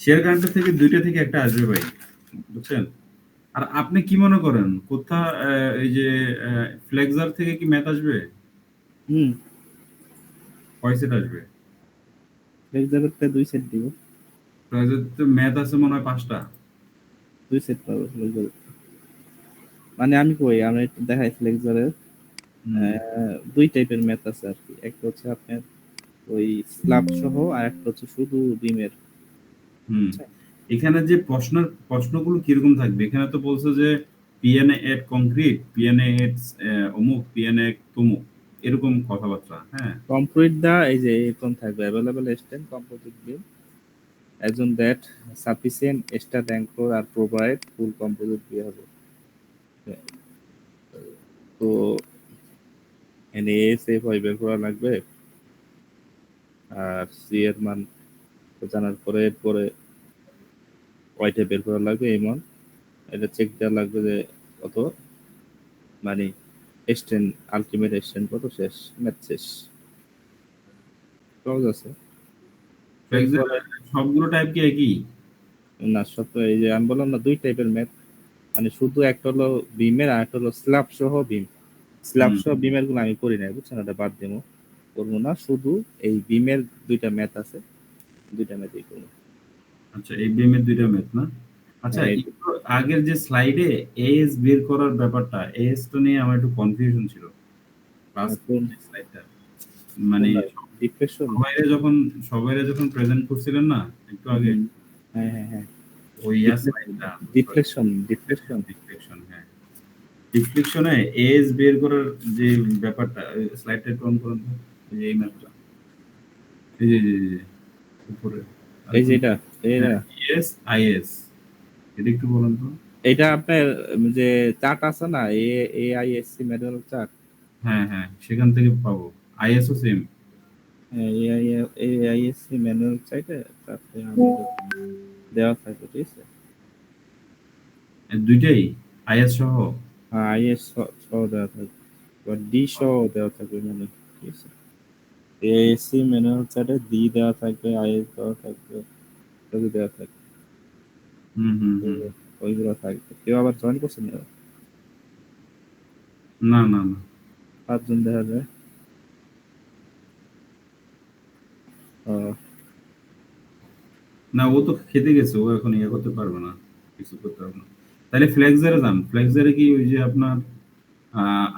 Share কারেন্টের থেকে দুইটা থেকে একটা আসবে ভাই, বুঝছেন? আর আপনি কি মনে করেন এই যে ফ্লেক্সার থেকে কি ম্যাথ আসবে? হুম, কয় সেট আসবে? ফ্লেক্সারেরটা 2 সেট দিব। ফ্লেক্সার তো ম্যাথ আছে মনে হয় 5টা। 2 সেট পাবো ফ্লেক্সারের। মানে আমি কই আমরা একটু দেখাই ফ্লেক্সারের। হুম, 2 টাইপের ম্যাথ আছে আরকি। একটা হচ্ছে আপনার ওই স্ল্যাব সহ, আর একটা হচ্ছে শুধু বিমের। হুম। এখানে যে প্রশ্নগুলো কিরকম থাকবে? এখানে তো বলছে যে পিএনএ এট কংক্রিট, পিএনএ এট অমুক, পিএনএ তমুক, এরকম কথাবার্তা। হ্যাঁ। কমপ্লিট দা এই যে এরকম থাকবে available extend composite beam assume that sufficient extra anchor are provide full composite beam হবে। তো এনে সেফ হয় বের করা লাগবে, আর সি এর মান জানার পরে এরপরে ওয়াইটা বের করা লাগবে এই মান। এটা চেক দেওয়া লাগবে যে কত, মানে এক্সটেন্ড আলটিমেট এক্সটেন্ড কত, শেষ ম্যাথ শেষ। সহজ আছে। ফ্লেক্সার এরপরে সবগুলো টাইপ কি একই? না, সব এই যে আমি বললাম না 2 টাইপের ম্যাথ, মানে শুধু একটা হলো বিমের আর একটা হলো স্ল্যাব সহ বিম। স্ল্যাব হুম। সহ বিমের গুলো আমি করি নাই, বুঝছেন, ওটা বাদ দেবো, করবো না। শুধু এই বিমের 2টা ম্যাথ আছে, 2টা ম্যাথই করবো। আচ্ছা, এই বিএম এর দুইটা ম্যাথ না? আচ্ছা, হ্যাঁ একটু আগের যে স্লাইডে এএস বের করার ব্যাপারটা, এএস টা নিয়ে আমার একটু কনফিউশন ছিল। লাস্ট কোন যে স্লাইডটা, মানে কোনটা ডিপ্রেশন? সবাইরে যখন প্রেজেন্ট করছিলেন না একটু আগে, হ্যাঁ হ্যাঁ হ্যাঁ, ওই ডিপ্রেশন স্লাইডটা, সরি, ডিফ্লেকশন ডিফ্লেকশন। ডিফ্লেকশন, হ্যাঁ। ডিফ্লেকশনে এএস বের করার যে ব্যাপারটা, স্লাইডটা একটু অন করুন তো। এই যে এই ম্যাপটা, এই যে উপরে এই যে আরেকটু। এটা, হ্যাঁ, এটা ইএস আইএস, এটা একটু বলুন তো। এটা আপনার যে চার্ট আছে না, এআইএসসি ম্যানুয়াল চার্ট। হ্যাঁ, হ্যাঁ, সেখান থেকে পাবো। ISO same. এআইএসসি ম্যানুয়াল চার্টে তারপরে আমাদের দেওয়া থাকবে, ঠিক আছে। দুইটাই আইএস সহ। আইএস সহ দেওয়া থাকবে, বা ডি সহ দেওয়া থাকবে, মানে ঠিক আছে। এআইএসসি ম্যানুয়াল চার্টে ডি দেওয়া থাকবে, আইএস দেওয়া থাকবে, সবই দেওয়া থাকবে। হুম, হুম, তো হুম। ওইগুলো থাকবে। কেউ আবার জয়েন করছেন না? না, না, না। 5 জন দেখা যায়। ও, না, ও তো খেতে গেছে, ও এখন ইয়ে করতে পারবে না, কিছু করতে পারবে না। তাহলে ফ্লেক্সারে যান। ফ্লেক্সারে কি ওই যে আপনার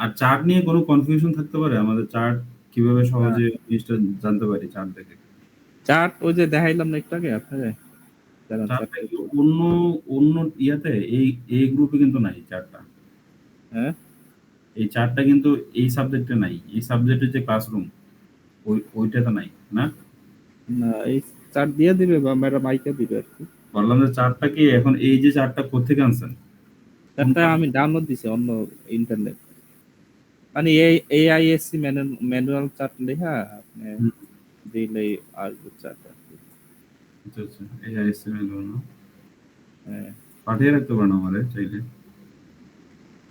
আর চার্ট নিয়ে কোনো কনফিউশন থাকতে পারে? আমাদের চার্ট কিভাবে সহজে জিনিসটা জানতে পারি চার্ট দেখে? চার্ট ওই যে দেখাইলাম না একটু আগে আপনাকে, দাঁড়ান চার্টটা চার্টটা কি একটু। অন্য অন্য ইয়াতে, এই এই গ্রুপে কিন্তু নাই চার্টটা। হ্যাঁ, এই চার্টটা কিন্তু এই সাবজেক্টে নাই। এই সাবজেক্টের যে ক্লাসরুম, ওইটাতে নাই, না? না এই চার্ট দিয়ে দিবে বা ম্যাডাম আইকা দিবে আর কি। বললাম যে চার্টটা কি এখন, এই যে চার্টটা কোত্থেকে আনছেন? কোন চার্টটা পাবলিক? আমি ডাউনলোড দিছি অন্য ইন্টারনেট, মানে এই এআইএসসি ম্যানুয়াল চার্ট লেখা আপনি হুম, দিলেই আসবে চার্ট আর কি। আচ্ছা, আচ্ছা। এই আইএসএমএল না? হ্যাঁ, পাঠিয়ে রাখতে পারেন আমারে চাইলে।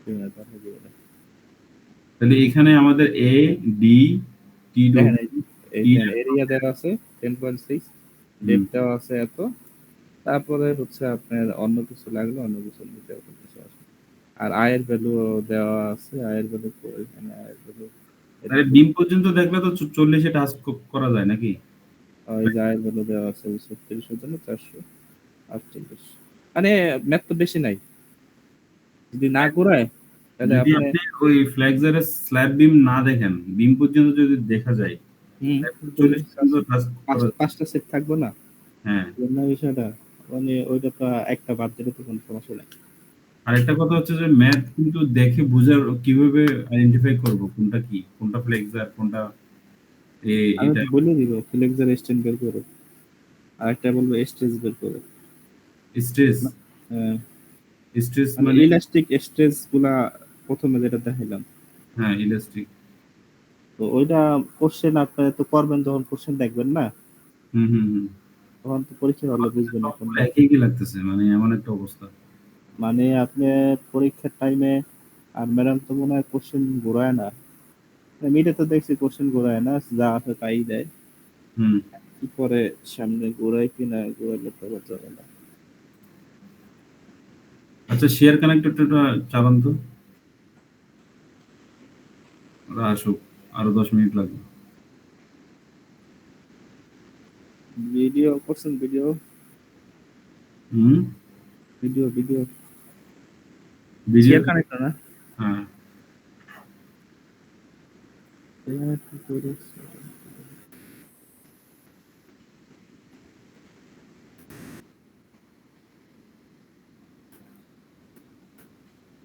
ঠিক আছে, পাঠিয়ে দিবেন। তাহলে এখানে আমাদের এ, ডি, টি ডো, দেখেন এই টি যে ডেপ্থ। এরিয়া দেওয়া আছে 10.6, হুম, ডেপ দেওয়া আছে এত, তারপরে হচ্ছে আপনার অন্য কিছু লাগলে অন্য কিছু নিতে হবে, কিছু আছে। আর আয়ের ভ্যালু দেওয়া আছে, আয়ের ভ্যালু এখানে আয়ের ভ্যালু এটা তাহলে বিম পর্যন্ত দেখলে তো 40-এ টাস্ক করা যায় নাকি? ওই যে আয়ের ভ্যালু দেওয়া আছে 36-এর জন্য 448। মানে ম্যাথ তো বেশি নাই, যদি না ঘুরায় তাহলে যদি আপনি। আপনি ওই ফ্ল্যাক্সারের স্ল্যাব বিম না দেখেন, বিম পর্যন্ত যদি দেখা যায়, হুম, তাহলে 40 পর্যন্ত টাস্ক করা যায়। 5টা সেট থাকবো না, হ্যাঁ। না বিষয়টা, মানে ওইটা তো একটা বাদ দিলে তো কোনো সমস্যা নেই। আরেকটা কথা হচ্ছে যে ম্যাথ কিন্তু দেখে বুঝার কিভাবে আইডেন্টিফাই করব কোনটা কি, কোনটা ফ্লেক্সার, কোনটা আমি এটা তো বলে দিব ফ্লেক্সার এক্সটেন্ড বের করে, আর একটা বলবো স্ট্রেস বের করে। স্ট্রেস। আহ, স্ট্রেস মানে মানে? ইলাস্টিক স্ট্রেস গুলা প্রথমে যেটা দেখাইলাম, হ্যাঁ, ইলাস্টিক। তো ওইটা কোশ্চেন আপনি তো করবেন, যখন কোশ্চেন দেখবেন না হুম, হুম, হুম। তখন তো পরীক্ষার হলে বুঝবেন না সবগুলো কোনটা। একই কি লাগতেছে, মানে এমন একটা অবস্থা। মানে আপনি পরীক্ষার টাইমে, আর ম্যাডাম তো মনে হয় কোশ্চেন ঘোরায় না, মিডে তো দেখছি কোশ্চেন ঘোরায় না, যা আছে তাই দেয়। হুম। পরে সামনে ঘোরাই কিনা ঘোরালে তো আবার যাবে না। আচ্ছা, শেয়ার কানেক্টরটা চালান তো, ওরা আসুক, আরো 10 মিনিট লাগবে। ভিডিও করছেন? ভিডিও হুম। Video video video. Shear connector না? হ্যাঁ।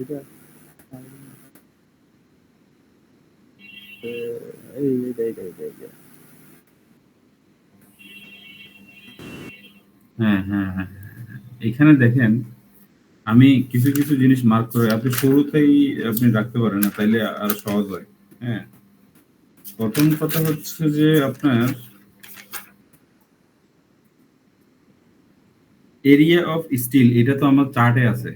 এটা এই এই এই এই এই হ্যাঁ, হ্যাঁ, হ্যাঁ, এখানে দেখেন, আমি কিছু কিছু জিনিস মার্ক করে আপনি শুরুতেই আপনি রাখতে পারেন না, তাইলে আর সহজ হয়। হ্যাঁ, প্রথম কথা হচ্ছে যে আপনার এরিয়া অফ স্টিল, এটা তো আমার চার্টে আছে,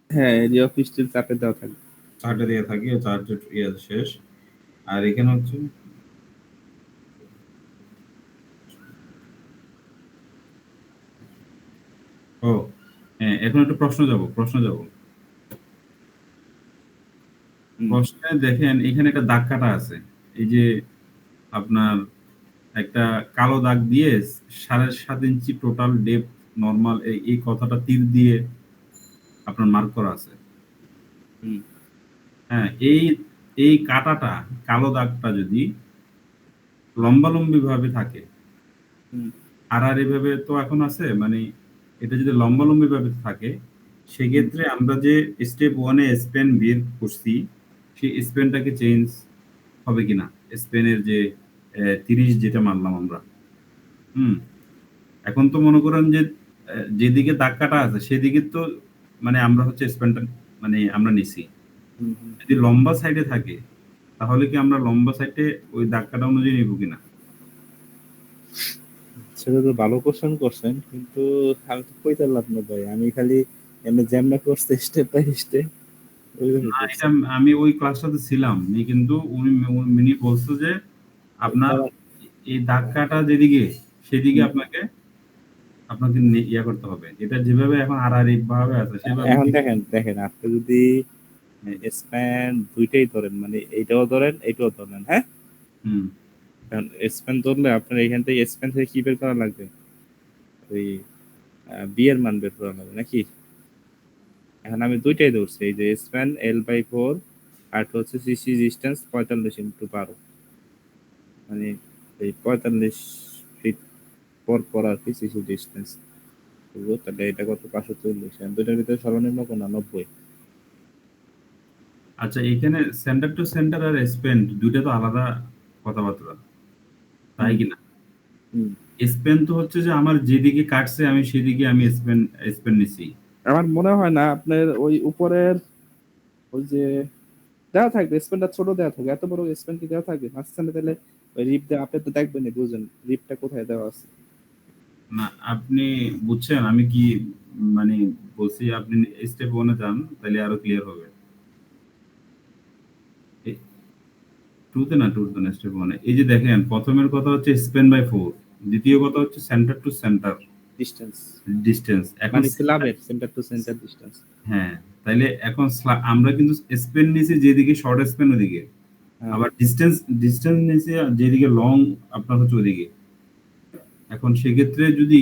হ্যাঁ, এরিয়া অফ স্টিল চাপে দেওয়া থাকবে। চার্টে দিয়ে থাকি, চার্টের ইয়ে শেষ। আর এখানে হচ্ছে, ও হ্যাঁ, এখন একটু প্রশ্ন যাব। হুম, প্রশ্নে দেখেন এখানে একটা দাগ কাটা আছে, এই যে আপনার একটা কালো দাগ দিয়ে 7.5 ইঞ্চি টোটাল ডেপথ নর্মাল, এই কথাটা তীর দিয়ে আপনার মার্ক করা আছে। হুম, হ্যাঁ, এই এই কাটাটা, কালো দাগটা যদি লম্বালম্বি ভাবে থাকে, হুম, আর এভাবে তো এখন আছে, মানে এটা যদি লম্বালম্বি ভাবে থাকে, হুম, সেক্ষেত্রে আমরা যে স্টেপ ওয়ানে স্পেন বের করছি, সেই স্পেনটাকে চেঞ্জ হবে কিনা, স্পেনের যে 30 যেটা মানলাম আমরা। হুম। এখন তো মনে করেন যে যেদিকে দাগ কাটা আছে সেদিকে তো, মানে আমরা হচ্ছে স্পেনটা, মানে আমরা নিছি। হুম, হুম। যদি লম্বা সাইডে থাকে, তাহলে কি আমরা লম্বা সাইডে ওই দাগ কাটা অনুযায়ী নিব কিনা? সেটা তো ভালো কোশ্চেন করছেন, কিন্তু আমি তো কইতে পারলাম না ভাই, আমি খালি এমনি যেমন করতে স্টেপ বাই স্টেপ ওইভাবে না, করছি। এটা আমি ওই ক্লাসটাতে ছিলাম নি, কিন্তু উনি বলছো যে আপনার এই দাগ কাটা যেদিকে, সেদিকে হুম। আপনাকে আপনাকে ইয়া করতে হবে, এটা যেভাবে এখন আর ভাবে আছে সেভাবে এখন দেখেন দেখেন, আপনি যদি স্প্যান দুইটাই ধরেন, মানে এইটাও ধরেন এইটাও ধরেন, হ্যাঁ, হুম। কারণ স্প্যান ধরলে আপনার এখান থেকে স্প্যান থেকে কি বের করা লাগবে? ওই বি এর মান বের করা লাগবে নাকি? এখন আমি দুইটাই ধরছি, এই যে স্প্যান L/4, আর হচ্ছে সিসি ডিস্টেন্স 45 × 12, মানে এই 45 ফিট পর পর আর কি সিসি ডিস্টেন্স। তাহলে এটা কত? 540। দুইটার ভিতরে সর্বনিম্ন কোনটা? 90। আচ্ছা, এখানে centre to centre R Spain দুইটা তো আলাদা কথাবার্তা, তাই হুম, কিনা? হুম। স্পেন তো হচ্ছে যে আমার যেদিকে কাটছে আমি সেদিকে আমি স্পেন স্পেন নিছি। আমার মনে হয় না আপনার ওই উপরের ওই যে দেওয়া থাকবে স্পেনটা ছোট দেওয়া থাকবে, এত বড় স্পেন কি দেওয়া থাকবে মাঝখানে? তাহলে ওই রিপ দেওয়া আপনি তো দেখবেন না, বুঝেন রিপটা কোথায় দেওয়া আছে। না, আপনি বুঝছেন আমি কি মানে বলছি, আপনি স্টেপ ওয়ানে যান, তাহলে আরো ক্লিয়ার হবে। টুতে না, স্টেপ ওয়ানে। এই যে দেখেন, প্রথমের কথা হচ্ছে স্পেন বাই 4, দ্বিতীয় কথা হচ্ছে centre to centre distance distance. এখন মানে ক্লাবের সেন্টার টু সেন্টার ডিস্টেন্স। হ্যাঁ, তাইলে এখন আমরা কিন্তু স্পেন নিছি যেদিকে শর্ট স্পেন ওদিকে, হ্যাঁ, আবার ডিস্টেন্স ডিস্টেন্স নিছি যেদিকে লং আপনার হচ্ছে ওদিকে। এখন সেক্ষেত্রে যদি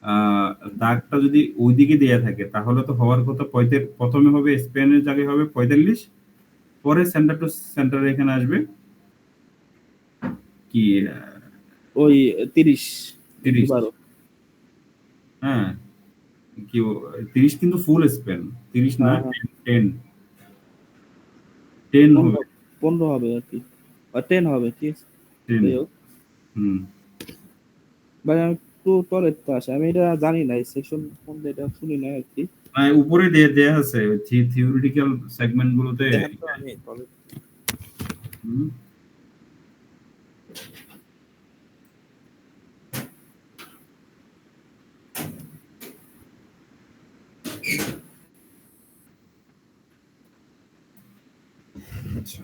আহ দাগটা যদি ওইদিকে দেয়া থাকে, তাহলে তো হওয়ার কথা প্রথমে হবে স্পেনের জায়গায় হবে 45, পরে সেন্টার টু সেন্টার এখানে আসবে কি ওই 30 × 30। 12। হ্যাঁ, কি 30 কিন্তু ফুল স্পেন, 30 না, হ্যাঁ, হ্যাঁ, 10 10 15। হবে। 15 হবে আর কি, বা 10 হবে কি? 10। যাই হোক হুম। ভাই, আমি একটু পরে তো আসে, আমি এটা জানি না এই সেকশন কোন, এটা শুনি না আর কি। উপরে দেয়া আছে থিওরিটিক্যাল সেগমেন্ট গুলোতে। দেখেন তো আমি পরে। হুম। আচ্ছা।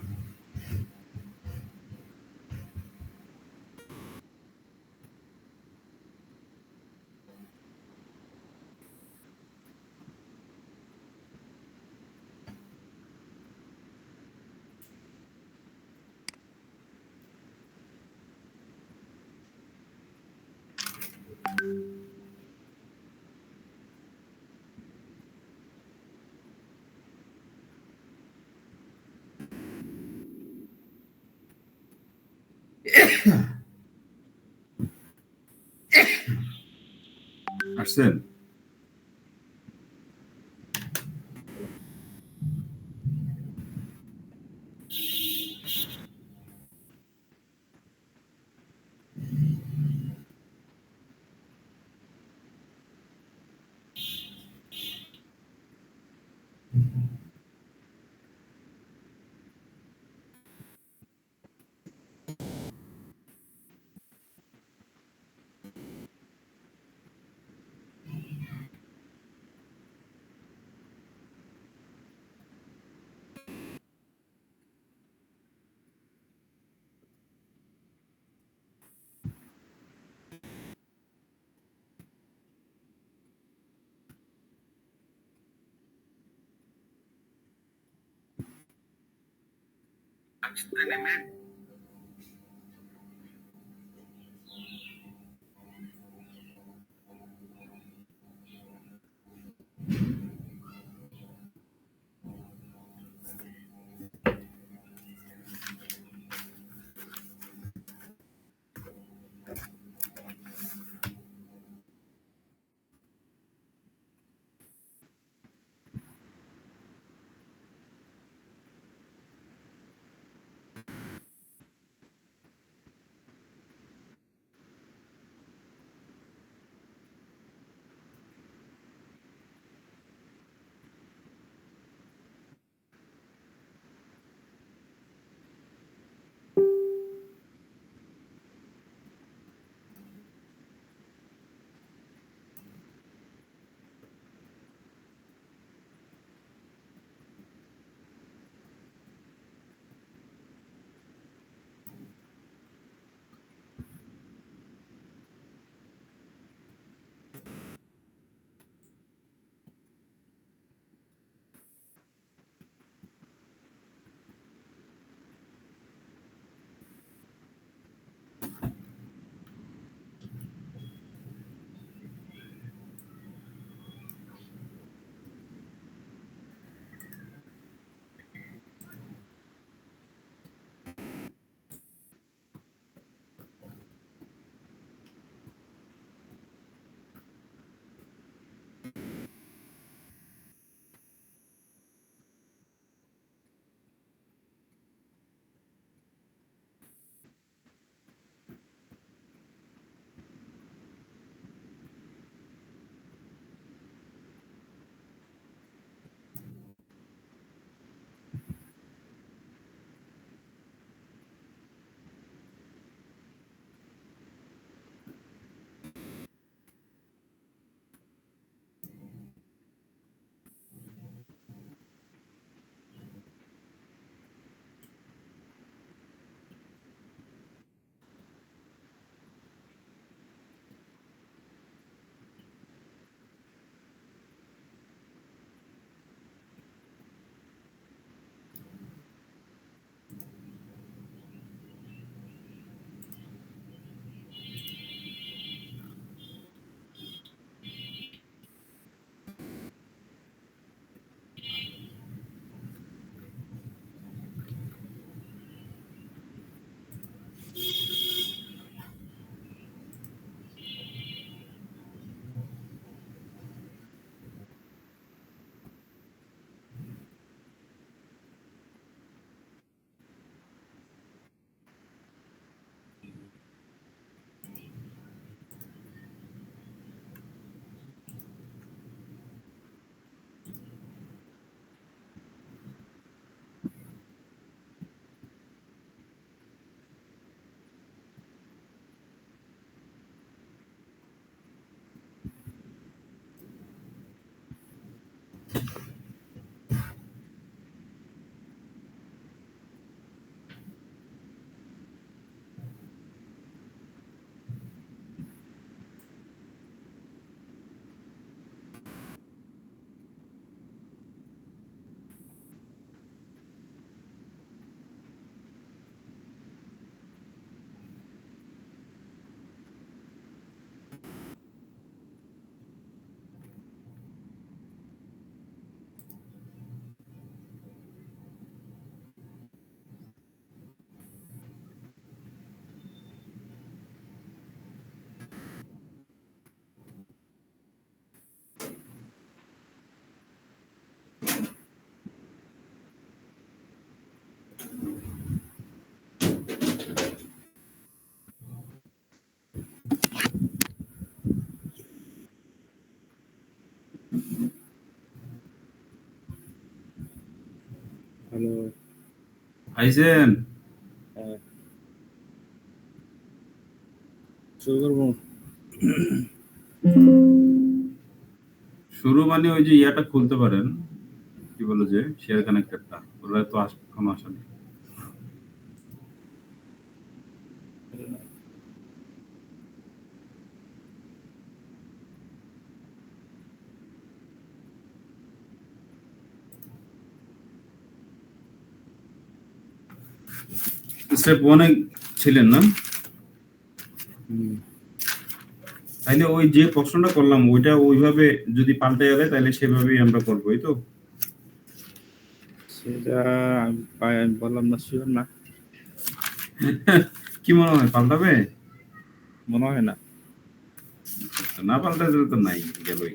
আসছেন? হ্যালো। আইছেন? হ্যাঁ, শুরু করবো। শুরু মানে ওই যে ইয়াটা খুলতে পারেন, কি বলে যে শেয়ার কানেক্টরটা, ওরা তো এখনো আসেনি। স্টেপ ওয়ানে ছিলেন না? হুম, তাইলে ওই যে প্রশ্নটা করলাম ওইটা ওইভাবে যদি পাল্টে গেলে তাহলে সেভাবেই আমরা করবো, এই তো? সেটা আমি বললাম না, শিওর না, কি মনে হয় পাল্টাবে? মনে হয় না। না পাল্টালে তো নাই, গেলই।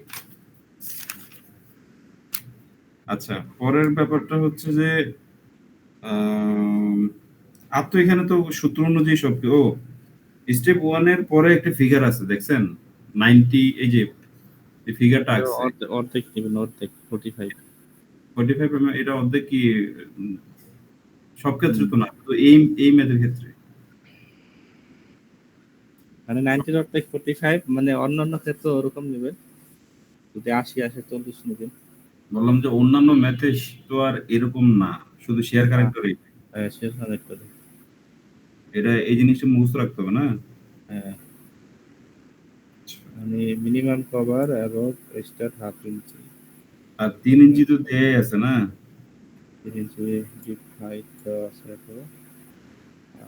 আচ্ছা, পরের ব্যাপারটা হচ্ছে যে আম, আর তো এখানে তো সূত্র অনুযায়ী সব ও স্টেপ ওয়ানের পরে একটা ফিগার আছে দেখছেন, 90, এই যে ফিগারটা এটা আছে অর্ধেক নেবেন, অর্ধেক 45। 45 এটা অর্ধেক কি? উম, সব ক্ষেত্রে হুম, তো না, তো এই ম্যাথের ক্ষেত্রে মানে 90 অর্ধেক 45, মানে অন্যান্য ক্ষেত্রে ওরকম নেবেন। যদি 80 আসে 40 নেবেন। বললাম যে অন্যান্য ম্যাথে তো আর এরকম না, শুধু শেয়ার কারেক্টরই। শেষ কানেক্ট করে। এটা এই জিনিসটা মুখস্থ রাখতে হবে না? হ্যাঁ, মানে মিনিমাম কভার এবং স্টার হাফ ইঞ্চি, আর 3 ইঞ্চি তো দেয়াই আছে না? 3 ইঞ্চি ডিপ হাইট আছে তো।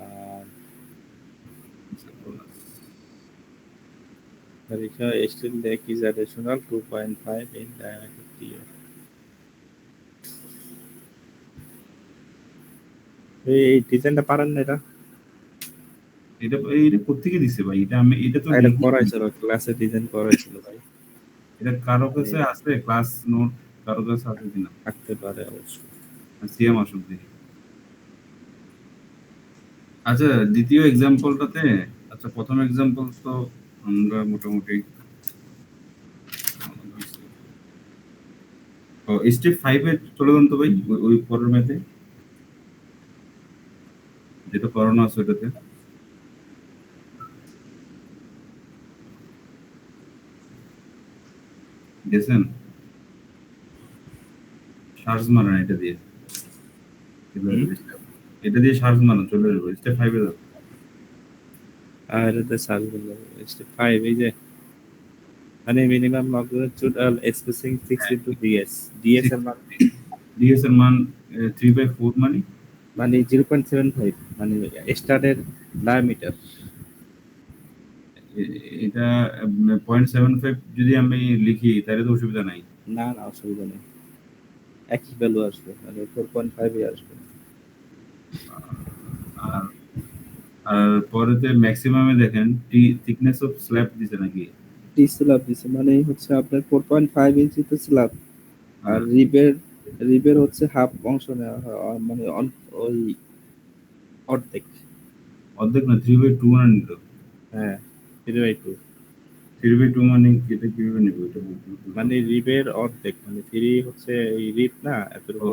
আর পরীক্ষা steel lake is additional 2.5 in diameter টিও। এই ডিজাইনটা পারেন না এটা? এটা কোত্থেকে দিছে ভাই? এটা আমি এটা তো এটা লিখি। করাইছিল, ক্লাসে ডিজাইন করাইছিল ভাই। এটা কারো মানে কাছে আছে ক্লাস নোট? কারো কাছে আছে কিনা? থাকতে পারে অবশ্যই। সিএম আসুক দেখি। আচ্ছা, দ্বিতীয় এক্সাম্পলটাতে, আচ্ছা প্রথম এক্সাম্পল তো আমরা মোটামুটি স্টেপ 5-এ চলে যান তো ভাই, ওই পরের ম্যাথে যেটা করানো আছে ওটাতে গেছেন? সার্চ মারেন এটা দিয়ে, চলে হুম, আসবে step। এটা দিয়ে সার্চ মারেন চলে আসবে স্টেপ 5-এ যান। আর এটাতে সার্চ করলে স্টেপ 5 এই যে, মানে minimum longitudinal spacing 6 into DS. DS এর মান ডিএস এর মান 3/4 মানে মানে 0.75, মানে স্টারের ডায়ামিটার। এটা 0.75 যদি আমি লিখি তাহলে তো অসুবিধা নাই। না না, অসুবিধা নেই, একই ভ্যালু আসবে, মানে 4.5 আসবে। আর আর পরেতে ম্যাক্সিমামে দেখেন থিকনেস অফ স্ল্যাব দিছে নাকি? টি স্ল্যাব দিছে, মানে হচ্ছে আপনার 4.5 ইঞ্চিতে স্ল্যাব। আর হ্যাঁ, রিবের হচ্ছে হাফ অংশ নেওয়া হয়, মানে ওই অর্ধেক। অর্ধেক না, 3/2 মানে নিল। হ্যাঁ, 3/2, 3/2 মানে এটা কিভাবে নিব এটা বুঝলাম মানে না। রিবের অর্ধেক, মানে 3 হচ্ছে এই রিব না ও, এতটুকু,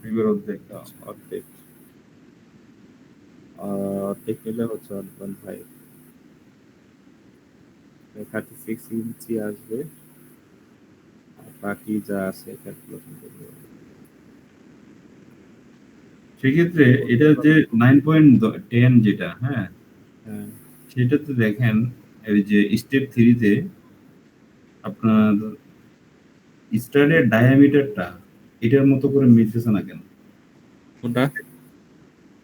রিবের অর্ধেক, তো আচ্ছা। অর্ধেক। অর্ধেক নিলে হচ্ছে 1.5, 36 ইঞ্চি আসবে। আর বাকি যা আছে ক্যালকুলেশন করবে। সেক্ষেত্রে এটা যে 9.10 যেটা, হ্যাঁ, হ্যাঁ, সেটাতে দেখেন এই যে স্টেপ 3-তে আপনার স্টারের ডায়ামিটারটা এটার মতো করে মিলতেছে না কেন? কোনটা?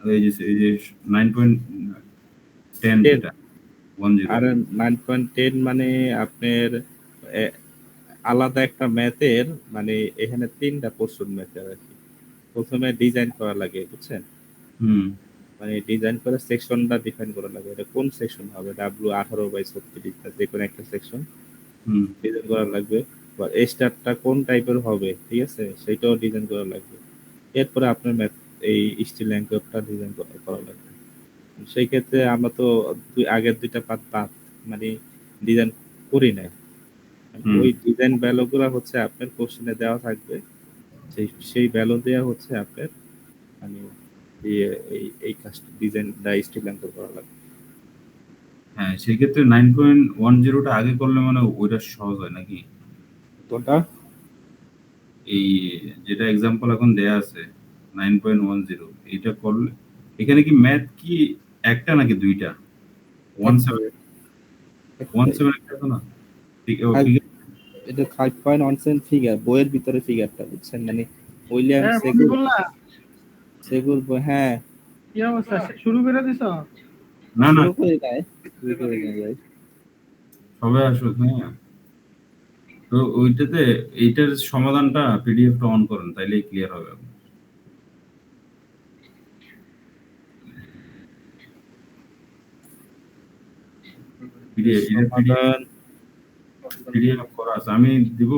এই যে 9.10 10। যেটা 10। আর 9.10 মানে আপনার এ, আলাদা একটা ম্যাথের, মানে এখানে 3টা পোর্শন ম্যাথের আর কি। প্রথমে ডিজাইন করা লাগে, বুঝছেন? হুম মানে ডিজাইন করে সেকশনটা ডিফাইন করা লাগে, এটা কোন সেকশন হবে, W18/36, যে কোনো একটা সেকশন হুম ডিজাইন করা লাগবে। বা স্টারটা কোন টাইপের হবে, ঠিক আছে, সেটাও ডিজাইন করা লাগবে। এরপরে আপনার ম্যাথ, এই স্টিল অ্যাঙ্করটা ডিজাইন করা লাগবে। সেই ক্ষেত্রে আমরা তো আগের দুইটা পাত বাদ, মানে ডিজাইন করি নাই। হুম। ওই ডিজাইন ভ্যালুগুলো হচ্ছে আপনার কোশ্চেনে দেওয়া থাকবে, সেই ভ্যালু দেওয়া হচ্ছে আপনার মানে এই কাজটা ডিজাইনটা স্টিলেন্ট করা লাগবে। হ্যাঁ, সেক্ষেত্রে 9.10টা আগে করলে মানে ওইটা সহজ হয় নাকি? কোনটা? এই যেটা এক্সাম্পল এখন দেয়া আছে 9.10, এটা করলে এখানে কি ম্যাথ কি একটা নাকি দুইটা? 17 17 একটা তো না? ঠিক ও আর ঠিক আছে। এটা 5.17 ফিগার, বইয়ের ভিতরে ফিগারটা বুঝছেন, মানে উইলিয়াম হ্যাঁ সেগুর মফিজুল্লাহ, সেগুর হ্যাঁ। কি অবস্থা? শুরু করে দিছ? না না, শুরু করে দেয়, শুরু করে দেয় ভাই। সবাই আসুক। হ্যাঁ, তো ওইটাতে এইটার সমাধানটা পিডিএফটা অন করেন, তাইলেই ক্লিয়ার হবে। পিডিএফ এটা পিডিএফ সমাধান পিডিএফ করা আছে, আমি দিব।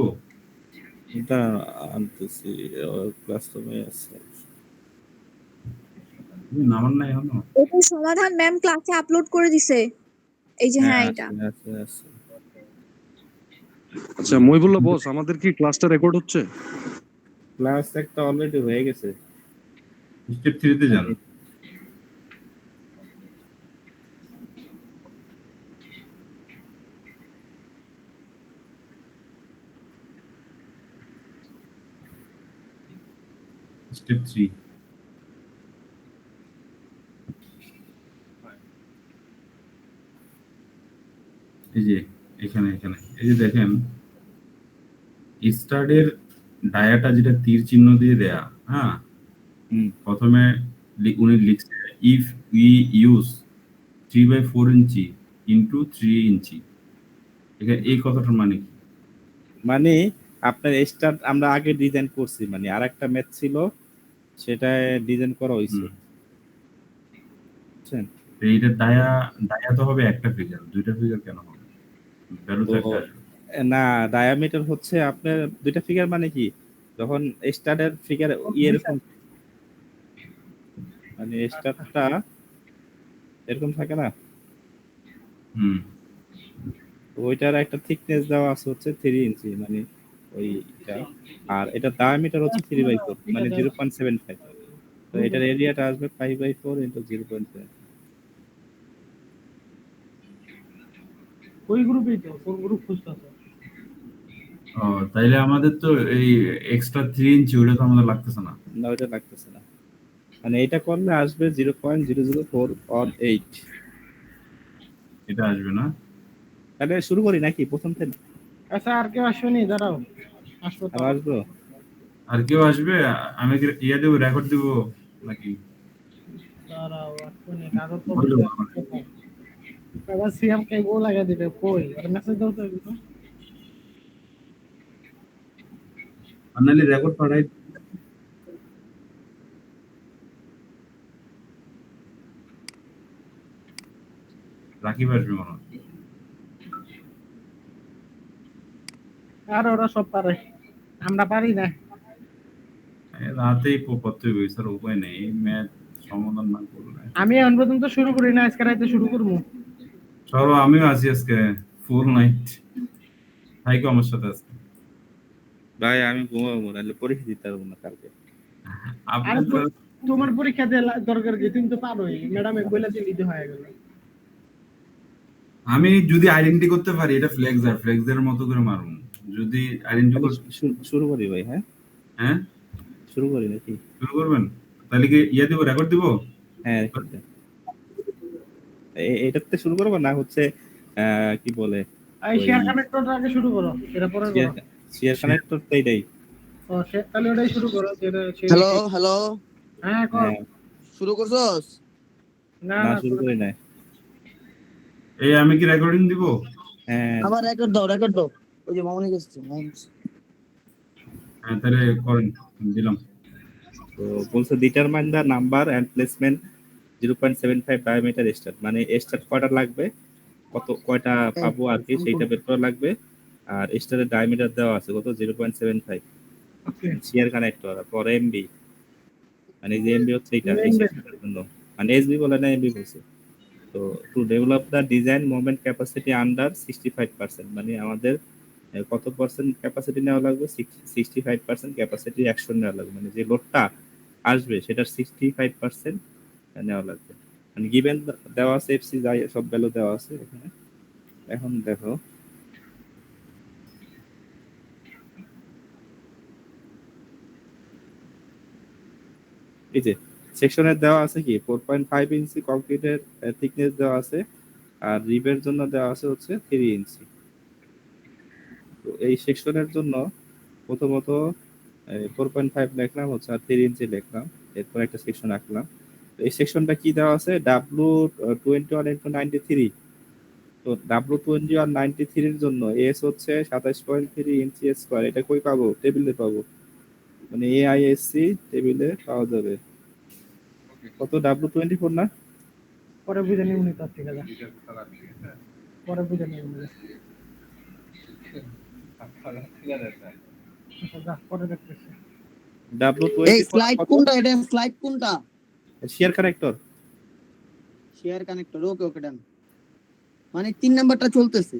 এটা আনতেছি, ক্লাসরুমে আছে। নামান নাই এখনো? এটার সমাধান ম্যাম ক্লাসে আপলোড করে দিছে। এই যে হ্যাঁ হ্যাঁ এটা। আছে আছে আছে। আচ্ছা মহিবুল্লাহ বস, আমাদের কি ক্লাসটা রেকর্ড হচ্ছে? ক্লাস একটা অলরেডি হয়ে গেছে। স্টেপ 3 তে যান। স্টেপ 3, এই যে এখানে এখানে এই যে দেখেন স্টার্টের ডায়াটা যেটা তীর চিহ্ন দিয়ে দেয়া। হ্যাঁ, হুম। প্রথমে উনি লিখছে if we use 3/4 inch into 3 ইঞ্চি। এখানে এই কথাটার মানে কি? মানে আপনার স্টার্ট আমরা আগে ডিজাইন করছি, মানে আরেকটা ম্যাথ ছিল সেটা ডিজাইন করা হয়েছে, হুম। বুঝছেন? তো এইটা ডায়া ডায়া তো হবে একটা ফিগার, দুইটা ফিগার কেন হবে? ভ্যালু তো তো একটা আসবে। না, ডায়ামিটার হচ্ছে আপনার দুইটা ফিগার, মানে কি যখন স্টার্টের ফিগার এরকম, মানে স্টার্টটা এরকম থাকে না, হুম। তো ওইটার একটা থিকনেস দেওয়া আছে হচ্ছে 3 ইঞ্চি, মানে ওইটা। আর এটা ডায়ামিটার হচ্ছে 3/4, মানে 0.75। তো এটার এরিয়াটা আসবে 5/4 ইন্টু 0.7। ওই গ্রুপেই তো, কোন গ্রুপ খুঁজতেছ? ও, তাইলে আমাদের তো এই এক্সট্রা 3 ইঞ্চি ওটা তো আমাদের লাগতেছে না। না, ওইটা লাগতেছে না, মানে এটা করলে আসবে 0.00418। এটা আসবে না? তাহলে শুরু করি নাকি প্রথম থেকে? আচ্ছা, আর কেউ আসবেনি? দাঁড়াও, আসবো তো। আবার আসবো? আর কেউ আসবে? আমি কি ইয়া দেবো, রেকর্ড দিব নাকি? দাঁড়াও, আসবেনি, কাগজ তো হইলো বুঝে আমার। আবার সিএম কে গো লাগা দিবে, কই আর মেসেজ দাও তো একটু। আর নাহলে রেকর্ড পাঠাই। রাকিব আসবে মনে হয়। আর ওরা সব পারে, আমরা পারি না। রাতেই পড়তে হবে স্যার, উপায় নেই। ম্যাথ সমাধান না করলে। আমি এখন পর্যন্ত শুরু করি না, আজকে রাইতে শুরু করবো। চলো, আমিও আছি আজকে ফুল নাইট। থাইকো আমার সাথে আজকে। ভাই আমি ঘুমাবো, নাহলে পরীক্ষা দিতে পারবো না কালকে। আপনি আরে তো তোমার পরীক্ষা দিয়ে দরকার কি? তুমি তো পারোই, ম্যাডাম এক বইলা দিলেই তো হয়ে গেল। আমি যদি আইডেন্টি করতে পারি এটা ফ্লেক্সার, ফ্লেক্সারের মতো করে মারুন। যদি আইডেন্টি তাহলে করতে। শুরু করি ভাই, হ্যাঁ হ্যাঁ, শুরু করি নাকি? শুরু করবেন? তাহলে কি ইয়া দিব, রেকর্ড দিব? হ্যাঁ রেখে দেন। এটাতে শুরু করবো না হচ্ছে কি বলে এই ওই শেয়ার কানেক্টরটা আগে শুরু করো, এটা পরে করো। শেয়ার কানেক্টর তো এটাই। ও তাহলে ওটাই শুরু করো, যেটা হ্যালো হ্যালো, হ্যাঁ কর। হ্যাঁ, শুরু করছস? না না না, শুরু করি নাই। এই আমি কি রেকর্ডিং দিব? হ্যাঁ, আমার রেকর্ড দাও, রেকর্ড দাও। ওই যে মামনি গেছে, হ্যাঁ, তাহলে করেন, দিলাম। তো বলছে determine the number and placement 0.75 diameter star, মানে স্টার কয়টা লাগবে, কয়টা পাবো আর কি, সেইটা বের করা লাগবে। আর স্টারের ডায়ামিটার দেওয়া আছে কত, 0.75। ওকে। শেয়ার কানেক্টর পর এমবি, মানে যে এমবি হচ্ছে এইটা এই MB সিস্টেমের জন্য, মানে এসবি বলে না এমবি বলছে। তো to develop the design moment capacity under 65%, মানে আমাদের কত পার্সেন্ট ক্যাপাসিটি নেওয়া লাগবে? 65% ক্যাপাসিটি অ্যাকশন নেওয়া লাগবে, মানে যে লোডটা আসবে সেটার 65% নেওয়া লাগবে। মানে গিভেন দেওয়া আছে, এফসি যাই সব ভ্যালু দেওয়া আছে এখানে। এখন দেখো এই যে সেকশনের দেওয়া আছে কি 4.5 ইঞ্চি কংক্রিটের থিকনেস দেওয়া আছে, আর রিবের জন্য দেওয়া আছে হচ্ছে 3 ইঞ্চি। তো এই সেকশনের জন্য প্রথমত 4.5 লিখলাম হচ্ছে, আর 3 ইঞ্চি লিখলাম, এরপর একটা সেকশন আঁকলাম। তো এই সেকশনটা কি দেওয়া আছে? W21 × 93। তো W21 এর জন্য এস হচ্ছে 27.3 ইঞ্চি স্কোয়ার। এটা কই পাবো? টেবিলে পাবো, মানে AISC টেবিলে পাওয়া যাবে। কত? W24 না? পরে বুঝে নিব নি তার থেকে যা। পরে বুঝে নিব নি। আচ্ছা, যা পরে দেখতেছি। এই W24 স্লাইড কত? কোনটা? এটা স্লাইড কোনটা? Shear connector. Shear connector. Okay okay done. মানে 3 নাম্বারটা চলতেছে।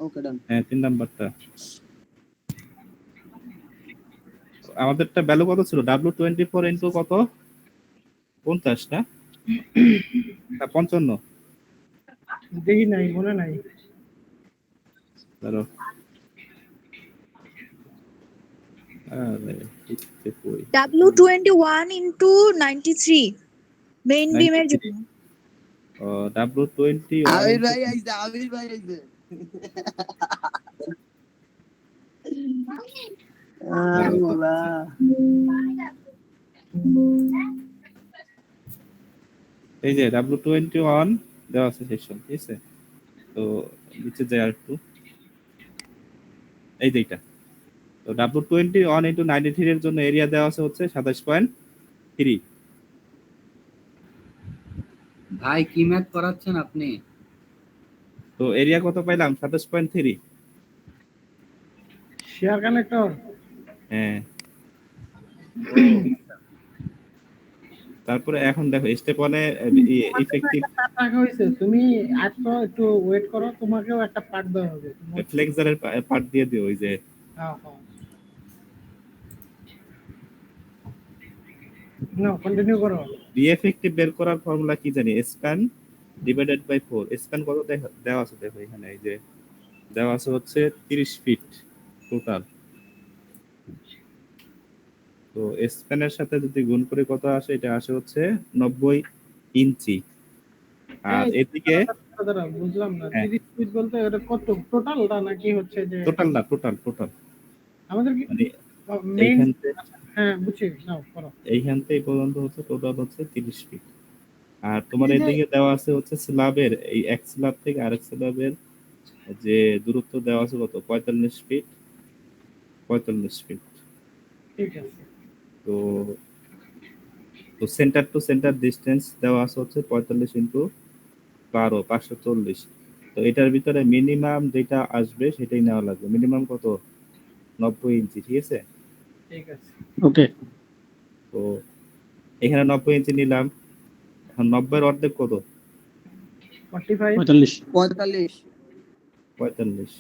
ওকে ডান। হ্যাঁ, 3 নাম্বারটা। আমাদেরটা ভ্যালু কত ছিল? W24 ইনটু কত? 50 না? না 55। দেখি নাই, মনে নাই। ধরো আরে ইচ্ছে কই W21 into 93 মেইন বিমের 93। জন্য। W21 আবির ইনটু ভাই আইছে, আবির ভাই আইছে। আল্লাহ। এই যে W21 দেওয়া আছে সেকশন, ঠিক আছে? তো নিচে যায় আর একটু, এই যে এটা। তো W21 ইনটু 93 এর জন্য এরিয়া দেওয়া আছে হচ্ছে 27.3। ভাই কি ম্যাথ করাচ্ছেন আপনি? তো এরিয়া কত পাইলাম? 27.3। Share connector. হ্যাঁ। তারপরে এখন দেখো স্টেপ 1 এ ইফেক্টিভ টাকা হইছে, তুমি আজকে একটু ওয়েট করো, তোমাকেও একটা পার্ট দেওয়া হবে। ফ্লেক্সারের পার্ট দিয়ে দিও, ওই যে হ্যাঁ হ্যাঁ। না, কন্টিনিউ করো। ইফেক্টিভ বের করার ফর্মুলা কি জানি? Span divided by 4। স্প্যান কত দেওয়া আছে দেখো এখানে, এই যে দেওয়া আছে হচ্ছে 30 ফিট টোটাল। তো স্প্যানের সাথে যদি গুণ করে কত আসে? এটা আসে হচ্ছে 90 ইঞ্চি। আর এদিকে দাঁড়া, বুঝলাম না। হ্যাঁ 30 ফিট বলতে এটা কত? টোটালটা নাকি হচ্ছে যে টোটাল না, টোটাল টোটাল আমাদের কি মানে মেইন? এইখান থেকে হ্যাঁ, বুঝছি, নাও করো। এইখান থেকে পর্যন্ত হচ্ছে টোটাল হচ্ছে 30 ফিট। আর তোমার এই যে এদিকে দেওয়া আছে হচ্ছে স্ল্যাবের, এই এক স্ল্যাব থেকে আরেক স্ল্যাবের যে দূরত্ব দেওয়া আছে কত? 45 ফিট। 45 ফিট। ঠিক আছে। তো তো সেন্টার টু সেন্টার ডিসটেন্স দেওয়া আছে হচ্ছে 45 ইন্টু 12 540। তো এটার ভিতরে মিনিমাম যেটা আসবে সেটাই নেওয়া লাগবে। মিনিমাম কত? 90 ইঞ্চি, ঠিক আছে? ঠিক আছে। ওকে। তো এখানে 90 ইঞ্চি নিলাম। এখন 90 এর অর্ধেক কত? 45। 45। 45। 45।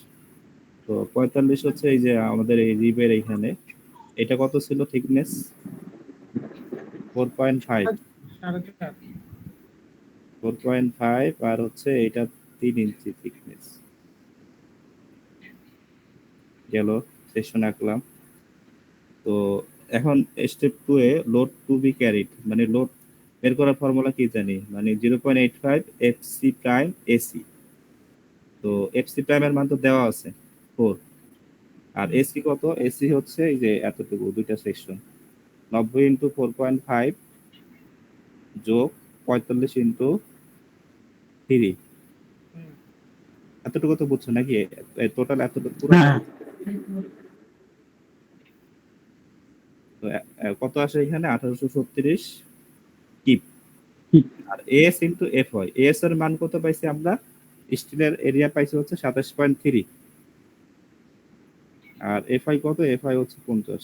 তো 45 হচ্ছে এই যে আমাদের এই রিবের এইখানে, এটা কত ছিল থিকনেস? 4.5। 4.5। 4.5 আর হচ্ছে এটা 3 ইঞ্চি থিকনেস গেল। সেকশন আঁকলাম। তো এখন স্টেপ 2 এ লোড টু বি ক্যারিড, মানে লোড বের করার ফর্মুলা কি জানি? মানে 0.85 এফসি প্রাইম এসি। তো এফসি প্রাইমের মান তো দেওয়া আছে 4, আর এসি কত? এসি হচ্ছে এই যে এতটুকু, দুইটা সেকশন। 90 ইন্টু 4.5 যোগ 45 ইন্টু 3। এতটুকু তো বুঝছো নাকি? টোটাল এতটুকু পুরো। হ্যাঁ। তো কত আসে এখানে? 1836 কিপ। কিপ। আর এস ইন্টু এফ হয়। এস এর মান কত পাইছি আমরা? স্টিলের এরিয়া পাইছি হচ্ছে 27.3। আর এফ আই কত? এফ আই হচ্ছে 50।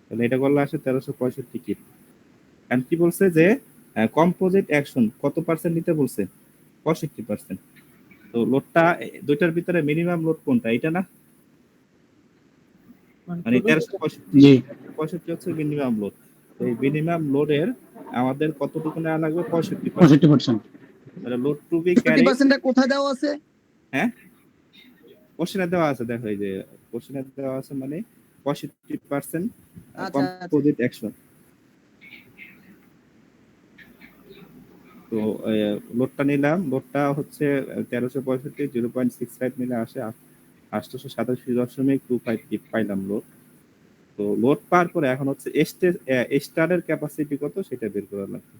তাহলে এটা করলে আসে 1365 কিপ। এন্ড কি বলছে যে কম্পোজিট অ্যাকশন কত পার্সেন্ট নিতে বলছে? 65%। তো লোডটা দুইটার ভিতরে মিনিমাম লোড কোনটা? এটা না? মানে ছোট 1365 জি 1365 হচ্ছে মিনিমাম লোড। তো এই মিনিমাম লোডের আমাদের কতটুকু নেওয়া লাগবে? 65%। 65%। তাহলে লোড টু বি ক্যারি 65% কোথায় দেওয়া আছে? হ্যাঁ কোশ্চেনে দেওয়া আছে, দেখো এই যে কোশ্চেনে দেওয়া আছে মানে 65% আচ্ছা আচ্ছা কম্পোজিট অ্যাকশন। তো লোডটা নিলাম, লোডটা হচ্ছে 1365 0.65 মিলে আসে 887.25 পাইলাম লোড। তো লোড পার করে এখন হচ্ছে স্টারের ক্যাপাসিটি কত সেটা বের করা লাগবে।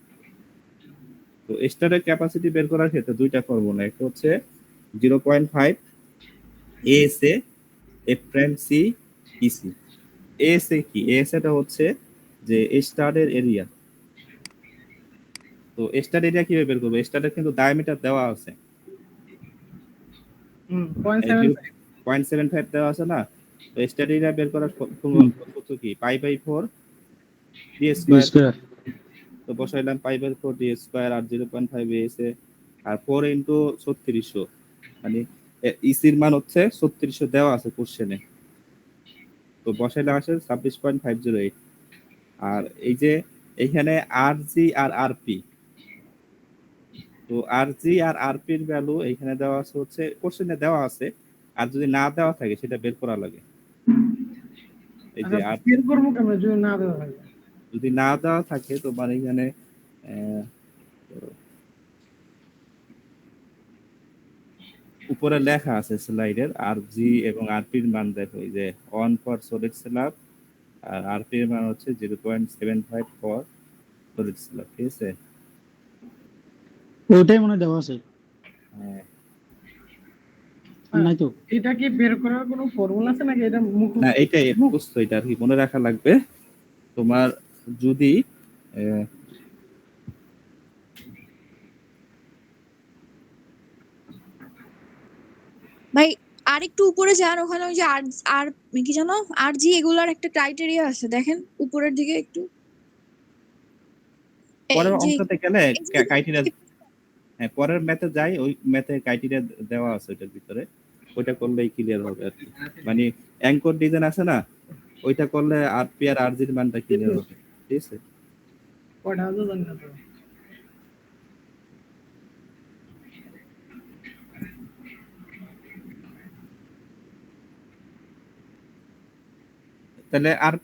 তো স্টারের ক্যাপাসিটি বের করার ক্ষেত্রে দুইটা ফর্মুলা, একটা হচ্ছে 0.5 ASA F prime C EC. ASA কি? এএসএটা হচ্ছে যে স্টারের এরিয়া। তো স্টার এরিয়া কিভাবে বের করবো? স্টারের কিন্তু ডায়ামিটার দেওয়া আছে, 0.75 0.75 দেওয়া আছে না? তো স্টার এরিয়া বের করার সূত্র কি? π/4 ডি বি স্কয়ার। স্কয়ার। তো বসাইলাম π/4 ডি স্কয়ার আর 0.5 এসে আর 4 ইনটু 3600, মানে ইসির মান হচ্ছে 3600 দেওয়া আছে কোশ্চেনে। তো বসাইলে আসে 26.508। আর এই যে এখানে আরজি আর আরপি, তো আরজি আর আরপির ভ্যালু এখানে দেওয়া আছে হচ্ছে কোশ্চেনে দেওয়া আছে, আর যদি না দেওয়া থাকে সেটা বের করা লাগে। এই যে আর বের করবো কেমন যদি না দেওয়া হয়? যদি না দেওয়া থাকে তোমার এখানে আহ, উপরে লেখা আছে স্লাইডের আরজি এবং আরপির মান, দেখো এই যে 1 ফর সলিড স্ল্যাব আর আরপির মান হচ্ছে 0.75 ফর সলিড স্ল্যাব, ঠিক আছে? ওটাই মনে হয় দেওয়া আছে, হ্যাঁ। নাই তো? এটা কি বের করার কোনো ফর্মুলা আছে নাকি এটা মুখ? না এটাই বুঝতো, এটা আর কি মনে রাখা লাগবে তোমার। যদি আহ, ভাই আর একটু উপরে যান, ওখানে ওই যে আর আর কি জানো আর জি এগুলার একটা ক্রাইটেরিয়া আছে, দেখেন উপরের দিকে একটু। এই পরের যে অঙ্কতে গেলে এই যে- ক্রাইটেরিয়া, হ্যাঁ পরের ম্যাথে যাই, ওই ম্যাথে ক্রাইটেরিয়া দেওয়া আছে ওইটার ভিতরে, ওইটা করলেই ক্লিয়ার হবে আর কি। মানে অ্যাঙ্কর ডিজাইন আছে না, ওইটা করলে আরপি আর আরজির মানটা ক্লিয়ার হবে, ঠিক আছে? কয়টা আছে জানি না তো। তাহলে আর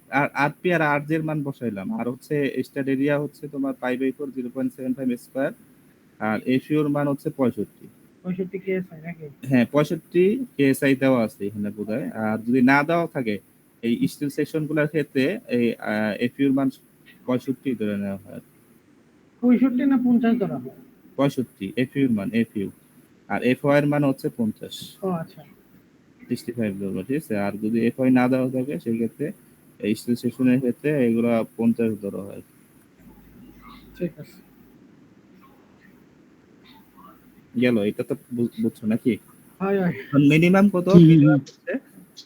আরপি আর আরজির মান বসাইলাম, আর হচ্ছে স্টার এরিয়া হচ্ছে তোমার π/4 0.75 স্কয়ার, আর এফিউর মান হচ্ছে 65। 65 কেএসআই নাকি? হ্যাঁ 65 কেএসআই দেওয়া আছে এখানে বোধহয়। আর যদি না দেওয়া থাকে এই স্টিল সেকশন গুলোর ক্ষেত্রে এই এফিউর মান 65 ধরে নেওয়া হয়। 65 না 50 ধরা হয়? 65 এফইউর মান, এফইউ। আর এফওয়াই এর মান হচ্ছে 50, ও আচ্ছা 65 ধরবো, ঠিক আছে? আর যদি এফওয়াই না দেওয়া থাকে সেই ক্ষেত্রে এই স্টিল সেকশনের ক্ষেত্রে এগুলো 50 ধরা হয়। ঠিক আছে। গেল, এটা তো বুঝছো নাকি? হয় হয়। মিনিমাম কত? হুম, হুম, মিনিমাম হুম। হচ্ছে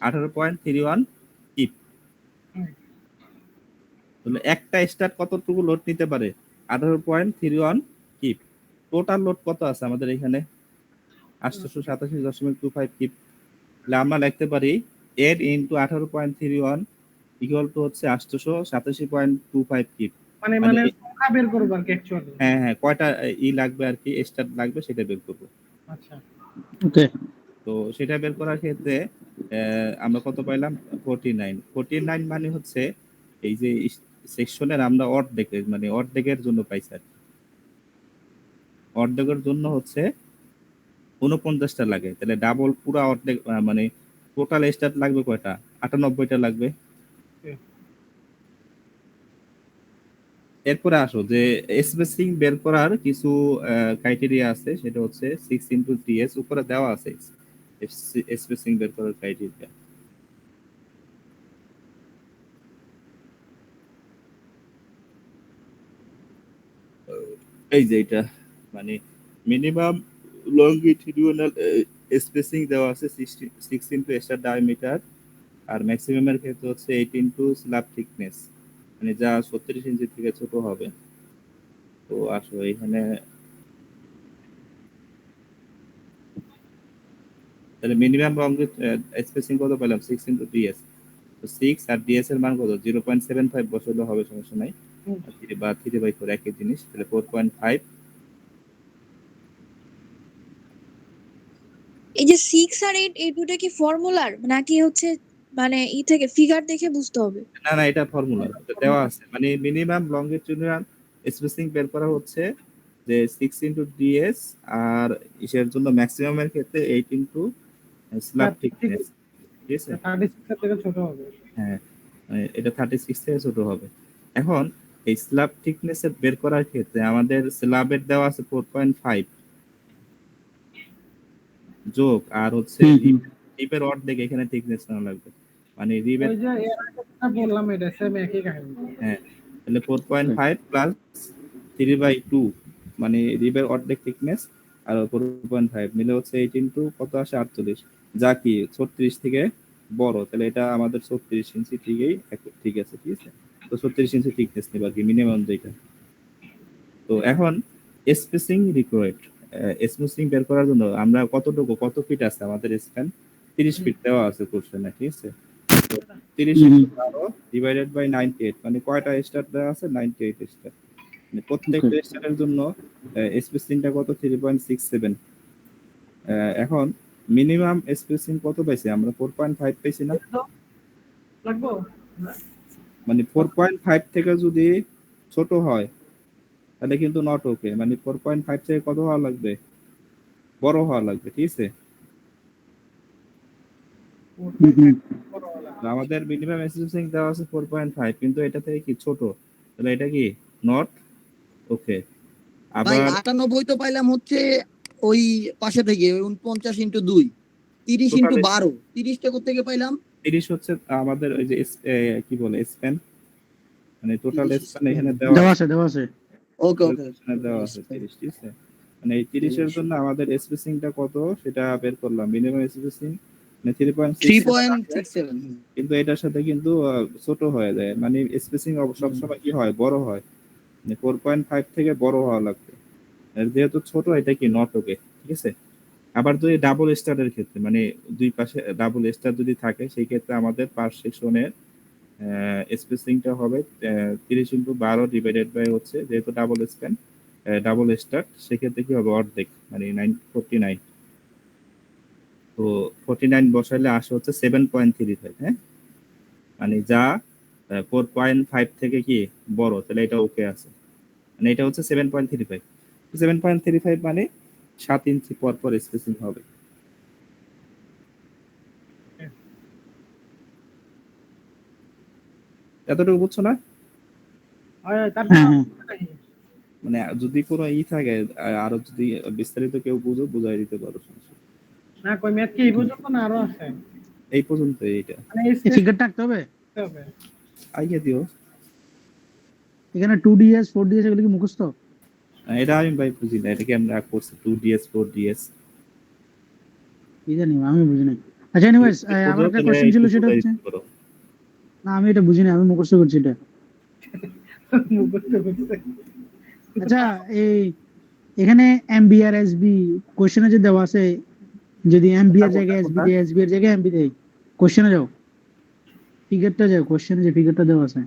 18.31 কিপ। হুম। তাহলে একটা স্টার কতটুকু লোড নিতে পারে? 18.31 কিপ। টোটাল লোড কত আছে আমাদের এখানে? 887.25 কিপ। তাহলে আমরা লিখতে পারি 8 ইন্টু 18.31 ইকুয়াল টু হচ্ছে 887.25 কিপ। মানে মানে মানে সংখ্যা বের করবো আর কি অ্যাকচুয়ালি। হ্যাঁ হ্যাঁ, কয়টা লাগবে আর কি, স্টার লাগবে সেটা বের করবো। আচ্ছা ওকে। তো সেটা বের করার ক্ষেত্রে আমরা কত পাইলাম? 49। 49 মানে হচ্ছে এই যে সেকশনের আমরা অর্ধেকের, মানে অর্ধেকের জন্য পাইছি আর কি। অর্ধেকের জন্য হচ্ছে 49টা লাগে, তাহলে ডাবল পুরা অর্ধেক মানে টোটাল স্টার লাগবে কয়টা? 98টা লাগবে। এরপরে আসো যে স্পেসিং বের করার কিছু ক্রাইটেরিয়া আছে, সেটা হচ্ছে 6 ইন্টু টিএস, উপরে দেওয়া আছে স্পেসিং বের করার ক্রাইটেরিয়া। এই যে এটা মানে মিনিমাম লংগিটিউডিনাল স্পেসিং দেওয়া আছে 6 ইন্টু স্টার ডায়ামিটার, আর ম্যাক্সিমামের ক্ষেত্রে হচ্ছে 8 ইন্টু স্ল্যাব থিকনেস, মানে যা 36 ইঞ্চি থেকে ছোট হবে। তো আসলে এখানে তাহলে মিনিমাম লং স্পেসিং কত পেলাম? 6 ইন্টু ডিএস। তো 6 আর ডিএস এর মান কত 0.75 বসালে হবে, সমস্যা নাই। হুম। বা 3/4 একই জিনিস, তাহলে 4.5। এই যে 6 আর 8 এই দুটো কি ফর্মুলার নাকি হচ্ছে মানে ই থেকে ফিগার দেখে বুঝতে হবে? না না, এটা ফর্মুলা দেওয়া আছে, মানে মিনিমাম লংগিটিউডিনাল স্পেসিং বের করা হচ্ছে যে 6 ইনটু ডিএস, আর ইসের জন্য ম্যাক্সিমামের ক্ষেত্রে 8 ইনটু স্ল্যাব থিকনেস, ঠিক আছে? 36 থেকে ছোট হবে। হ্যাঁ, এটা 36 থেকে ছোট হবে। এখন এই স্ল্যাব থিকনেস বের করার ক্ষেত্রে আমাদের স্ল্যাবের দেওয়া আছে 4.5 যোগ, আর হচ্ছে রিপের অর্ধেক এখানে থিকনেস না লাগবে, মানে রিপের ওই যে এর আগে যেটা বললাম এটা সেম একই কাহিনী। হ্যাঁ, তাহলে 4.5 প্লাস 3/2 মানে রিবের অর্ধেক থিকনেস আর 4.5 মিলে হচ্ছে 8 ইনটু কত আসে 48, যা কি 36 থেকে বড়, তাহলে এটা আমাদের 36 ইঞ্চি ঠিক আছে, ঠিক আছে? তো 36 ইঞ্চি থিকনেস নেব আর কি মিনিমাম যেটা। তো এখন স্পেসিং রিকোয়ার্ড, স্পেসিং বের করার জন্য আমরা কত ফিট আছে আমাদের স্প্যান, 30 ফিট দেওয়া আছে কোশ্চেনে, ঠিক আছে? 30 ইনটু 12 ডিভাইডেড বাই 98, মানে কয়টা স্টার দেওয়া আছে 98 স্টার, মানে প্রত্যেকটা স্টারের জন্য স্পেসিংটা কত 3.67। এখন মিনিমাম স্পেসিং কত পাইছি আমরা 4.5 পাইছি না, লাগবো মানে 4.5 থেকে যদি ছোট হয় তাহলে কিন্তু নট ওকে, মানে 4.5 থেকে কত হওয়া লাগবে, বড় হওয়া লাগবে, ঠিক আছে? আমাদের মিনিমাম স্পেসিং দেওয়া আছে 4.5, কিন্তু এটা থেকে কি ছোট, তাহলে এটা কি নট ওকে। ভাই আবার 98 তো পাইলাম হচ্ছে ওই পাশে থেকে 49 ইনটু 2 30 ইনটু 12 30 টা কোথেকে পাইলাম? 30 হচ্ছে আমাদের ওই যে কি বলে স্প্যান, মানে টোটাল 30 স্প্যান এখানে দেওয়া দেওয়া আছে ওকে ওকে দেওয়া আছে 30, ঠিক আছে? মানে এই 30 এর জন্য আমাদের স্পেসিংটা কত সেটা বের করলাম, মিনিমাম স্পেসিং মানে 3.67, 3.67 কিন্তু এটার সাথে কিন্তু ছোট হয়ে যায়, মানে স্পেসিং সবসময় কি হয় বড় হয়, মানে 4.5 থেকে বড় হওয়া লাগবে, আর যেহেতু ছোট এটা কি নট ওকে, ঠিক আছে? আবার যদি ডাবল স্টারের ক্ষেত্রে মানে দুই পাশে ডাবল স্টার যদি থাকে সেই ক্ষেত্রে আমাদের পার সেকশনের স্পেসিংটা হবে 30 ইনটু 12 ডিভাইডেড বাই হচ্ছে যেহেতু ডাবল স্প্যান ডাবল স্টার, সেক্ষেত্রে কি হবে অর্ধেক মানে 49। তো 49 বসাইলে আসে হচ্ছে 7.35, হ্যাঁ, মানে যা 4.5 থেকে কি বড়, তাহলে এটা ওকে আছে, মানে এটা হচ্ছে 7.35। 7.35 মানে 7 ইঞ্চি পর পর স্পেসিং হবে। এতটুকু বুঝছো না? তারপর মানে যদি কোনো থাকে আরো যদি বিস্তারিত কেউ বুঝাই দিতে পারো, সমস্যা নেই। না কই ম্যাথ কি এই পর্যন্ত না আরো আছে? এই পর্যন্ত এইটা মানে এই ফিগার থাকতে হবে হবে আইডিয়া দিও। এখানে 2ds 4ds এগুলো কি মুখস্থ? এটা আমি ভাই বুঝি না, এটাকে আমরা করছি 2ds 4ds, কি জানি আমি বুঝি না। আচ্ছা এনিওয়েজ আমার একটা কোশ্চেন ছিল, সেটা হচ্ছে না আমি এটা বুঝি না, আমি মুখস্থ করছি এটা। মুখস্থ করতে। আচ্ছা এই এখানে এমবি আর এসবি কোশ্চেনে যে দেওয়া আছে, যদি এমবি এর জায়গায় এসবি দেয়, এসবি এর জায়গায় এমবি দেয়, কোশ্চেনে যাও ফিগারটা যাও, কোশ্চেনে যে ফিগারটা দেওয়া আছে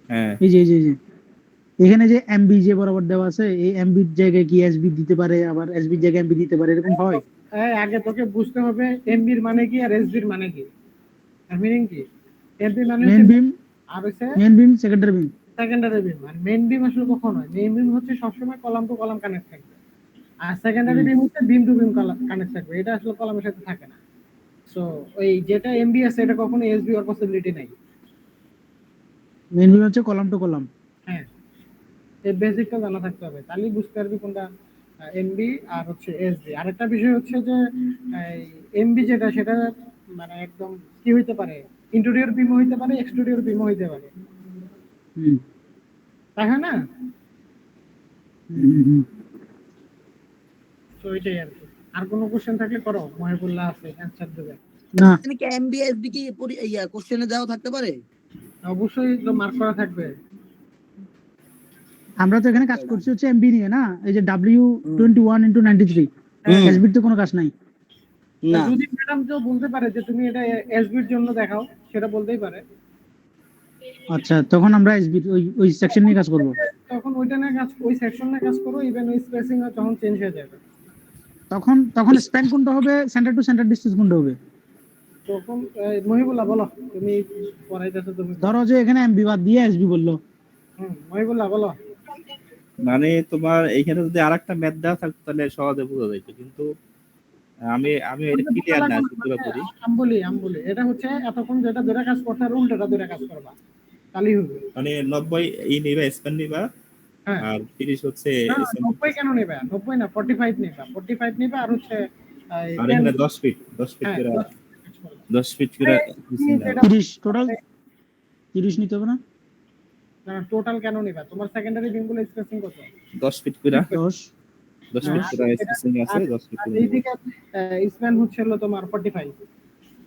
হ্যাঁ এই যে এখানে যে এমবি যে বরাবর দেওয়া আছে, এই এমবির জায়গায় কি এসবি দিতে পারে, আবার এসবির জায়গায় এমবি দিতে পারে, এরকম হয়? আগে তোকে বুঝতে হবে এমবির মানে কি আর এসবির মানে কি, আর মিনিং কি। এমবি মানে মেইন বিম, আর হচ্ছে মেইন বিম, সেকেন্ডারি বিম। সেকেন্ডারি বিম। আর মেইন বিম আসলে কখন হয়? মেইন বিম হচ্ছে সবসময় কলাম টু কলাম কানেক্ট থাকবে, আর সেকেন্ডারি বিম হচ্ছে বিম টু বিম কানেক্ট থাকবে, এটা আসলে কলামের সাথে থাকে না। সো ওই যেটা এমবি আছে এটা কখনো এসবি এর পসিবিলিটি নাই। মেইন বিম হচ্ছে কলাম টু কলাম। হ্যাঁ, এই বেসিকটা জানা থাকতে হবে, তাহলেই বুঝতে পারবি কোনটা এমবি আর হচ্ছে এসবি। আরেকটা বিষয় হচ্ছে যে এমবি যেটা সেটা মানে একদম কি হইতে পারে, ইন্টেরিয়র বিম হইতে পারে, এক্সটেরিয়র বিম হইতে পারে, তাই হয় না? তো এটাই আর কি। আর কোনো কোশ্চেন থাকলে করো, মহিবুল্লাহ আছে অ্যানসার দেবে। না এখানে কি এমবিএসবি কি কোশ্চেনে দেওয়া থাকতে পারে? অবশ্যই তো মার্ক করা থাকবে। আমরা তো এখানে কাজ করছি হচ্ছে এমবি নিয়ে না, এই যে W21 × 93, এসবির তো কোনো কাজ নাই। না যদি ম্যাডাম কেউ বলতে পারে যে তুমি এটা এসবির জন্য দেখাও, সেটা বলতেই পারে। আচ্ছা, তখন আমরা এসবি ওই সেকশন নিয়ে কাজ করব। তখন ওইটা নিয়ে কাজ, ওই সেকশন নিয়ে কাজ করো, ইভেন ওই স্পেসিং তখন চেঞ্জ হয়ে যাবে। তখন স্প্যান কোনটা হবে, সেন্টার টু সেন্টার ডিসটেন্স কোনটা হবে? তখন মহিবুল্লাহ বলো, তুমি পড়াইতেছো তুমি। ধরো যে এখানে এমবি বাদ দিয়ে এসবি বললো। মহিবুল্লাহ বলো। মানে তোমার এইখানে যদি আরেকটা ম্যাথ দেওয়া থাকতো তাহলে সহজে বোঝা যেত, কিন্তু আমি এটা ক্লিয়ার না পুরোপুরি। আমি বলি এটা হচ্ছে এতক্ষণ যেটা ধরে কাজ করতে আর উল্টোটা ধরে কাজ করবা, তাহলেই হবে। মানে 90 নিবা, স্প্যান নিবা, হ্যাঁ, আর 30 হচ্ছে 90 কেন নেবে? 90 না, 45 নিবা, 45 নিবা, আর হচ্ছে আর এখানে 10 ফিট হ্যাঁ, করে 10 10 ফিট করে 30 টোটাল 30 নিতে হবে না? টোটাল কেন নিবা? তোমার সেকেন্ডারি বিমগুলো স্পেসিং কত? 10 ফিট করে 10 ফিট করে স্পেসিং আছে, 10 ফিট আর করে। এইদিকে স্প্যান হচ্ছে হলো তোমার 45।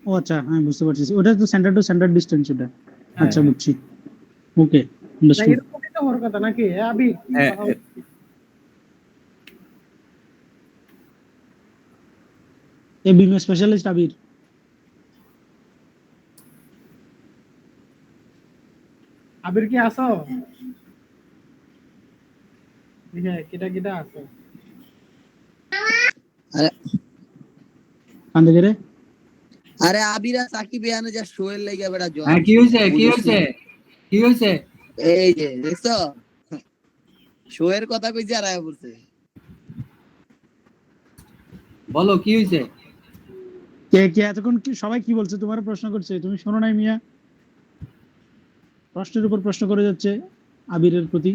ও আচ্ছা, আমি বুঝতে পারছি, ওটা তো সেন্টার টু সেন্টার ডিসটেন্স ওটা। আচ্ছা, বুঝছি। ওকে, না, আন্ডারস্টুড। এরকমই তো হওয়ার কথা নাকি? আবি হ্যাঁ, এ বিম স্পেশালিস্ট আবির। আবির কি আসো? কিটা আছে? কান্দে গেরে আরে আবিরা সাকিব এখানে যা শোয়ের লেগে বেটা জয়। হ্যাঁ, কি হয়েছে? এই যে দেখছো, শোয়ের কথা কইছে আর আয়া বলছে। বলো কি হয়েছে? কে এতক্ষণ কি সবাই কি বলছে? তোমার প্রশ্ন করছে, তুমি শোনো নাই মিয়া? প্রশ্নের উপর প্রশ্ন করে যাচ্ছে আবিরের প্রতি।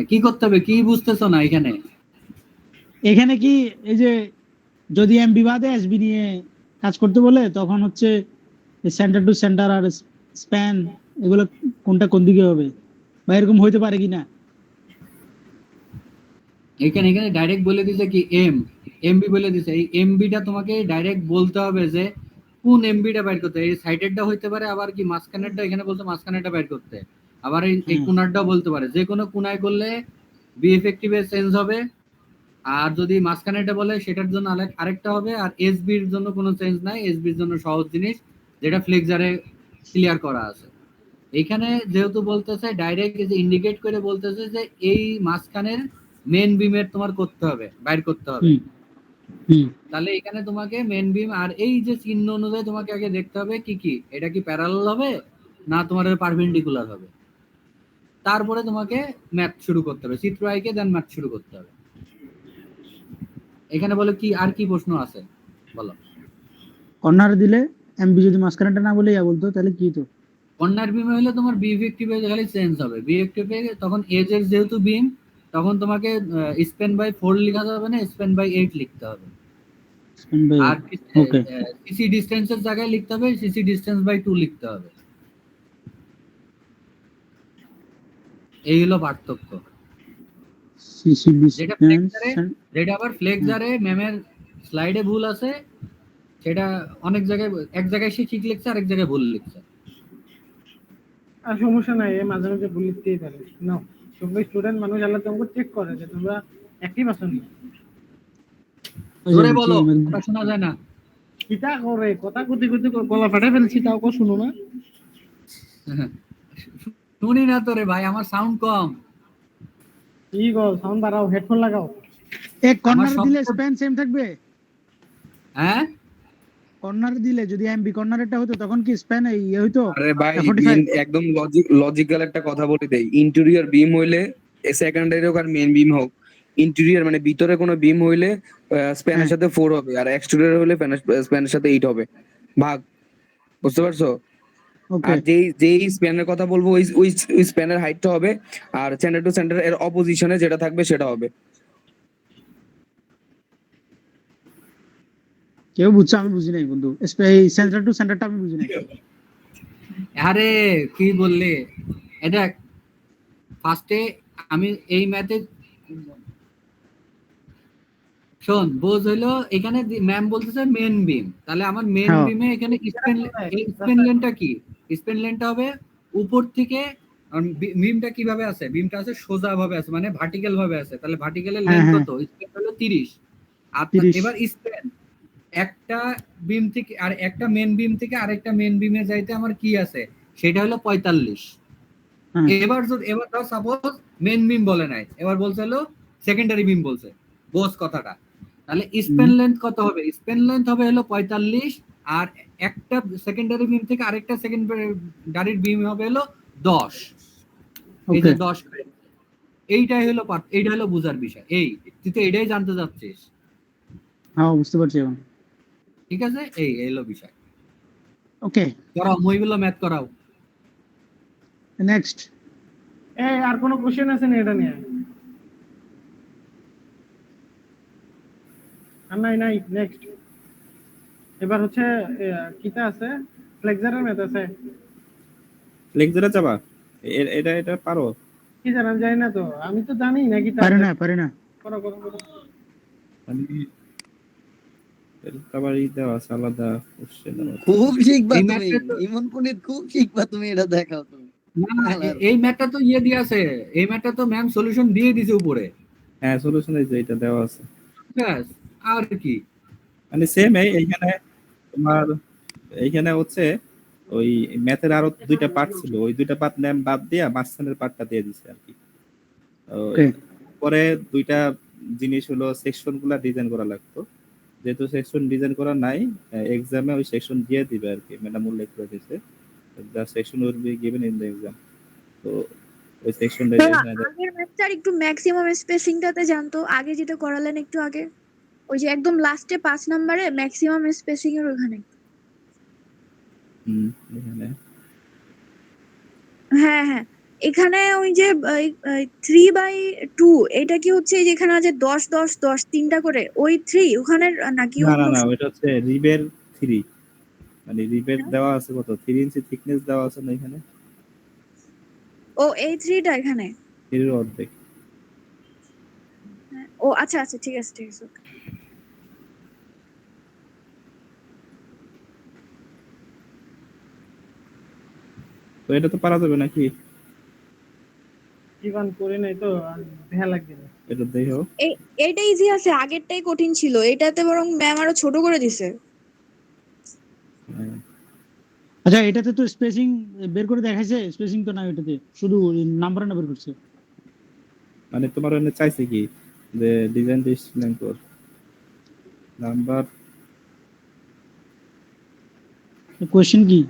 কি করতে হবে, কি বুঝতেছো না এখানে? এখানে কি এই যে যদি এমবি বাদে এসবি নিয়ে কাজ করতে বলে, তখন হচ্ছে centre to centre R span এগুলো কোনটা কোন দিকে হবে, বা এরকম হইতে পারে কিনা? এখানে ডাইরেক্ট বলে দিছে কি এমবি বলে দিছে। এই এমবিটা তোমাকে ডাইরেক্ট বলতে হবে যে কোন এমবিটা বাইর করতে। এই সাইডেরটা হইতে পারে, আবার কি মাঝখানেরটা, এখানে বলতে মাঝখানেরটা বাইর করতে, আবার এই কোণারটাও বলতে পারে। যে কোনো কোণায় করলে বি এফেক্টিভে চেঞ্জ হবে, আর যদি মাঝখানেরটা বলে সেটার জন্য আরেকটা হবে। আর এসবির জন্য কোনো চেঞ্জ নাই, এসবির জন্য সহজ জিনিস যেটা ফ্লেক্সারে ক্লিয়ার করা আছে। এখানে যেহেতু বলতেছে ডাইরেক্ট ইন্ডিকেট করে বলতেছে যে এই মাঝখানের মেন বিমের তোমার করতে হবে, বাইর করতে হবে। তাহলে এখানে তোমাকে মেন বিম আর এই যে চিহ্ন অনুযায়ী তোমাকে আগে দেখতে হবে কি এটা কি প্যারালাল হবে না তোমার পারপেন্ডিকুলার হবে, তারপরে তোমাকে ম্যাথ শুরু করতে হবে, চিত্র আঁকে দেন ম্যাথ শুরু করতে হবে। এখানে বলে কি আর কি প্রশ্ন আছে বলো? কর্নার দিলে এমবি যদি মাঝখানেটা না বলে ইয়া বলতো, তাহলে কি তো? কর্নার বিমে হলে তোমার বি ইফেক্টিভে খালি চেঞ্জ হবে। বি ইফেক্টিভে তখন এজ এর যেহেতু বিম, তখন তোমাকে স্প্যান বাই 4 লেখা যাবে না, স্প্যান বাই 8 লিখতে হবে। আর সিসি ডিসটেন্সের জায়গায় লিখতে হবে সিসি ডিসটেন্স বাই 2 লিখতে হবে। এই হলো পার্থক্য। সিসি ডিসটেন্স, যেটা আবার ফ্লেক্সারে ম্যামের স্লাইডে ভুল আছে, সেটা অনেক জায়গায় এক জায়গায় সে ঠিক লিখছে, আরেক জায়গায় ভুল লিখছে। আর সমস্যা নাই, মাঝে মাঝে ভুল লিখতেই পারে। না, সবাই স্টুডেন্ট মানুষ, আল্লাহ তোমাকে চেক করে যে তোমরা অ্যাক্টিভ আছো না। জোরে বলো, কথা শোনা যায় না। কিটা করে কথা কুতি গলা ফাটে ফেলছি, তাও কো শুনো না? শুনি না তো রে ভাই, আমার সাউন্ড কম। কি গো, সাউন্ড বাড়াও, হেডফোন লাগাও। এক কর্নার দিলে স্প্যান সেম থাকবে? হ্যাঁ, কর্নার দিলে যদি এমবি কর্নারেরটা হতো তখন কি স্প্যান ইয়ে হইতো? আরে ভাই একদম লজিক্যাল একটা কথা বলে দেই। ইন্টেরিয়র বিম হইলে সেকেন্ডারি হোক আর মেইন বিম হোক, ইন্টেরিয়র মানে ভিতরে কোনো বিম হইলে স্প্যানের সাথে 4 হবে, আর এক্সটেরিয়র হইলে স্প্যানের সাথে 8 হবে ভাগ। বুঝতে পারছো? আর যেই স্প্যানের কথা বলবো ওই স্প্যানের হাইটটা হবে, আর সেন্টার টু সেন্টার এর অপোজিশনে যেটা থাকবে সেটা হবে। কেউ বুঝছো? আমি বুঝি নাই বন্ধু, এই সেন্টার টু সেন্টারটা আমি বুঝি নাই। আরে কি বললে, এটা ফার্স্টে আমি এই ম্যাথে শোন, বোঝ হইলো এখানে ম্যাম বলতেছে মেন বিম, তাহলে আমার মেন বিমে এখানে স্প্যান লেনটা কি? স্প্যান লেনটা হবে উপর থেকে বিমটা কিভাবে আছে? বিমটা আছে সোজা ভাবে আছে, মানে ভার্টিক্যাল ভাবে আছে। তাহলে ভার্টিক্যালের হ্যাঁ, লেন্থ হ্যাঁ। কত? স্প্যান হলো 30। আর 30। এবার স্প্যান একটা বিম থেকে আর একটা মেন বিম থেকে আরেকটা মেন বিমে যাইতে আমার কি আছে? সেটা হলো 45। হ্যাঁ। এবার ধর সাপোজ মেন বিম বলে নাই, এবার বলছে হলো সেকেন্ডারি বিম বলছে, বোস কথাটা। তাহলে স্প্যান লেন্থ কত হবে? স্প্যান লেন্থ হবে হলো 45, আর একটা সেকেন্ডারি বিম থেকে আরেকটা সেকেন্ডারি বিম হবে হলো 10। এই যে ওকে। 10, এইটা হলো বোঝার বিষয়। তুই তো এটাই জানতে চাচ্ছিস, হ্যাঁ, বুঝতে পারছি এখন। ঠিক আছে? এই হলো বিষয়। ওকে, করাও মইগুলো ম্যাথ করাও। নেক্সট। এই আর কোনো কোশ্চেন আছে না এটা নিয়ে? আর নাই নেক্সট। এবার হচ্ছে কিটা আছে, ফ্লেক্সারের ম্যাথ আছে। লেকচারে যাবা? এটা পারো? কি জানাম জানি না তো, আমি তো জানি না কি পারে না। করো। মানে এটা তো আবার দেওয়া আছে আলাদা কোশ্চেন। খুব শিখবা এই তুমি, ম্যাথটা ইমন পুনিত খুব শিখবা তুমি, এটা দেখাও তুমি। না, এই ম্যাথটা তো দিয়ে আছে, এই ম্যাথটা তো ম্যাম সলিউশন দিয়ে দিছে উপরে। হ্যাঁ, সলিউশন এই যে এটা দেওয়া আছে। ব্যাস, আর কি? মানে সেম এইখানে তোমার এইখানে হচ্ছে ওই ম্যাথের আরো দুইটা পার্ট ছিল, ওই দুইটা পার্ট ম্যাম বাদ দিয়া মাঝখানের পার্টটা দিয়ে দিছে আর কি। ওকে। পরে দুইটা জিনিস হলো সেকশন গুলা ডিজাইন করা লাগতো, যেহেতু সেকশন ডিজাইন করা নাই এক্সামে ওই সেকশন দিয়ে দিবে আর কি, ম্যাডাম উল্লেখ করে দিয়েছে the section will be given in the exam. তো ওই সেকশনটা আগের ম্যাথটার একটু ম্যাক্সিমাম স্পেসিংটাতে জানতো, আগে যেটা করালেন একটু আগে, ওই যে একদম লাস্টে 5 নম্বরে ম্যাক্সিমাম স্পেসিং এর ওখানে। এখানে হ্যাঁ, এখানে ওই যে 3/2, এটা কি হচ্ছে এই যেখানে আছে 10 তিনটা করে, ওই 3 ওখানে নাকি না অন্য? ওইটা হচ্ছে রিবের 3, মানে রিবের দেওয়া আছে কত 3 ইঞ্চি থিকনেস দেওয়া আছে না এখানে, ও এই 3টা এখানে। 3 এর অর্ধেক। ও আচ্ছা, ঠিক আছে okay. তো এটা তো পারা যাবে নাকি? জীবন করে নাই তো, দেখা লাগবে না। এটা দেখো, এইটা ইজি আছে, আগেরটাই কঠিন ছিল, এটাতে বরং ম্যাম আরো ছোট করে দিছে। আচ্ছা, এটাতে তো স্পেসিং বের করে দেখাইছে, স্পেসিং তো না এটাতে, শুধু নাম্বার বের করছে। মানে তোমার এনে চাইছে কি যে ডিজাইন ডিসপ্লেন কর নাম্বার, কোশ্চেন কি?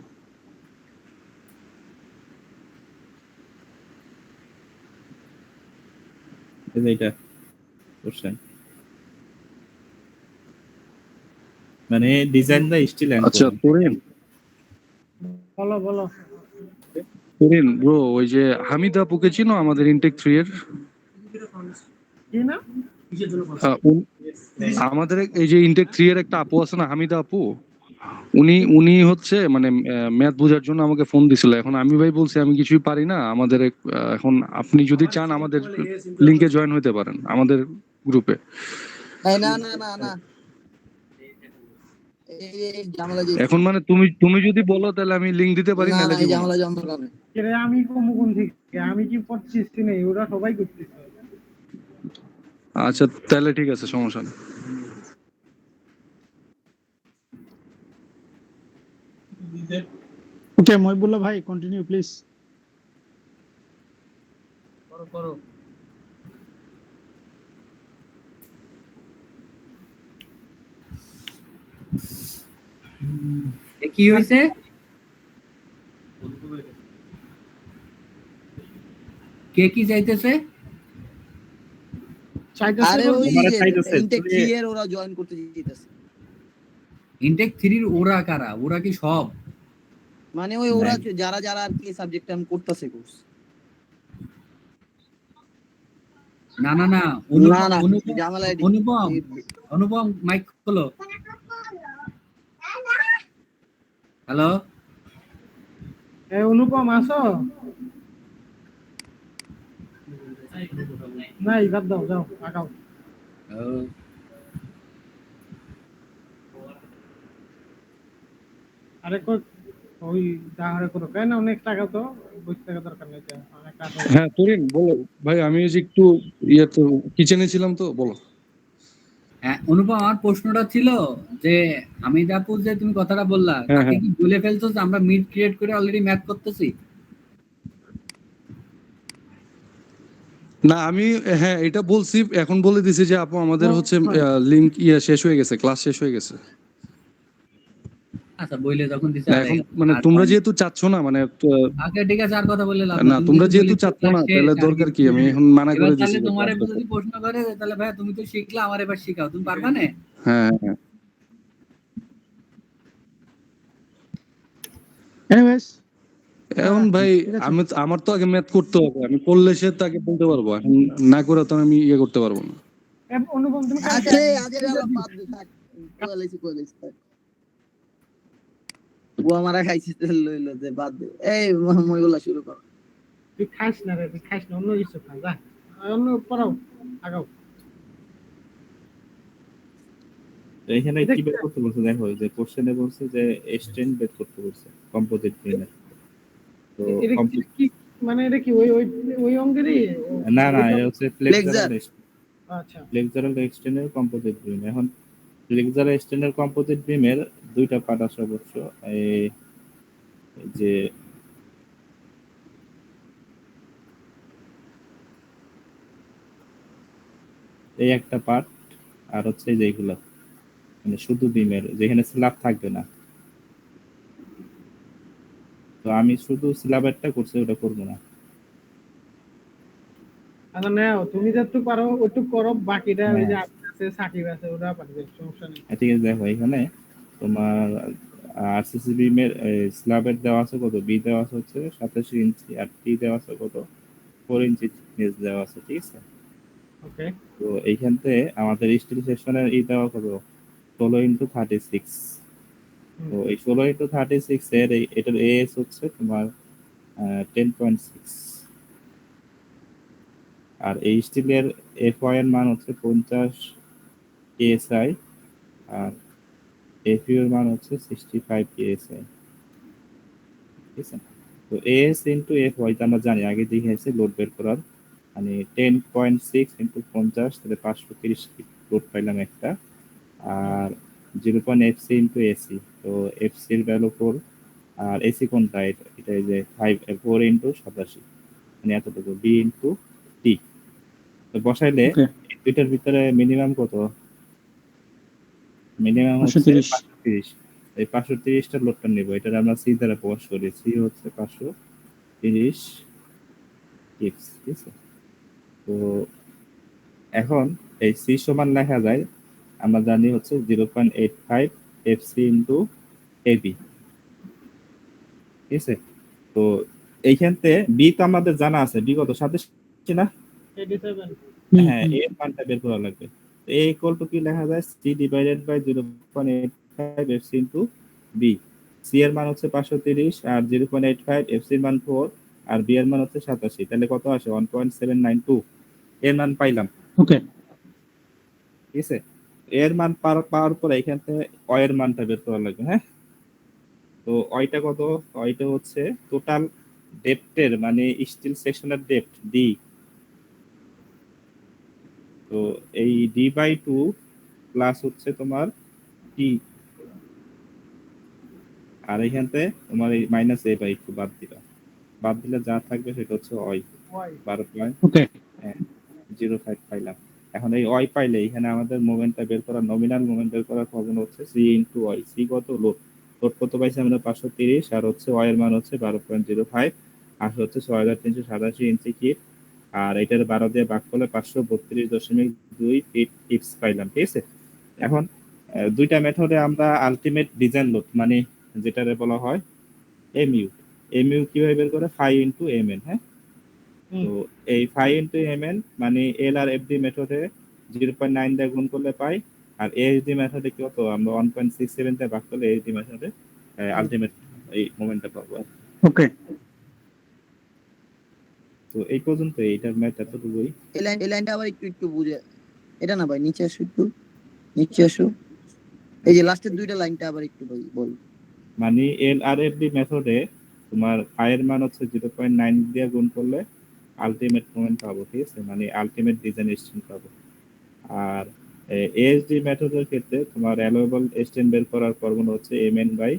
এই যে এটা কোশ্চেন, মানে ডিজাইন দা স্টিল এন্ড। আচ্ছা তুরিন, বলো। ব্রো, ওই যে হামিদ আপুকে চিনো আমাদের ইনটেক 3 এর? কি না? আমাদের এই যে ইনটেক 3 এর একটা আপু আছে না, হামিদা আপু, উনি হচ্ছে মানে ম্যাথ বোঝার জন্য আমাকে ফোন দিছিল। এখন আমি ভাই বলছি আমি কিছুই পারি না, আমাদের এখন আপনি যদি চান আমাদের লিংকে জয়েন হতে পারেন আমাদের গ্রুপে। না এই ঝামেলা যে এখন মানে তুমি যদি বলো তাহলে আমি লিংক দিতে পারি, না নাহলে এই দিব না। ঝামেলা যন্ত্র কারণে আমি কোন থেকে আমি কি করতেছি না, ওরা সবাই করতেছে। আচ্ছা তাহলে ঠিক আছে, সমস্যা নেই। ওকে মহিবুল্লাহ ভাই, কন্টিনিউ প্লিজ। করো। কি হয়েছে? কে কি চাইতেছে? আরে ওই আমারে যে চাইতেছে, ইনটেক তুমি- 3 এর ওরা জয়েন করতে চাইতেছে। ইনটেক 3 এর ওরা কারা? ওরা কি সব? মানে ওই ওরা যারা আর কি সাবজেক্ট আমি করতেছে কোর্স। না না অনুপম ঝামেলা এডি। অনুপম মাইক খোলো। হ্যালো, অনুপম আসো। নাই, বাদ দাও, যাও আগাও। আরে ওই তাহলে করো কেন, অনেক টাকা তো 20 টাকা দরকার নেই তো, অনেক টাকা। হ্যাঁ তরিন বলো ভাই, আমি ওই যে একটু ইয়ে তো কিচেনে ছিলাম তো, বলো। হ্যাঁ অনুপম, আমার প্রশ্নটা ছিল যে হামিদ আপু যে তুমি কথাটা বললা, হ্যাঁ তাকে হ্যাঁ কি বলে ফেলছো যে আমরা মিট ক্রিয়েট করে অলরেডি ম্যাথ করতেছি? না আমি, হ্যাঁ এটা বলছি, এখন বলে দিছি যে আপু আমাদের হ্যাঁ, হচ্ছে হ্যাঁ। লিংক ইয়ে শেষ হয়ে গেছে, ক্লাস শেষ হয়ে গেছে। আচ্ছা বইলে যখন দিছে না আর এখন মানে তোমরা যেহেতু চাচ্ছ না মানে আচ্ছা ঠিক আছে, আর কথা বললে লাভ না নাই। তুমি তোমরা যদি যেহেতু বলিস চাচ্ছ ক্লাস না শেষ তাহলে আর দরকার কি, কিছু, আমি এখন মানা এবার করে তাহলে দিছি যে তোমার ক্লাস এবার করতে। যদি প্রশ্ন করে তাহলে ভাই তুমি তো শিখলা, আমার এবার শিখাও, তুমি পারবা না? হ্যাঁ হ্যাঁ এনিওয়েজ এখন ভাই ঠিক আছে। আমি আমার তো আগে ম্যাথ করতে হবে, আমি করলে সে তাকে বলতে পারবো, এখন না করে তো আমি ইয়ে করতে পারবো না। অনুপম তুমি কালকে আছে আজের আলাপ বাদ দে, থাক কোয়ালিটি ও আমারা খাইছে তেল লইলো যে বাদ দে, এই মইগুলা শুরু কর। তুই খাস না রে, তুই খাস না, অন্য কিছু খা, যা অন্য পড়াও, আগাও। তো এখানে কি বের করতে বলছে দেখো, যে কোশ্চেনে বলছে যে এক্সটেন্ড বের করতে বলছে কম্পোজিট বিমের। তো এটা কি মানে, এটা কি ওই ওই ওই অঙ্কেরই? না না, এটা হচ্ছে ফ্লেক্সার। আচ্ছা ফ্লেক্সারাল এক্সটেন্ডের কম্পোজিট বিম। এখন ফ্লেক্সারাল এক্সটেন্ডের কম্পোজিট বিমের দুইটা পার্ট আছে অবশ্য, এই যে এই একটা পার্ট, আর হচ্ছে যে এইগুলা মানে শুধু বিমের যেখানে স্ল্যাব থাকবে না। তো আমি শুধু স্ল্যাবেরটা করছি, ওটা করবো না। আচ্ছা নাও, তুমি যতটুকু পারো ওটুকু করো, বাকিটা ওই যে হ্যাঁ আছে সাকিব আছে ওরা পারবে, সমস্যা নেই। ঠিক আছে, দেখো এখানে তোমার আরসিসি বিমের স্ল্যাবের দেওয়া আছে কত, বি দেওয়া আছে হচ্ছে 87 ইঞ্চি, আর টি দেওয়া আছে কত 4 ইঞ্চি নিচ দেওয়া আছে, ঠিক আছে। ওকে, তো এইখান থেকে আমাদের স্টিল সেকশনের ই দেওয়া কত 16x36। তো এই 16x36 এর এটার এএস হচ্ছে তোমার 10.6, আর এই স্টিলের এফওয়াই এর মান হচ্ছে 50 কেএসআই, আর এফইউ এর মান হচ্ছে 65 কেএসআই, ঠিক আছে। তো এএস ইন্টু এফওয়াই আমরা জানি, আগে দেখেছি লোড বের করার, মানে 10.6 ইন্টু 50 তাহলে 530 লোড পাইলাম একটা, আর 0.fc ইন্টু এসি, তো এফসি এর ভ্যালু 4, আর এসি কোনটা, এটা এই যে 4 ইন্টু 87, মানে এতটুকু, বি ইন্টু টি। তো বসাইলে ওকে এই দুইটার ভিতরে মিনিমাম কত, মিনিমাম হচ্ছে 530। 530। এই 530টা লোডটা নিব, এটা আমরা সি দ্বারা প্রকাশ করি, সি হচ্ছে 530 টিপস, ঠিক আছে। তো এখন এই সি সমান লেখা যায়, আমরা জানি হচ্ছে 0.85 এফসি ইন্টু এবি, ঠিক আছে। তো এইখানতে বি তো আমাদের জানা আছে, বি কত 27 না? 87। হ্যাঁ, এর মানটা বের করা লাগবে। এ ইকুয়াল টু কি লেখা যায়, C divided by 0.85 FC into B. C এর মান হচ্ছে 530, আর 0.85 এফসি এর মান 4, আর বি এর মান হচ্ছে 87, তাহলে কত আসে 1.792 এর মান পাইলাম, ওকে ঠিক আছে। এর মান পাওয়ার পরে এখান থেকে অ এর মানটা বের করা লাগবে। হ্যাঁ, তো অয়টা কত, অয়টা হচ্ছে টোটাল ডেপ্থের মানে স্টিল সেকশনের ডেপ্থ ডি। তো এই ডি বাই 2 প্লাস হচ্ছে তোমার টি, আর এখানতে তোমার এই মাইনাস এ বাই 2 বাদ দিলে যা থাকবে সেটা হচ্ছে অয়, ওয়াই 12.05 পাইলাম। এখন এই অয় পাইলে এখানে আমাদের মোমেন্টটা বের করা, নমিনাল মোমেন্ট বের করার ফর্মুলা হচ্ছে সি ইন্টু ওয়াই। সি কত, লোড কত পাইছি আমরা 530, আর হচ্ছে ওয়াই এর মান হচ্ছে 12.05, আর হচ্ছে 6387 ইঞ্চি কিট, আর এটার 12 দিয়ে ভাগ করলে 532.2 ফিট টিপস পাইলাম, ঠিক আছে। এখন দুইটা মেথডে আমরা আলটিমেট ডিজাইন লোড মানে যেটারে বলা হয় এমইউ, এমইউ কিভাবে বের করে 5 ইন্টু এমএন। হ্যাঁ, তো এই 5 ইন্টু এমএন মানে এল আর এফডি মেথডে 0.9 দিয়ে গুণ করলে পাই, আর এএসডি মেথডে কি হতো, আমরা 1.67 দিয়ে ভাগ করলে এএসডি মেথডে আলটিমেট এই মোমেন্টটা পাবো। ওকে তো এই পর্যন্ত এইটার ম্যাথ এতটুকুই। এই লাইনটা আবার একটু বুঝে, এটা না ভাই নিচে আসো, একটু নিচে আসো, এই যে লাস্টের দুইটা লাইনটা আবার একটু ভাই বল। মানে এলআরএফডি মেথডে তোমার ফাইয়ের মান হচ্ছে 0.9 দিয়ে গুণ করলে আলটিমেট মোমেন্ট পাবো, ঠিক আছে, মানে আলটিমেট ডিজাইন স্ট্রেন্থ পাবো। আর এএসডি মেথডের ক্ষেত্রে তোমার অ্যালোয়েবল স্ট্রেন্থ বের করার ফর্মুলা হচ্ছে mn বাই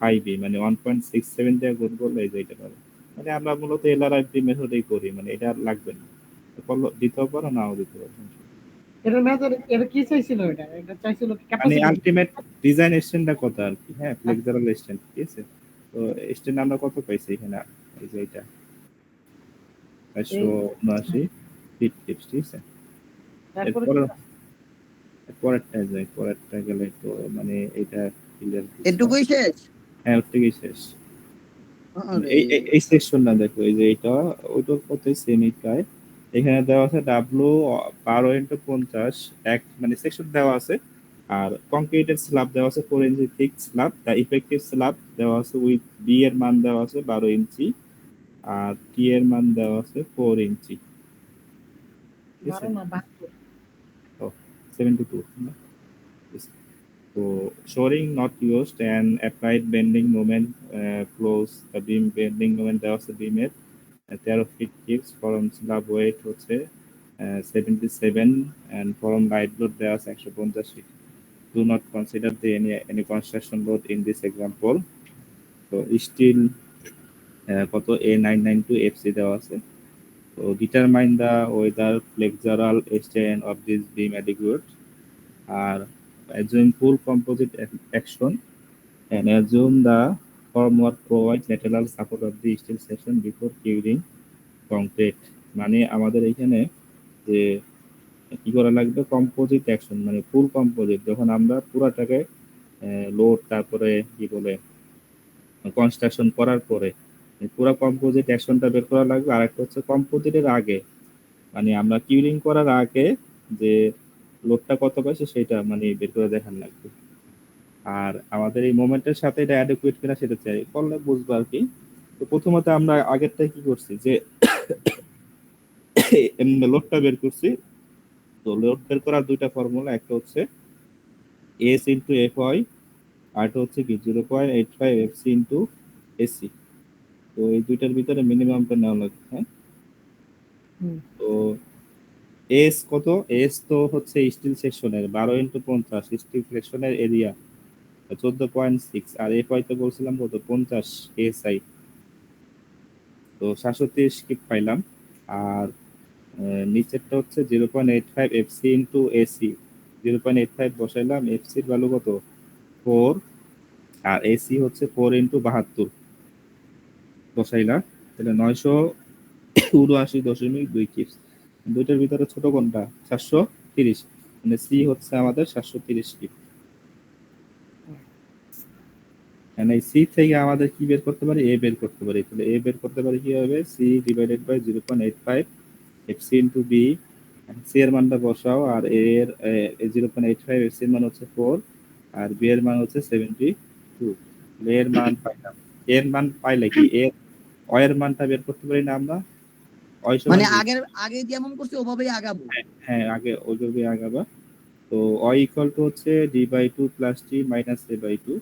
5b, মানে 1.67 দিয়ে গুণ করলে এই যে এটা পাবো। মানে আমরা মূলত এলআরএফডি মেথডেই করি, মানে এটা আর লাগবে না, দিতেও পারো নাও দিতে পারো। এটা মেথড, এটা কি চাইছিল? এটা চাইছিল মানে ক্যাপাসিটি। আলটিমেট ডিজাইন স্ট্রেন্থটা কত আর কি, হ্যাঁ, ফ্লেক্সারাল স্ট্রেন্থ, ঠিক আছে। তো স্ট্রেন্থ আমরা কত পাইছি এখানে, এই যে এটা 579 ফিট টিপস, ঠিক আছে। তারপরে পরেরটা গেলে তো মানে এটা ক্লিয়ার, এটুকুই শেষ? হ্যাঁ ওর থেকেই শেষ। আরে, এই সেকশনটা দেখো, এই যে এটা ওইটার কত সেমি প্রায়, এখানে দেওয়া আছে ডাব্লু 12x50 এক, মানে সেকশন দেওয়া আছে। আর কংক্রিটের স্ল্যাব দেওয়া আছে 4 ইঞ্চি থিক স্ল্যাব, দা ইফেক্টিভ স্ল্যাব দেওয়া আছে উইথ বি এর মান দেওয়া আছে 12 ইঞ্চি, আর টি এর মান দেওয়া আছে 4 ইঞ্চি, ঠিক আছে। 12 না 72। 72 না? Yes. So shoring not used and applied bending moment flows the beam bending moment দেওয়া আছে beamer 13 feet kicks from slab weight হচ্ছে 77 and from light load দেওয়া আছে 150 feet. Do not consider any construction load in this example. So steel কত A992 FC দেওয়া আছে। So determine the whether flexural strength of this beam adequate. R assume full composite action and assume the formwork provides lateral support of the steel section before curing concrete. মানে আমাদের এখানে যে কি করা লাগবে, composite action, মানে ফুল composite, যখন আমরা পুরাটাকে লোড তারপরে কি বলে কনস্ট্রাকশন করার পরে পুরো কম্পোজিট অ্যাকশনটা বের করা লাগবে। আর একটা হচ্ছে কম্পোজিটের আগে, মানে আমরা কিউরিং করার আগে যে লোডটা কত পাইছে সেটা মানে বের করে দেখার লাগবে। আর আমাদের এই মোমেন্টের সাথে এটা অ্যাডেকুয়েট কিনা সেটা চাই করলে বুঝবো আর কি। তো প্রথমত আমরা আগেরটাই কি করছি যে লোডটা বের করছি। তো লোড বের করার দুইটা ফর্মুলা, একটা হচ্ছে এস ইন্টু এফ ওয়াই, আর একটা হচ্ছে কি 0.85 এফসি ইন্টু এসি। তো এই দুইটার ভিতরে মিনিমামটা নেওয়া লাগবে, হ্যাঁ। তো এস কত, এস তো হচ্ছে স্টিল সেকশনের 12x50 স্টিল সেকশনের এরিয়া 14.6, আর এফ ওয়াই তো বলছিলাম কত 50 এসআই, তো 730 কিপ পাইলাম। আর নিচেরটা হচ্ছে 0.85 এফসি ইন্টু এসি, 0.85 বসাইলাম, এফসির ভ্যালু কত 4, আর এসি হচ্ছে 4 ইন্টু 72 বসাইলাম, তাহলে 979.2 কিপস। দুইটার ভিতরে ছোট কোনটা 730, মানে সি হচ্ছে আমাদের 730 কিপ। মানে সি থেকে আমাদের কি বের করতে পারি, এ বের করতে পারি। তাহলে এ বের করতে পারি কি হবে, C divided by 0.85 FC into B, C এর মানটা বসাও, আর এ এর 0.85 এফসি এর মান হচ্ছে 4, আর বি এর মান হচ্ছে 72। এর মান পাইলাম, এর মান পাইলে কি এর এর মানটা বের করতে পারি না আমরা, মানে আগে যেমন করছি ওভাবেই আগাবো। হ্যাঁ আগে ওইভাবে আগাবা। তো ইকুয়াল টু হচ্ছে D by 2 plus T minus A by 2,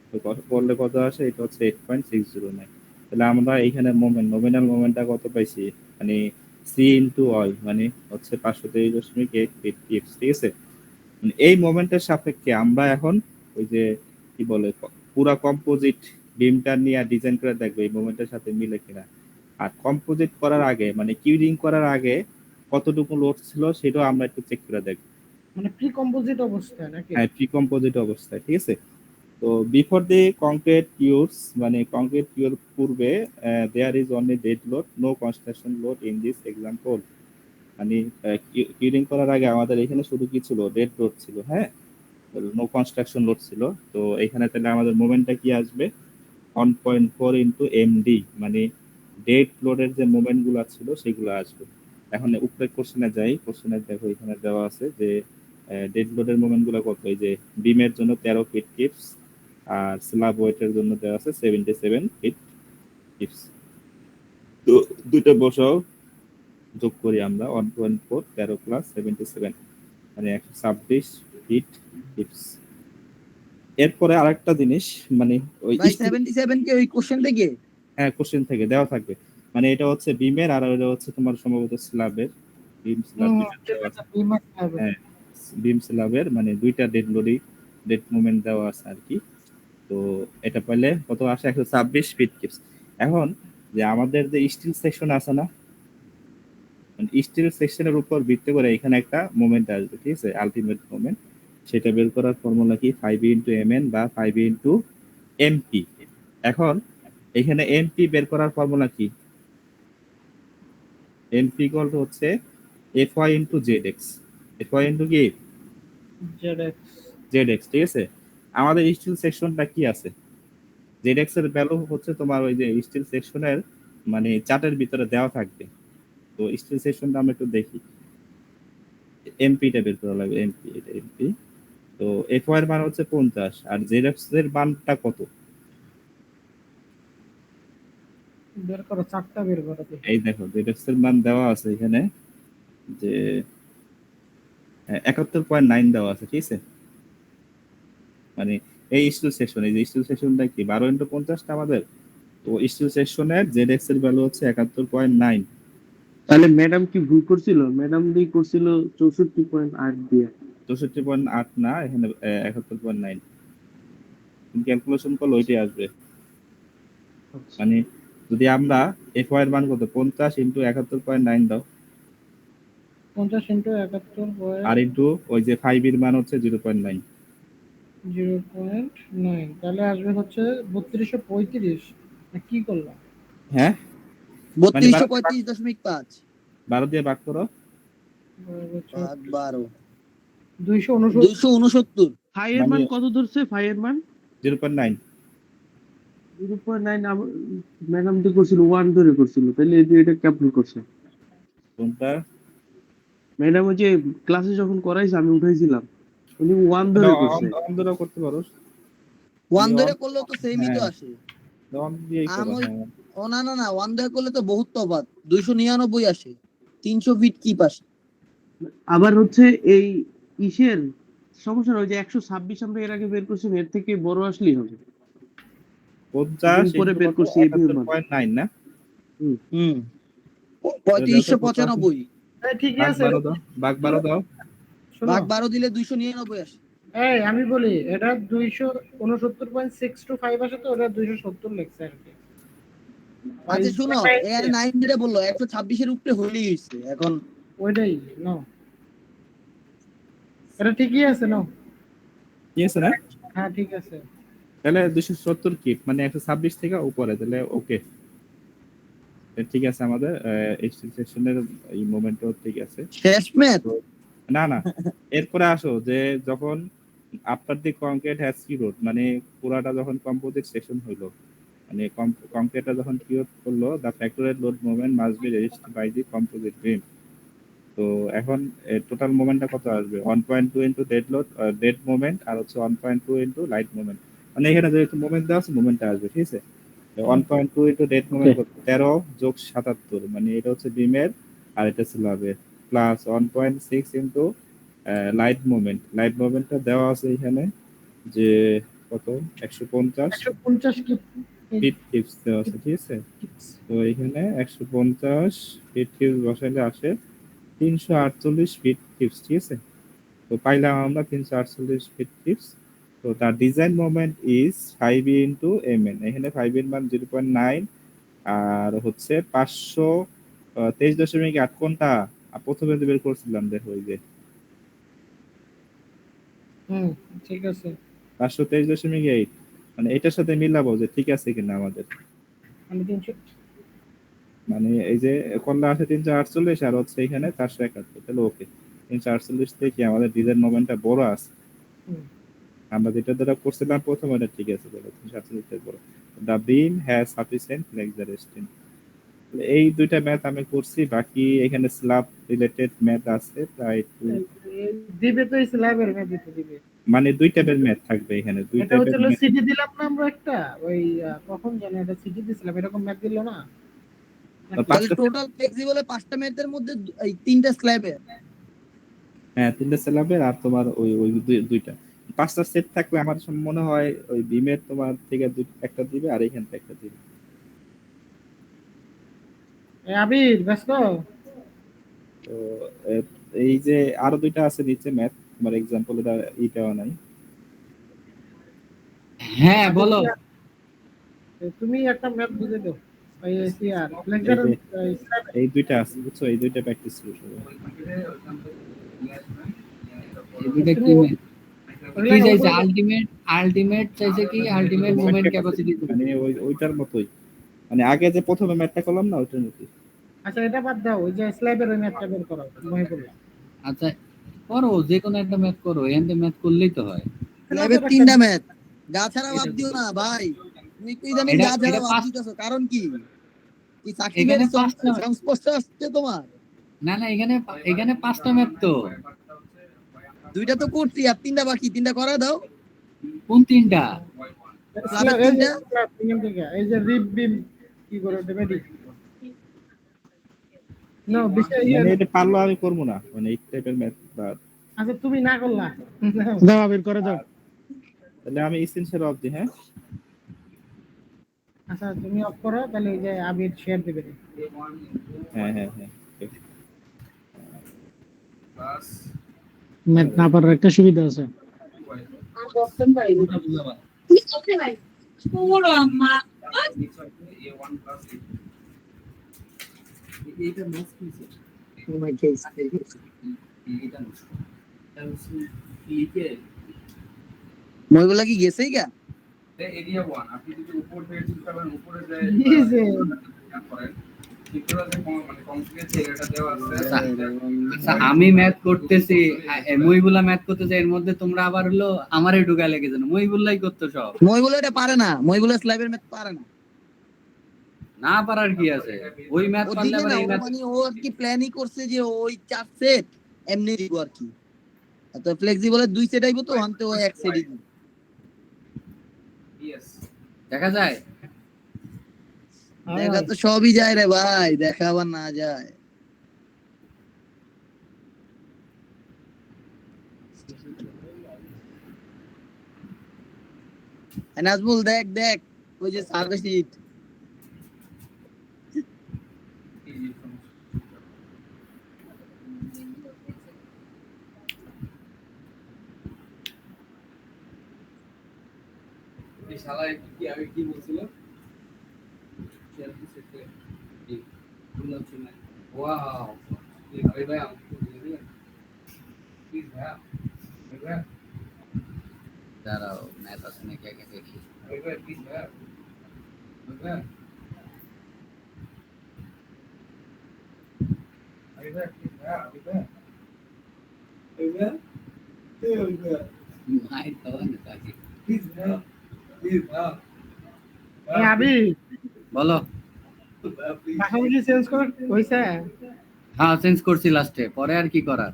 তো করলে কত আসে, এটা হচ্ছে 8.609। তাহলে আমরা এইখানে নমিনাল মোমেন্টটা কত পাইছি, মানে সি ইন্টু ওয়াই, মানে হচ্ছে 523.8 ফিট কিপস, ঠিক আছে। মানে এই মোমেন্টের সাপেক্ষে আমরা এখন ওই যে কি বলে পুরা কম্পোজিট বিমটা নিয়ে ডিজাইন করে দেখবো এই মোমেন্টের সাথে মিলে কিনা। আর কম্পোজিট করার আগে মানে কিউরিং করার আগে কতটুকু লোড ছিল সেটাও আমরা একটু চেক করে দেখবো, মানে প্রি কম্পোজিট অবস্থায় নাকি? হ্যাঁ প্রি কম্পোজিট অবস্থায়, ঠিক আছে। তো বিফোর দি কংক্রিট কিউরস, মানে কংক্রিট কিউর পূর্বে there is only dead load, no construction load in this example. মানে কিউরিং করার আগে আমাদের এখানে শুধু কি ছিল, ডেড লোড ছিল, হ্যাঁ, নো কনস্ট্রাকশন লোড ছিল। তো এখানে তাহলে আমাদের মোমেন্টটা কি আসবে 1.4 ইন্টু এমডি, মানে ডেড লোডের যে মোমেন্ট গুলো ছিল সেগুলো আসবে। এখন উপরে কোশ্চেনে যাই, কোশ্চেনে দেখো এখানে দেওয়া আছে যে ডেড লোডের মোমেন্ট গুলো কত, এই যে বিমের জন্য 13 ফিট কিপস, আর স্ল্যাব ওয়েটের জন্য দেওয়া আছে 77 ফিট কিপস। তো দুইটা বসাও, যোগ করি আমরা 1.4 13 প্লাস 77, মানে 126 ফিট কিপস। এরপরে আরেকটা জিনিস, মানে ওই ভাই 77 কে ওই কোশ্চেন থেকে কোশ্চেন থেকে দেওয়া থাকবে, মানে এটা হচ্ছে বিমের আর এটা হচ্ছে তোমার সম্ভবত স্ল্যাবের, বিম স্ল্যাব দুইটা দেওয়া আছে। হ্যাঁ, বিম স্ল্যাবের মানে দুইটা ডেড মোমেন্ট দেওয়া আছে আর কি। তো এটা পেলে কত আসে, 126 ফিট কিপস। এখন যে আমাদের যে স্টিল সেকশন আছে না, স্টিল সেকশনের উপর ভিত্তি করে এখানে একটা মোমেন্ট আসবে, ঠিক আছে, আলটিমেট মোমেন্ট। সেটা বের করার ফর্মুলা কি, 5 × mn বা 5 × mp। এখন এখানে mp বের করার ফর্মুলা কি, mp ইকুয়াল টু হচ্ছে fy × zx। fy × কি, zx, ঠিক আছে। আমাদের স্টিল সেকশনটা কি আছে, zx এর ভ্যালু হচ্ছে তোমার ওই যে স্টিল সেকশনের মানে চার্টের ভিতরে দেওয়া থাকবে। তো স্টিল সেকশনটা আমরা একটু দেখি, এমপিটা বের করা লাগবে, এমপি, এটা এমপি। তো fy এর মান হচ্ছে 50 আর zx এর মানটা কত, বের করো, চারটা বের করো। এই দেখো zx এর মান দেওয়া আছে এখানে যে 71.9 দেওয়া আছে, ঠিক আছে। মানে এই স্টিল সেকশন, এই যে স্টিল সেকশনটা কি 12 × 50 টা আমাদের। তো স্টিল সেকশনের zx এর ভ্যালু হচ্ছে 71.9। তাহলে ম্যাডাম কি ভুল করছিল? ম্যাডাম দিয়ে করছিল 64.8 দিয়ে। 64.8 না, এখানে 71.9 ক্যালকুলেশন করলে ওইটাই আসবে। মানে যদি আমরা fy এর মান কত, 50 × 71.9 দাও, 50 × 71 আর ইনটু ওই যে 5 এর মান হচ্ছে 0.9, 0.9, তাহলে আসবে হচ্ছে 3235। কি করলাম? হ্যাঁ 3235.5 12 দিয়ে ভাগ করো, 12 269। 269। ফাই এর মান কত ধরছে? ফাই এর মান 0.9। 0.9। ম্যাডাম দিয়ে করছিল 1 ধরে করছিল, তাহলে এই যে এটা কেমন করছে? কোনটা? ম্যাডাম ওই যে ক্লাসে যখন করাইছে আমি উঠাইছিলাম, উনি 1 ধরে করছে। অন ধরে করতে পারো, 1 ধরে করলেও তো সেমই তো আসে। অন দিয়েই করো। হ্যাঁ, ও না না না, 1 ধরে করলে তো বহুত তফাৎ, 299 আসে, 300 ফিট কি পাশে। আবার হচ্ছে এই ইসের সমস্যা, ওই যে 126 আমরা এর আগে বের করছি, এর থেকে বড় আসলেই হবে। 50 উপরে বের করছি এই দুই মান। 71.9 না, 3595। ঠিকই আছে। ভাগ 12 দাও। ভাগ 12 দিলে 299 আসে। এই আমি বলি, এটা 269.625 আসে, তো ওটা 270 লেখছে আর কি। আচ্ছা শুনো, এর 9 যেটা বললো 126 এর উপরে হইলেই হইছে। এখন ওইটাই নো, এটা ঠিকই আছে নো। ঠিক আছে না? হ্যাঁ ঠিক আছে। তাহলে 270 কিপ মানে 126 থেকে উপরে, তাহলে ওকে ঠিক আছে। আমাদের এক্সটেল সেকশনের এই মোমেন্টও ঠিক আছে। শেষ ম্যাথ না না, এরপরে আসো যে যখন আফটার দি কংক্রিট হ্যাজ কিউড, মানে পুরাটা যখন কম্পোজিট সেকশন হইলো, মানে কংক্রিটটা যখন কিউড করলো, the factored load moment must be registered by the composite beam. তো এখন টোটাল মোমেন্টটা কত আসবে, 1.2 ইনটু ডেড মোমেন্ট আর হচ্ছে 1.2 ইনটু লাইট মোমেন্ট। মানে এখানে যেহেতু মোমেন্ট দেওয়া আছে, মোমেন্টটা আসবে, ঠিক আছে। 1.2 ইনটু ডেড মোমেন্ট 13 যোগ 77, মানে এটা হচ্ছে বিমের আর এটা স্ল্যাবের, প্লাস 1.6 ইনটু লাইট মোমেন্টটা দেওয়া আছে এখানে যে কত, 150 কি ফিট টিপস দেওয়া আছে, ঠিক আছে। তো এখানে 150 ফিট টিপস বসাইলে আসে 348 ফিট টিপস, ঠিক আছে। তো পাইলাম আমরা 348 ফিট টিপস। তো তার design moment is 5 into mn, এখানে 5 এর মান 0.9 আর হচ্ছে 523.8 কোনটা প্রথমে বের করছিলাম, দেখো ওই যে ঠিক আছে 523.8, মানে এটার সাথে মিলাবো যে ঠিক আছে কিনা আমাদের। আমি 300, মানে এই যে কোনটা আছে 348 আর হচ্ছে এখানে 471, তাহলে ওকে। 348 থেকে আমাদের ডিজাইন মোমেন্টটা বড় আছে, আমরা যেটা দ্বারা করছিলাম প্রথম, এটা ঠিক আছে। তাহলে 348 থেকে বড়। দা বিম হ্যাজ সাফিসিয়েন্ট ফ্লেক্সার রেস্টিং। এই দুইটা ম্যাথ আমি করছি, বাকি এখানে স্ল্যাব রিলেটেড ম্যাথ আছে প্রায় দিবে তো স্ল্যাবের ম্যাথ দিবে, মানে দুই টাইপের ম্যাথ থাকবে এখানে, দুই এটা হচ্ছে টাইপের। সিটি দিলাম না আমরা একটা, ওই কখন জানি এটা সিটি দিছিলাম, এরকম ম্যাথ দিল না। তাহলে টোটাল ফ্লেক্সিবলে 5টা ম্যাথের মধ্যে এই 3টা স্ল্যাবে। হ্যাঁ 3টা স্ল্যাবের আর তোমার ওই ওই দুইটা 5টা সেট থাকলে আমার মনে হয় ওই বিমের তোমার থেকে একটা দিবে আর এখান থেকে একটা দিবে। আবির ব্যস্ত? তো এই যে আরো 2টা আছে নিচে ম্যাথ, তোমার এক্সাম্পল এটা এইটাও নাই। হ্যাঁ বলো। তুমি একটা ম্যাপ বুঝে দাও। ওই সিআর ফ্লেক্সার এই 2টা আছে বুঝছো, এই 2টা প্র্যাকটিস করো সবাই। এই দুইটা কি কি চাইছে? আলটিমেট চাইছে কি? Ultimate moment capacity. মানে ওইটার মতোই, মানে আগে যে প্রথমে ম্যাথটা করলাম না ওইটার মতোই। আচ্ছা এটা বাদ দাও, ওই যে স্ল্যাবের ওই ম্যাপটা বের করো মহিবুল্লাহ। আচ্ছা করো, যে কোনো একটা ম্যাথ করো, এখান থেকে ম্যাথ করলেই তো হয়। ল্যাবের 3টা ম্যাথ, যা ছাড়া বাদ দিও না ভাই। তুমি কি জানি এটা- যা ছাড়া এটা বাদ পাঁচ- দিতেছো, কারণ কি? কি এখানে সাকিবের 5টা সংস্পর্শ আসছে তোমার? না না, এখানে 5টা ম্যাথ তো। 2টা তো করছি, আর 3টা বাকি, 3টা করে দাও। কোন 3টা? ক্লাবের 3টা। এই যে রিপ বিম কি করে দেবে দি না বিষয় মানে এটা পারলো আমি করবো না, মানে এই টাইপের ম্যাথ বা আচ্ছা তুমি না করলা। দাও আবির করে দাও। তাহলে আমি এসেনশিয়াল অফ দিই। হ্যাঁ আচ্ছা তুমি অফ করো, তাহলে এই যে আবির শেয়ার দেবে। হ্যাঁ হ্যাঁ হ্যাঁ। ম্যাথ না পারার একটা সুবিধা আছে। মহিবুল্লাহ কি গেছেই গা? আচ্ছা আমি ম্যাথ করতেছি, মহিবুল্লাহ ম্যাথ করতেছে, এর মধ্যে তোমরা আবার হলো আমারে ঢুকা লেগে যেন মহিবুল্লাহই করতো সব। মহিবুল্লাহ এটা পারে না, মহিবুল্লাহ স্ল্যাবের ম্যাথ পারে না। না পারার কি আছে? ওই ম্যাথ ও পারলে দিবে আবার না, এই ও ম্যাথ। মানে ও আর কি প্ল্যানই করছে যে ওই 4 সেট এমনি দিব আর কি। তো ফ্লেক্সিবলের 2 সেট আইবো, তো আনতে ও 1 সেটই দিব। দেখা যায়। দেখা তো সবই যায় রে ভাই, দেখা আবার না যায়। নাজমুল দেখ দেখ, ওই যে সার্ভিস সিট। এই শালা কি আগে কি বলছিল? ওয়াও, ভাই ভাই দাঁড়াও, ম্যাথ আছে নাকি আগে দেখি। মাইর খাওয়া না তাকে। আবির বলো। ভাষা বুঝি চেঞ্জ কর হইছে? হ্যাঁ চেঞ্জ করছি লাস্টে, পরে আর কি করার।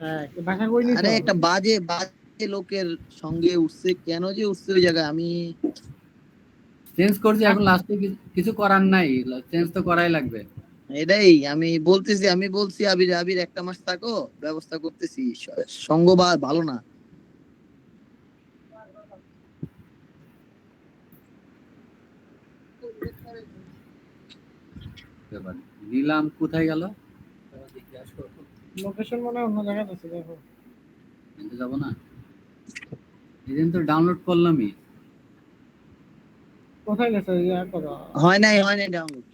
হ্যাঁ ভাষা কই নিছো? আরে একটা বাজে বাজে লোকের সঙ্গে উঠছে, কেন যে উঠছে ওই জায়গায় আমি চেঞ্জ করছি, এখন লাস্টে কিছু করার নাই, চেঞ্জ তো করাই লাগবে। এটাই আমি বলতেছি। আমি বলছি আবির, আবির 1টা মাস থাকো, ব্যবস্থা করতেছি। সঙ্গ বা ভালো না। ব্যাপার নিলাম, কোথায় গেল? লোকেশন মনে হয় অন্য জায়গায় আছে, দেখো। কিন্তু যাবো না, এদিন তো ডাউনলোড করলামই। কোথায় গেছে ইয়া করো? হয় নাই ডাউনলোড।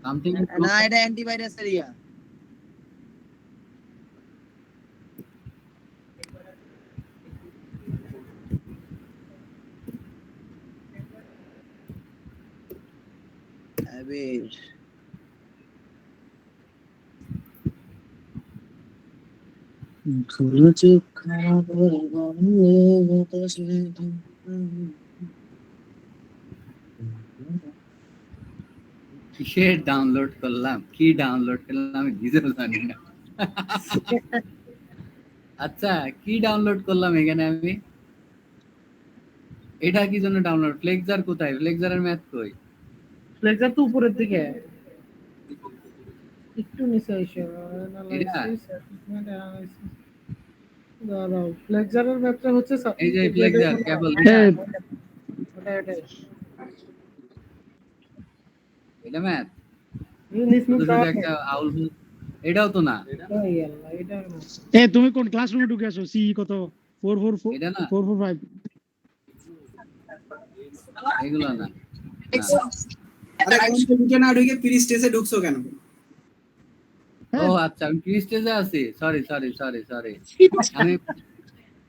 সামথিং না এটা অ্যান্টিভাইরাস এরিয়া। আবির খুলো চোখ কিসের ডাউনলোড করলাম, কি ডাউনলোড করলাম আমি নিজেও জানি না। আচ্ছা কি ডাউনলোড করলাম এখানে আমি? এটা কি জন্য ডাউনলোড? ফ্লেক্সার কোথায়? ফ্লেক্সারের ম্যাথ কই? ফ্লেক্সার তো উপরের দিকে। একটু নিচে এসে অ্যানালাইসিস অ্যাসেসমেন্ট অ্যানালাইসিস দাঁড়াও ফ্লেক্সারের ব্যাপারটা হচ্ছে এই যে ফ্লেক্সার কেবল হ্যাঁ, ওটাই এটা ম্যাথ নিচ শুধু মুখ শুধু একটা আউল এটাও তো না এটা তুমি কোন ক্লাসরুমে ঢুকে আসো? সি কত 444 এটা না 445? এগুলো না না ঢুকে প্রি স্টেজে ঢুকছো কেন? ও আচ্ছা আমি কি স্টেজে আছি সরি আমি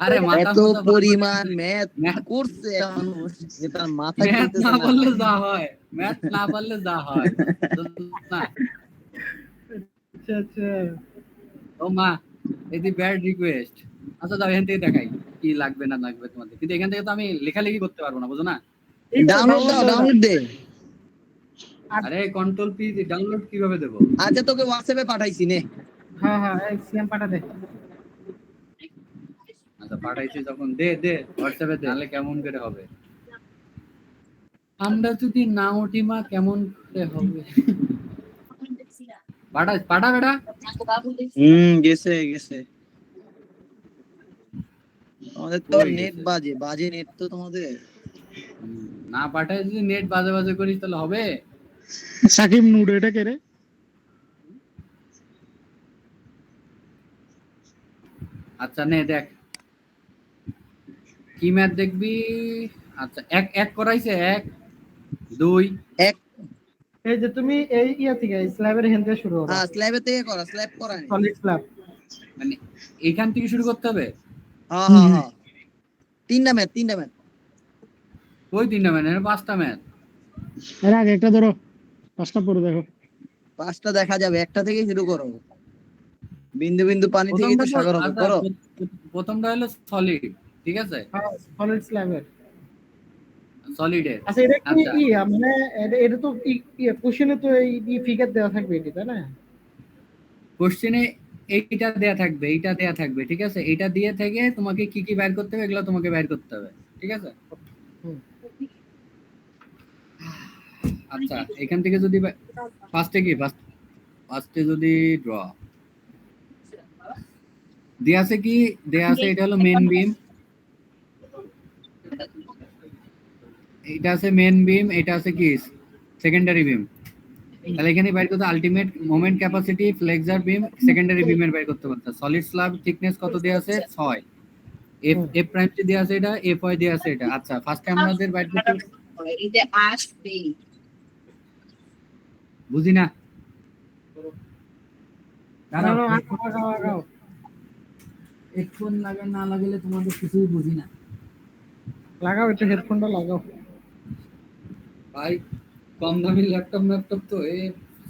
আরে মাথা এত মতো পরিমাণ ম্যাথ ম্যাথ করছে মানুষ যেটা মাথায় ম্যাথ খেলতেছে না না। পারলে যা হয় ম্যাথ না পারলে যা হয় না আচ্ছা ও মা এদি ব্যাড রিকোয়েস্ট আচ্ছা দাও এখান থেকে দেখাই কি লাগবে না লাগবে তোমাদের কিন্তু এখান থেকে তো আমি লেখালেখি করতে পারবো না বুঝো না ডাউনলোড দে। আরে কন্ট্রোল পি ডাউনলোড কিভাবে দেব আচ্ছা তোকে হোয়াটসঅ্যাপে পাঠাইছি নে। হ্যাঁ সিএম পাঠা দে আচ্ছা পাঠাইছি যখন দে হোয়াটসঅ্যাপে দে তাহলে কেমন করে হবে আমরা যদি না উঠি মা কেমন করে হবে পাঠা বেটা গেছে আমাদের তো নেট বাজে নেট তো তোমাদের। না পাঠাই যদি নেট বাজে করিস তাহলে হবে সাকিব নুড এটা কে রে? আচ্ছা নে দেখ কি ম্যাথ দেখবি আচ্ছা এক করাইছে 1 2 এই যে তুমি এই ইয়া থেকে স্ল্যাবের হেন্ডে শুরু করো। হ্যাঁ স্ল্যাবে থেকে করা স্ল্যাব করা নেই। সলিড স্ল্যাব মানে এইখান থেকে শুরু করতে হবে হ্যাঁ তিনটা ম্যাথ ওই 3টা ম্যাথ না 5টা ম্যাথ এর আগে একটা ধরো, 5টা পরে দেখো। 5টা দেখা যাবে, একটা থেকে শুরু করো। বিন্দু বিন্দু পানি থেকে তো সাগর হবে। করো প্রথমটা হলো সলিড ঠিক আছে সলিড স্ল্যাবের সলিডের আচ্ছা এটা কি মানে এটা তো কোশ্চেনে তো এই ফিগার দেওয়া থাকবে এটি তাই না? কোশ্চেনে এইটা দেয়া থাকবে ঠিক আছে এটা দিয়ে থেকে তোমাকে কি বের করতে হবে এগুলো তোমাকে বের করতে হবে ঠিক আছে আচ্ছা এখান থেকে যদি ফার্স্টে যদি ড্র দেয়া আছে এটা হলো মেইন বিম এটা আছে মেইন বিম এটা আছে কি সেকেন্ডারি বিম তাহলে এখানে বাইর করতে আলটিমেট মোমেন্ট ক্যাপাসিটি ফ্লেক্সার বিম সেকেন্ডারি বিমের বাইর করতে বলতে সলিড স্ল্যাব থিকনেস কত দেয়া আছে 6 এফ প্রাইম টি দেয়া আছে এটা এফ ওয়াই দেয়া আছে এটা আচ্ছা ফার্স্টে আমাদের বাইর করতে বুঝি না লাগাও হেডফোন না লাগালে তোমাদের কিছুই বুঝি না লাগাও একটু হেডফোনটা লাগাও ভাই কম দামি ল্যাপটপ তো এই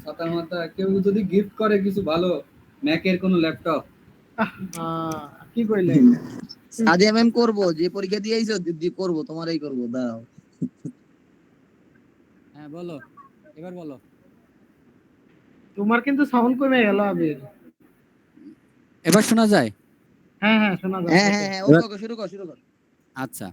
সাতা মাতা কেউ যদি গিফট করে কিছু ভালো ম্যাকের কোন ল্যাপটপ কি কইলে আজ এমএম করব যে পরীক্ষা দিয়ে আইছো করব তোমারই করব দাও হ্যাঁ বলো এবার বলো তোমার কিন্তু সাউন্ড কমে গেল আবির এবার শোনা যায় হ্যাঁ শোনা যায় হ্যাঁ ওকে শুরু কর আচ্ছা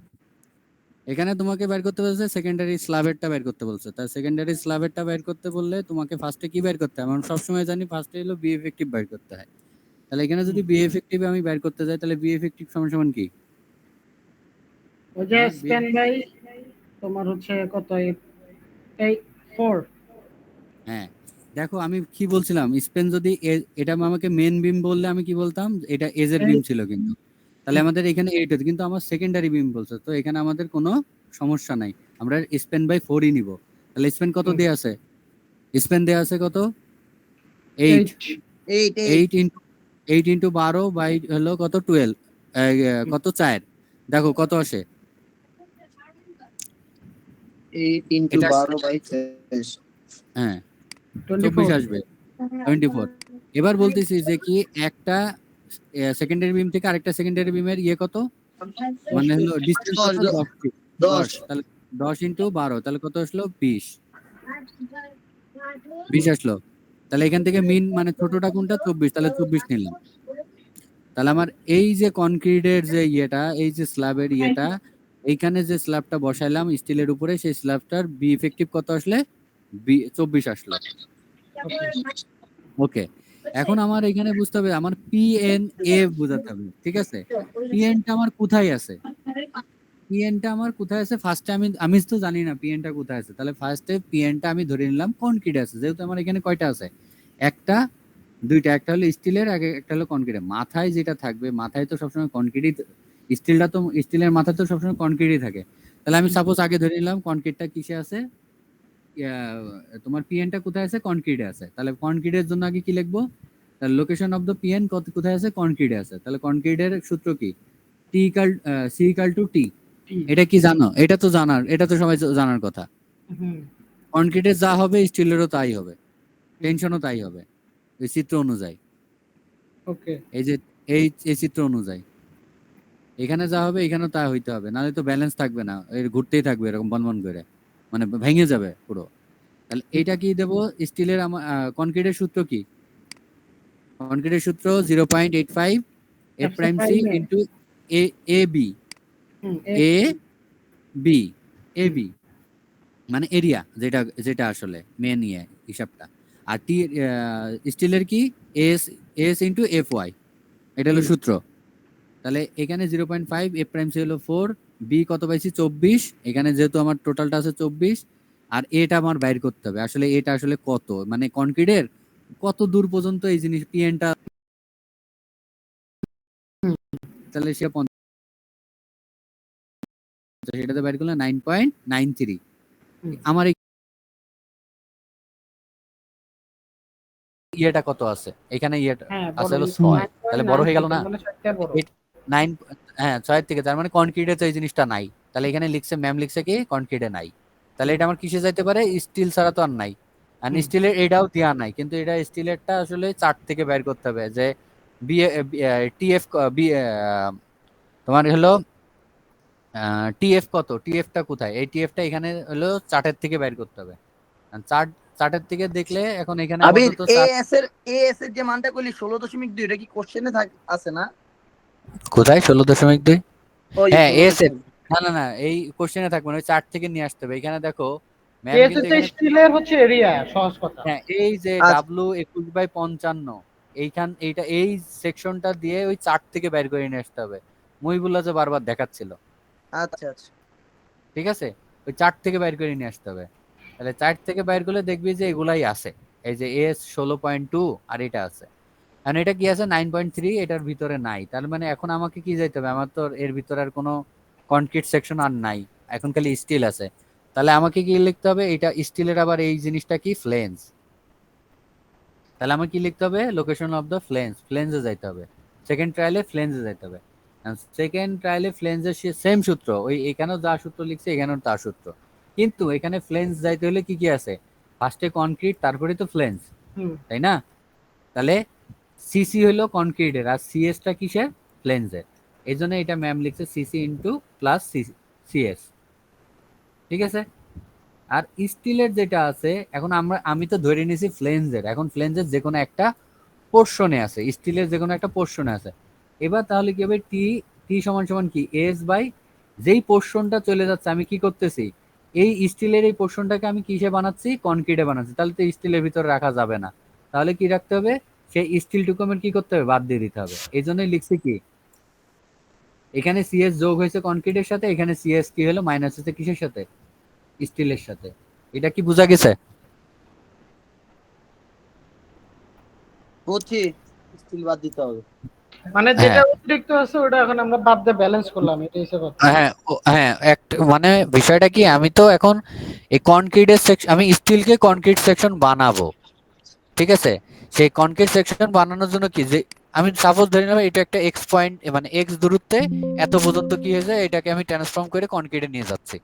এখানে তোমাকে বের করতে বলছে সেকেন্ডারি স্ল্যাবেরটা বের করতে বলছে তাই সেকেন্ডারি স্ল্যাবেরটা বের করতে বললে তোমাকে ফার্স্টে কি বের করতে হয় আমরা সব সময় জানি ফার্স্টে হলো বি এফেক্টিভ বের করতে হয় তাহলে এখানে যদি বি এফেক্টিভ আমি বের করতে যাই তাহলে বি এফেক্টিভ সমান কি ওই যে স্ট্যান্ড বাই তোমার হচ্ছে কত 4 হ্যাঁ দেখো আমি কি বলছিলাম স্পেন যদি এটা আমাকে মেন বিম বললে আমি কি বলতাম এটা এজের বিম ছিল কিন্তু তাহলে আমাদের এখানে 8 হতো কিন্তু আমার সেকেন্ডারি বিম বলছে তো এখানে আমাদের কোনো সমস্যা নাই আমরা স্পেন বাই 4 ই নিব তাহলে স্পেন কত দেয়া আছে স্পেন দেয়া আছে কত 8 ইনটু 12 বাই হলো কত 12 কত 4 দেখো কত আসে 8 ইনটু 12 বাই 6 হ্যাঁ 24 আসবে 24 এবার বলতেছি যে কি একটা সেকেন্ডারি বিম থেকে আরেকটা সেকেন্ডারি বিমের কত মানে হলো ডিসটেন্স 10 তাহলে 10 ইনটু 12 তাহলে কত আসলো 20 আসলো তাহলে এখান থেকে মিন মানে ছোটটা কোনটা 24 তাহলে 24 নিলাম তাহলে আমার এই যে কনক্রিটের যে এই যে স্ল্যাবের এইখানে যে স্ল্যাবটা বসাইলাম স্টিলের উপরে সেই স্ল্যাবটার বি ইফেক্টিভ কত আসলে 24 আসলো ওকে, এখন আমার এখানে বুঝতে হবে আমার PNA বোঝাতে হবে, ঠিক আছে? PNটা আমার কোথায় আছে? পিএনটা আমার কোথায় আছে? ফার্স্টে আমি তো জানি না পিএনটা কোথায় আছে, তাহলে ফার্স্টে পিএনটা আমি ধরে নিলাম কনক্রিট আছে, যেহেতু আমার এখানে কয়টা আছে, একটা দুইটা, একটা হলো স্টিলের, আগে একটা হলো কনক্রিটের। মাথায় যেটা থাকবে, মাথায় তো সবসময় কনক্রিটই, স্টিলটা তো স্টিলের মাথায় তো সবসময় কনক্রিটই থাকে। তাহলে আমি সাপোজ আগে ধরে নিলাম কনক্রিটটা কিসে আছে, তোমার পিএনটা কোথায় আছে? কনক্রিটে আছে। তাহলে কনক্রিটের জন্য আগে কি লিখবো? তাহলে লোকেশন অফ দ্য পিএন কোথায় আছে? কনক্রিটে আছে। তাহলে কনক্রিটের সূত্র কি? সি ইকাল টু টি। এটা কি জানো? এটা তো জানার, এটা তো সবাই জানার কথা। হুম কনক্রিটের যা হবে স্টিলেরও তাই হবে, টেনশনও তাই হবে, এই চিত্র অনুযায়ী। ওকে এই যে এই চিত্র অনুযায়ী এখানে যা হবে এখানেও তা হইতে হবে, নাহলে তো ব্যালেন্স থাকবে না, এর ঘুরতেই থাকবে এরকম বনবন করে, মানে ভেঙে যাবে পুরো। তাহলে এইটা কি দেবো? স্টিলের আমার কনক্রিটের সূত্র কি? কনক্রিটের সূত্র 0.85 F prime C into A A B, A B, A B মানে এরিয়া, যেটা যেটা আসলে মেন ইয়ে হিসাবটা। আর টি স্টিলের কি? S S into F Y, এটা হলো সূত্র। তাহলে এখানে 0.5, এফ প্রাইম সি হলো 4, বি কত পাইছি? 24। এখানে যেহেতু আমার টোটালটা আছে 24, আর এটা আমার বাইর করতে হবে আসলে এটা আসলে কত, মানে কনক্রিটের কত দূর পর্যন্ত এই জিনিস পিএনটা, তাহলে সে 50, সেটাতে বাইর করলে 9.93। আমার এই ইয়েটা কত আছে এখানে? ইয়েটা হ্যাঁ আছে বড় হলো 6, তাহলে বড় হয়ে গেল না? মানে 6টা বড়। 9, হ্যাঁ 6 থেকে, তার মানে কনক্রিটে তো এই জিনিসটা নাই। তাহলে এখানে লিখছে, ম্যাম লিখছে কি কনক্রিটে নাই। তাহলে এটা আমার কিসে যাইতে পারে? স্টিল ছাড়া তো আর নাই। আর স্টিলের এটাও দেওয়া নাই, কিন্তু এটা স্টিলেরটা আসলে চার্ট থেকে বের করতে হবে যে বি টিএফ বি তোমার হলো টিএফ কত, টিএফটা কোথায়? এই টিএফটা এখানে হলো চার্টের থেকে বের করতে হবে। চার্টের থেকে দেখলে এখন এখানে আবির আপাতত চার্ট এএস এর যে মানটা কইলি 16.2, এটা কি কোশ্চেনে আছে না? কোথায়? 16.2? ওই হ্যাঁ এস এর, 16.2। না না না, এই কোশ্চেনে থাকবে না, ওই চার্ট থেকে নিয়ে আসতে হবে। এখানে দেখো ম্যাম এস কিন্তু হচ্ছে এখানে, স্টিলের হচ্ছে এরিয়া, সহজ কথা। হ্যাঁ এই যে আচ্ছা W21/55, এইটা এই সেকশনটা দিয়ে ওই চার্ট থেকে বের করে নিয়ে আসতে হবে। মহিবুল্লাহ যে বারবার দেখাচ্ছিল, আচ্ছা আচ্ছা। ঠিক আছে? ওই চার্ট থেকে বের করে নিয়ে আসতে হবে। তাহলে চার্ট থেকে বের করলে দেখবি যে এগুলাই আছে, এই যে এস 16.2 আর এটা আছে। আর এটা কি আছে? 9.3, এটার ভিতরে নাই। তার মানে এখন আমাকে কি যাইতে হবে? আমার তো এর ভিতরে আর কোনো কনক্রিট সেকশন আর নাই, এখন খালি স্টিল আছে। তাহলে আমাকে কি লিখতে হবে? এটা স্টিলের আবার এই জিনিসটা কি? ফ্লেঞ্জ। তাহলে আমার কি লিখতে হবে? লোকেশন অফ দ্য ফ্লেঞ্জ, ফ্লেঞ্জে যাইতে হবে। সেকেন্ড ট্রায়ালে ফ্লেঞ্জে যাইতে হবে। সেকেন্ড ট্রায়ালে ফ্লেঞ্জের সেম সূত্র, ওই এখানেও যা সূত্র লিখছে এখানেও তা সূত্র, কিন্তু এখানে ফ্লেঞ্জ যাইতে হলে কি কি আছে? ফার্স্টে কনক্রিট, তারপরে তো ফ্লেঞ্জ, তাই না? তাহলে সিসি হলো কনক্রিটের, আর সিএসটা কিসের? ফ্লেঞ্জের। এই জন্য এটা ম্যাম লিখছে সিসি ইন্টু প্লাস সিএস, ঠিক আছে? আর স্টিলের যেটা আছে, এখন আমি তো ধরে নিয়েছি ফ্লেঞ্জের, এখন ফ্লেঞ্জের যে কোনো একটা পোর্শনে আছে, স্টিলের যে কোনো একটা পোর্শনে আছে। এবার তাহলে কি হবে? টি টি সমান সমান কি? এস বাই, যেই পোর্শনটা চলে যাচ্ছে আমি কি করতেছি? এই স্টিলের এই পোর্শনটাকে আমি কিসে বানাচ্ছি? কনক্রিটে বানাচ্ছি। তাহলে তো স্টিলের ভিতরে রাখা যাবে না, তাহলে কি রাখতে হবে? সেই স্টিলটুকু আমার কি করতে হবে? বাদ দিয়ে দিতে হবে। এই জন্যই লিখছি কি, এখানে সিএস যোগ হয়েছে কনক্রিটের সাথে, এখানে সিএস কি হলো? মাইনাস হয়েছে কিসের সাথে? স্টিলের সাথে। এটা কি বোঝা গেছে? বুঝছি, স্টিল বাদ দিতে হবে। মানে যেটা অতিরিক্ত আছে ওটা এখন আমরা বাদ দিয়ে ব্যালেন্স করলাম, এটা হিসেবে কথা। হ্যাঁ হ্যাঁ, একটা মানে বিষয়টা কি, আমি তো এখন এই কনক্রিটের সেকশন, আমি স্টিলকে কনক্রিট সেকশন বানাবো, ঠিক আছে? সেই কনক্রিট সেকশন বানানোর জন্য কি, যে আমি সাপোজ ধরে নেব এটা একটা এক্স পয়েন্ট, মানে এক্স দূরত্বে এত পর্যন্ত কি হয়েছে, এটাকে আমি ট্রান্সফর্ম করে কনক্রিটে নিয়ে যাচ্ছি।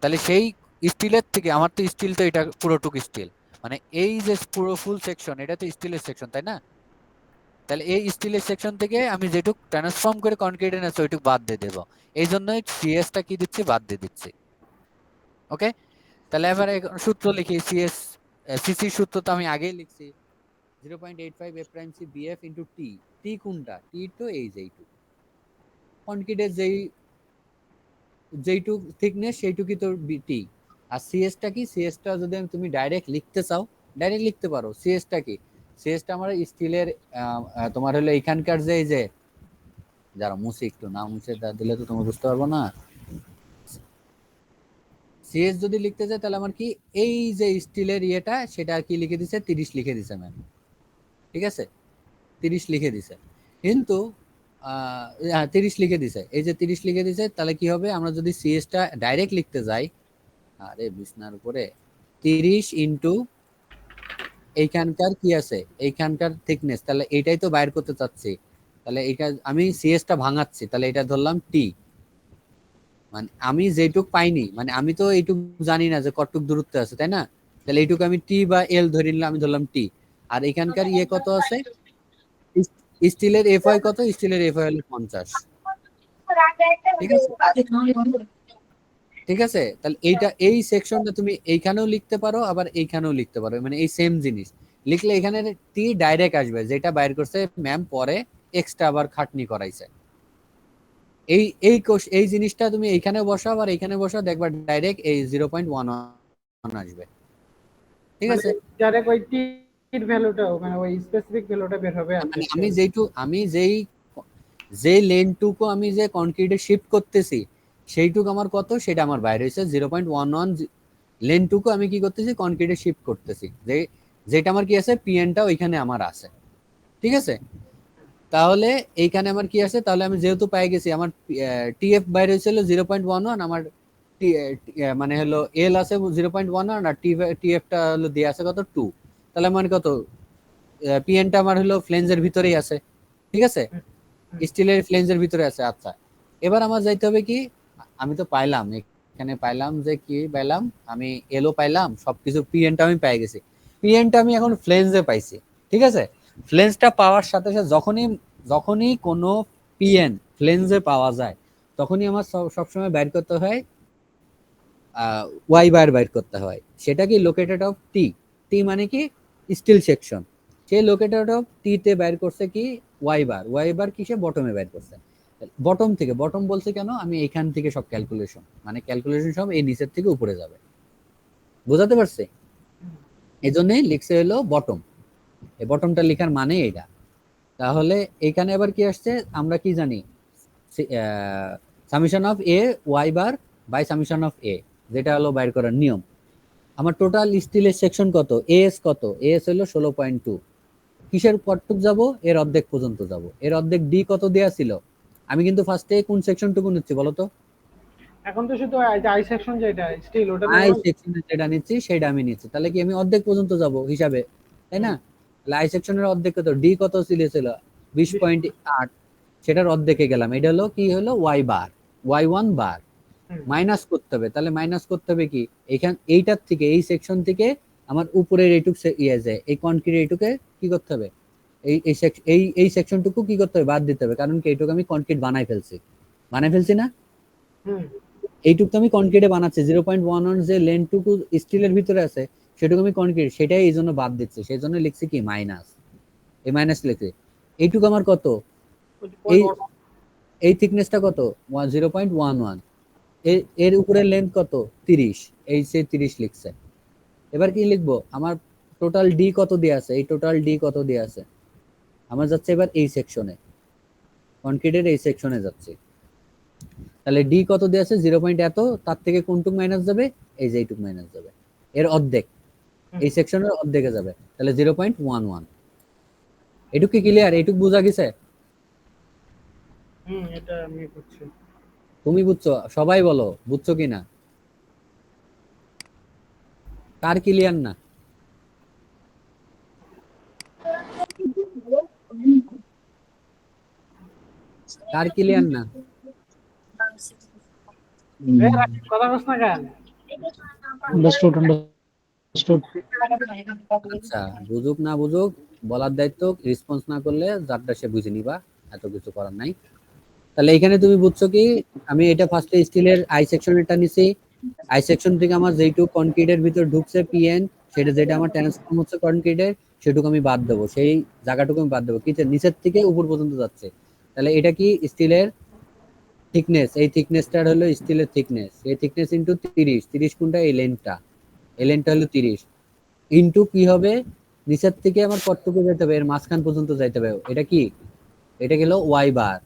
তাহলে সেই স্টিলের থেকে, আমার তো স্টিল তো এটা পুরোটুকু স্টিল, মানে এই যে পুরো ফুল সেকশন এটা তো স্টিলের সেকশন, তাই না? তাহলে এই স্টিলের সেকশন থেকে আমি যেটুকু ট্রান্সফর্ম করে কনক্রিটে নেছি ওইটুকু বাদ দিয়ে দেবো। এই জন্যই সিএসটা কি দিচ্ছি? বাদ দিয়ে দিচ্ছি। ওকে, তাহলে এবার সূত্র লিখি। সিসি সূত্র তো আমি আগেই লিখছি, 0.85 F prime C BF into T. T কোনটা? টি তো এই যেইটুকু কনক্রিটের যেইটুক থিকনেস সেইটুকুই তো টি। আর সিএসটা কি? সিএসটা যদি তুমি ডাইরেক্ট লিখতে চাও ডাইরেক্ট লিখতে পারো। সিএসটা কি? সিএসটা আমার স্টিলের তোমার হলো এখানকার যে এই যে যারা মুছে একটু না মুছে দিলে তো তুমি বুঝতে পারবো না। সিএস যদি লিখতে চাই তাহলে আমার কি এই যে স্টিলের ইয়েটা সেটা কি লিখে দিছে 30 লিখে দিছে ম্যাম, ঠিক আছে 30 লিখে দিছে, কিন্তু 30 লিখে দিছে, এই যে 30 লিখে দিছে তাহলে কি হবে আমরা যদি সিএসটা ডাইরেক্ট লিখতে যাই, আরে বিছনার উপরে 30 ইনটু এইখানকার কি আছে এইখানকার থিকনেস, তাহলে এটাই তো বাইর করতে চাচ্ছি, তাহলে এটা আমি সিএসটা ভাঙাচ্ছি, তাহলে এটা ধরলাম টি, মানে আমি যেটুক পাইনি মানে আমি তো এইটুক জানি না যে কতটুক দূরত্ব আছে তাই না, তাহলে এইটুকু আমি টি বা এল ধরে নিলাম, আমি ধরলাম টি। আর এখানকার ইয়ে কত আছে স্টিলের এফআই কত, স্টিলের এফআই হলো 50, ঠিক আছে ঠিক আছে। তাহলে এইটা এই সেকশনটা তুমি এইখানেও লিখতে পারো আবার এইখানেও লিখতে পারো, মানে এই সেম জিনিস লিখলে এখানে টি ডাইরেক্ট আসবে, যেটা বাইর করছে ম্যাম পরে এক্সট্রা আবার খাটনি করাইছে। এই এই এই জিনিসটা তুমি এইখানে বসাও আর এইখানে বসাও দেখবা ডাইরেক্ট এই 0.11 আসবে, ঠিক আছে। ডাইরেক্ট ওই টির ভ্যালুটা মানে ওই স্পেসিফিক ভ্যালুটা বের হবে। মানে আমি যেই লেনটুকু আমি যে কনক্রিটে শিফট করতেছি সেইটুকু আমার কত সেটা আমার বাইরে হয়েছে 0.11 লেনটুকু আমি কি করতেছি কনক্রিটে শিফট করতেছি, যেটা আমার কি আছে পিএনটা ওইখানে আমার আছে, ঠিক আছে। তাহলে এইখানে আমার কি আছে, তাহলে আমি যেহেতু পাই গেছি আমার টিএফ বাইরে হয়েছিল 0.11, আমার মানে হলো এল আছে 0.11 আর টিএফটা হলো দিয়ে আছে কত 2, তাহলে মানে কত পিএনটা আমার হলো ফ্লেঞ্জের ভিতরেই আছে, ঠিক আছে স্টিলের ফ্লেঞ্জের ভিতরে আছে। আচ্ছা এবার আমার যাইতে হবে কি, আমি তো পাইলাম এখানে পাইলাম যে কি পাইলাম আমি এলও পাইলাম সবকিছু, পিএনটা আমি পেয়ে গেছি, পিএনটা আমি এখন ফ্লেঞ্জে পাইছি, ঠিক আছে। ফ্লেঞ্জটা পাওয়ার সাথে সাথে যখনই কোনো পিএন ফ্লেঞ্জে পাওয়া যায় তখনই আমার সবসময় বাইর করতে হয় ওয়াই বার বাইর করতে হয়, সেটা কি লোকেটেড অফ টি, টি মানে কি স্টিল সেকশন, সে লোকেটেড অফ টি তে বাইর করছে কি ওয়াই বার কিসে বটমে বাইর করছে, বটম থেকে, বটম বলছে কেন আমি এখান থেকে সব ক্যালকুলেশন সব এই নিচের থেকে উপরে যাবে, বুঝাতে পারছি, এই জন্যই লিখছে হলো বটম, এই বটমটা লেখার মানে এটা। তাহলে এখানে আবার কি আসছে আমরা কি জানি summation of A Y bar by summation of A, যেটা হলো বাইর করার নিয়ম। আমার টোটাল স্টিলের সেকশন কত, এএস কত, এএস হলো 16.2, কিসের কতটুক যাব এর অর্ধেক পর্যন্ত যাব, এর অর্ধেক ডি কত দেয়া ছিল, আমি কিন্তু ফার্স্টে কোন সেকশনটুকু নিচ্ছি বলো তো, এখন তো শুধু আই সেকশন যেটা স্টিল ওটা আই সেকশনে যেটা নিচ্ছি সেটা আমি নিচ্ছি, তাহলে কি আমি অর্ধেক পর্যন্ত যাব হিসাবে, তাই না। তাহলে আই সেকশনের অর্ধেক কত, ডি কত ছিল 20.8, সেটার অর্ধেকে গেলাম, এটা হলো কি হলো y bar, Y one bar minus করতে হবে, তাহলে মাইনাস করতে হবে কি এইটার থেকে এই সেকশন থেকে আমার উপরের এইটুক ইয়ে যায় এই কনক্রিট এইটুকে কি করতে হবে, এই সেকশনটুকু কি করতে হবে বাদ দিতে হবে, কারণ কি এইটুকু আমি কনক্রিট বানাই ফেলছি না, এইটুকু তো আমি কনক্রিটে বানাচ্ছি, 0.11 যে লেনটুকু স্টিলের ভিতরে আছে সেটুকু আমি কনক্রিট সেটাই এই জন্য বাদ দিচ্ছি, সেই জন্য লিখছি কি মাইনাস, এই মাইনাস লিখছি, এইটুকু আমার কত এই থিকনেসটা কত 0.11, এর উপরের লেন্থ কত 30, এই সে 30 লিখছে। এবার কি লিখবো আমার টোটাল ডি কত দেয়া আছে, এই টোটাল ডি কত দেয়া আছে আমার যাচ্ছে এবার এই সেকশনে, কনক্রিটের এই সেকশনে যাচ্ছে, তাহলে ডি কত দেয়া আছে 0. এত, তার থেকে কোনটুক মাইনাস যাবে এই যে এইটুক মাইনাস যাবে, এর অর্ধেক এই সেকশনের অর্ধেকে যাবে, তাহলে 0.11, এটুক কি ক্লিয়ার, এইটুক বোঝা গেছে, এটা আমি বুঝছি, তুমি বুঝছো, সবাই বলো বুঝছো কিনা, কার ক্লিয়ার না, কার ক্লিয়ার না, কথা বলছ না কেন, আচ্ছা বুঝুক না বুঝুক বলার দায়িত্ব, রেসপন্স না করলে যারটা সে বুঝে নিবা, এত কিছু করার নাই। তাহলে এখানে তুমি বুঝছো কি আমি এটা ফার্স্টে স্টিলের আই সেকশনেরটা নিছি, আই সেকশন থেকে আমার যেইটুকু কনক্রিটের ভিতর ঢুকছে পিএন সেটা যেটা আমার ট্রান্সফর্ম হচ্ছে কনক্রিটের সেটুকু আমি বাদ দেবো, সেই জায়গাটুকু আমি বাদ দেবো, কি নিচের থেকে উপর পর্যন্ত যাচ্ছে, তাহলে এটা কি স্টিলের থিকনেস, এই থিকনেসটার হলো স্টিলের থিকনেস, এই থিকনেস ইনটু 30 কোনটা এই লেন্থটা হলো 30 ইনটু কি হবে নিচের থেকে আমার কতটুকু যেতে হবে, এর মাঝখান পর্যন্ত যাইতে হবে। এটা কি, এটা গেল ওয়াই বার,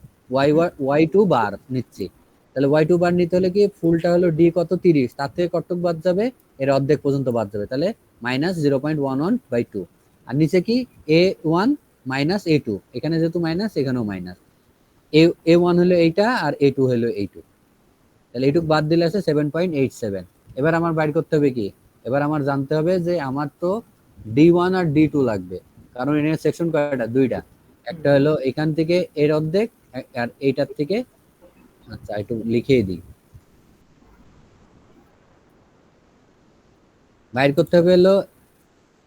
ওয়াই টু বার নিচ্ছি। তাহলে ওয়াই টু বার নিতে হলে কি, ফুলটা হলো ডি কত 30, তার থেকে কতটুকু বাদ যাবে, এর অর্ধেক পর্যন্ত বাদ যাবে, তাহলে -0.11/2। আর নিচে কি a1 মাইনাস a2, এখানে যেহেতু মাইনাস এখানেও মাইনাস, a1 হলো এইটা আর a2 হলো এইটু, তাহলে এইটুক বাদ দিলে আছে 7.87। এবার আমার বাইর করতে হবে কি, এবার আমার জানতে হবে যে আমার তো D1 আর D2 লাগবে, কারণ এর সেকশন কয়টা, দুইটা, একটা হলো এখান থেকে এর অর্ধেক আর এইটার থেকে, আচ্ছা একটু লিখেই দিই, বাইর করতে হবে হলো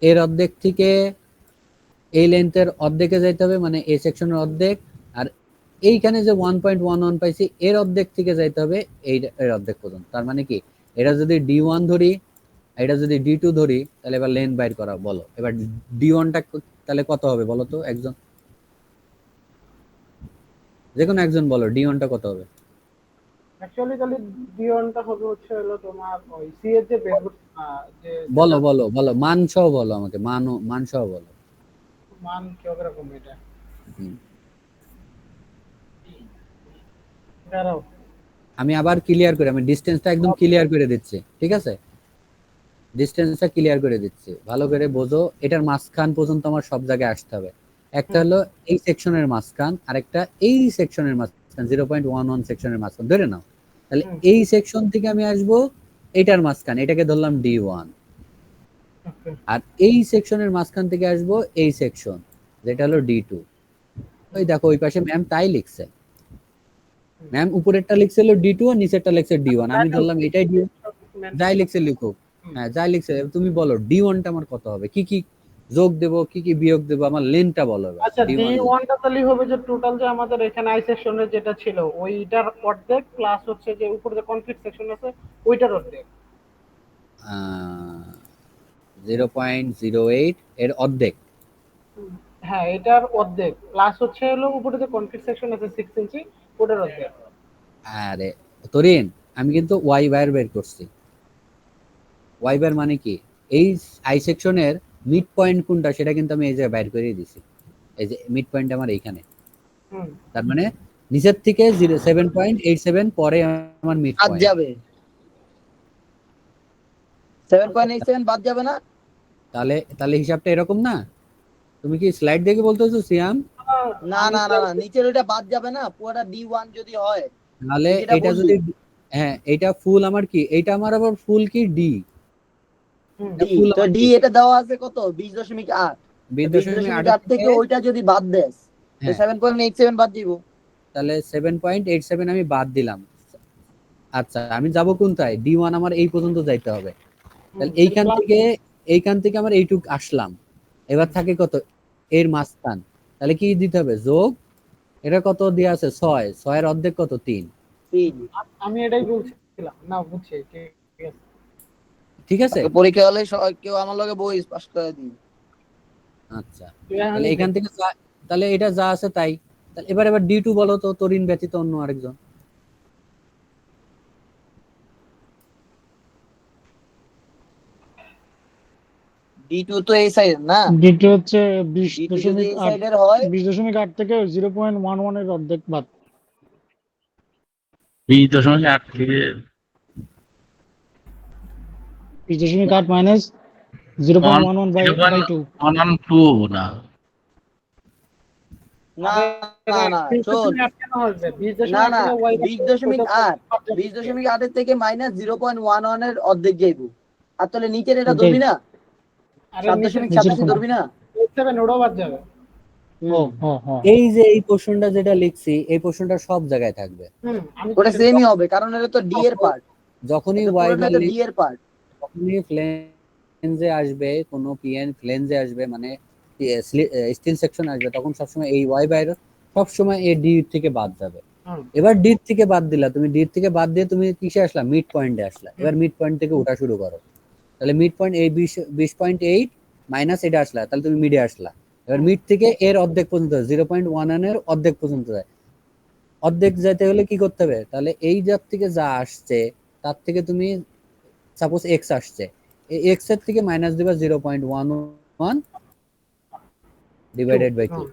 এর অর্ধেক থেকে এই লেন্থের অর্ধেকে যাইতে হবে, মানে এই সেকশনের অর্ধেক, আর এইখানে যে 1.11 পাইছি এর অর্ধেক থেকে যাইতে হবে এর অর্ধেক পর্যন্ত। তার মানে কি, এটা যদি D1 ধরি, এটা যদি D2 ধরি, তাহলে এবার লেন্থ বাইর করা, বলো এবার D1টা তাহলে কত হবে বলো তো, একজন, যে কোনো একজন বলো D1টা কত হবে। অ্যাকচুয়ালি তাহলে D1টা হবে হচ্ছে হলো তোমার ওই সি এর যে বেস যে বলো বলো বলো, মান সহ বলো আমাকে, মান সহ বলো। মান কিরকম এটা, হুম। 11। আমি আবার ক্লিয়ার করে, আমি ডিসটেন্সটা একদম ক্লিয়ার করে দিচ্ছি, ঠিক আছে, ডিসটেন্সটা ক্লিয়ার করে দিচ্ছি, ভালো করে বোঝো। এটার মাঝখান পর্যন্ত আমার সব জায়গায় আসতে হবে। একটা হলো এই সেকশনের মাঝখান, আরেকটা এই সেকশনের মাঝখান, 0.11 সেকশনের মাঝখান ধরে নাও। তাহলে এই সেকশন থেকে আমি আসবো এটার মাঝখান, এটাকে ধরলাম D1, আর এই সেকশনের মাঝখান থেকে আসবো এই সেকশন যেটা হলো D2। ওই দেখো ওই পাশে ম্যাম তাই লিখছে, ম্যাম উপরেরটা লিখছে হলো D2 আর নিচেরটা লিখছে D1, আমি ধরলাম এটাই D1, যাই লিখছে লিখুক, হ্যাঁ যাই লিখছে। তুমি বলো D1টা আমার কত হবে, কি কি যোগ দেব, কি কি বিয়োগ দেব, আমার লেনটা বলো। আচ্ছা D1টা তাহলে হবে যে টোটাল যে আমাদের এখানে আই সেকশনে যেটা ছিল ওইটার অর্ধেক প্লাস হচ্ছে যে উপরে যে কনফ্লিক্ট সেকশন আছে ওইটার অর্ধেক, 0.08 এর অর্ধেক, হ্যাঁ এটার অর্ধেক প্লাস হচ্ছে হলো উপরে যে কনফ্লিক্ট সেকশন আছে 6 ইঞ্চি ওটার অর্ধেক। আরে তরিন, আমি কিন্তু ওয়াই বার বের করছি। ওয়াই বার মানে কি, এই আই সেকশনের মিড পয়েন্ট কোনটা সেটা কিন্তু আমি এই যে বাইর করে দিছি, এই যে মিড পয়েন্ট আমার এইখানে, তার মানে নিচের থেকে 7.87 পরে আমার মিড বাদ পয়েন্ট যাবে 7.87 বাদ যাবে না, তাহলে তাহলে হিসাবটা এরকম না, তুমি কি স্লাইড দেখে বলতেছো সিয়াম? না না না না নিচের ওটা বাদ যাবে না, পুরোটা D1 যদি হয় তাহলে এটা যদি, হ্যাঁ এটা ফুল আমার কি, এটা আমার আবার ফুল কি ডি, তো ডি এটা দেওয়া আছে কত 20.8, 20.8 থেকে ওইটা যদি বাদ দেস তো 7.87 বাদ দিব, তাহলে 7.87 আমি বাদ দিলাম। আচ্ছা আমি যাব কোনটায়, D1 আমার এই পর্যন্ত যাইতে হবে, তাহলে এইখান থেকে আমার এইটুক আসলাম, এবার থাকে কত এর মাঝখান, তাহলে কি দিতে হবে যোগ, এটা কত দেয়া আছে 6 এর অর্ধেক কত 3, আমি এটাই বলছিলাম না, বুঝছি ঠিক আছে। পরীক্ষা হলে কেউ আমার লগে বই পাস করে দিই। আচ্ছা তাহলে এখান থেকে তাহলে এটা যা আছে তাই, তাহলে এবার D2 বলো তো, তরিন ব্যতীত অন্য আরেকজন। D2 তো এই সাইড না, D2 হচ্ছে D2 যদি এই সাইডের হয় 20.8 থেকে 0.11 এর অর্ধেক বাদ, 20.8 থেকে 20.8 মাইনাস 0.11/2 112 না না না না শোন, না না 20.8 এর থেকে মাইনাস 0.11 এর অর্ধেক যাইবো, আর তাহলে নিচের এটা ধরবি না 7.87 ধরবি না, 7 ওটাও বাদ যাবে। এই যে এই পোরশনটা যেটা লিখছি এই পোরশনটা সব জায়গায় থাকবে, ওটা সেমই হবে কারণ এটা তো ডি এর পার্ট, যখনই ওয়াই বার ডি এর পার্ট, যখনই ফ্লেঞ্জে আসবে, কোনো পিএন ফ্লেঞ্জে আসবে, মানে স্টিল সেকশন আসবে, তখন সবসময় এই ওয়াই বার সবসময় এই ডি থেকে বাদ যাবে। এবার ডি থেকে বাদ দিলা, তুমি ডি থেকে বাদ দিয়ে তুমি কিসে আসলা, মিড পয়েন্টে আসলা, এবার মিড পয়েন্ট থেকে ওঠা শুরু করো, তাহলে মিড পয়েন্ট এই 20.8 মাইনাস এটা আসলা, তাহলে তুমি মিডে আসলা, এবার মিড থেকে এর অর্ধেক পর্যন্ত 0.11 এর অর্ধেক পর্যন্ত যায়, অর্ধেক যেতে হলে কি করতে হবে, তাহলে এই জাত থেকে যা আসছে তার থেকে তুমি সাপোজ এক্স আসছে, এই এক্স এর থেকে মাইনাস দিবা 0.11 ডিভাইডেড বাই 2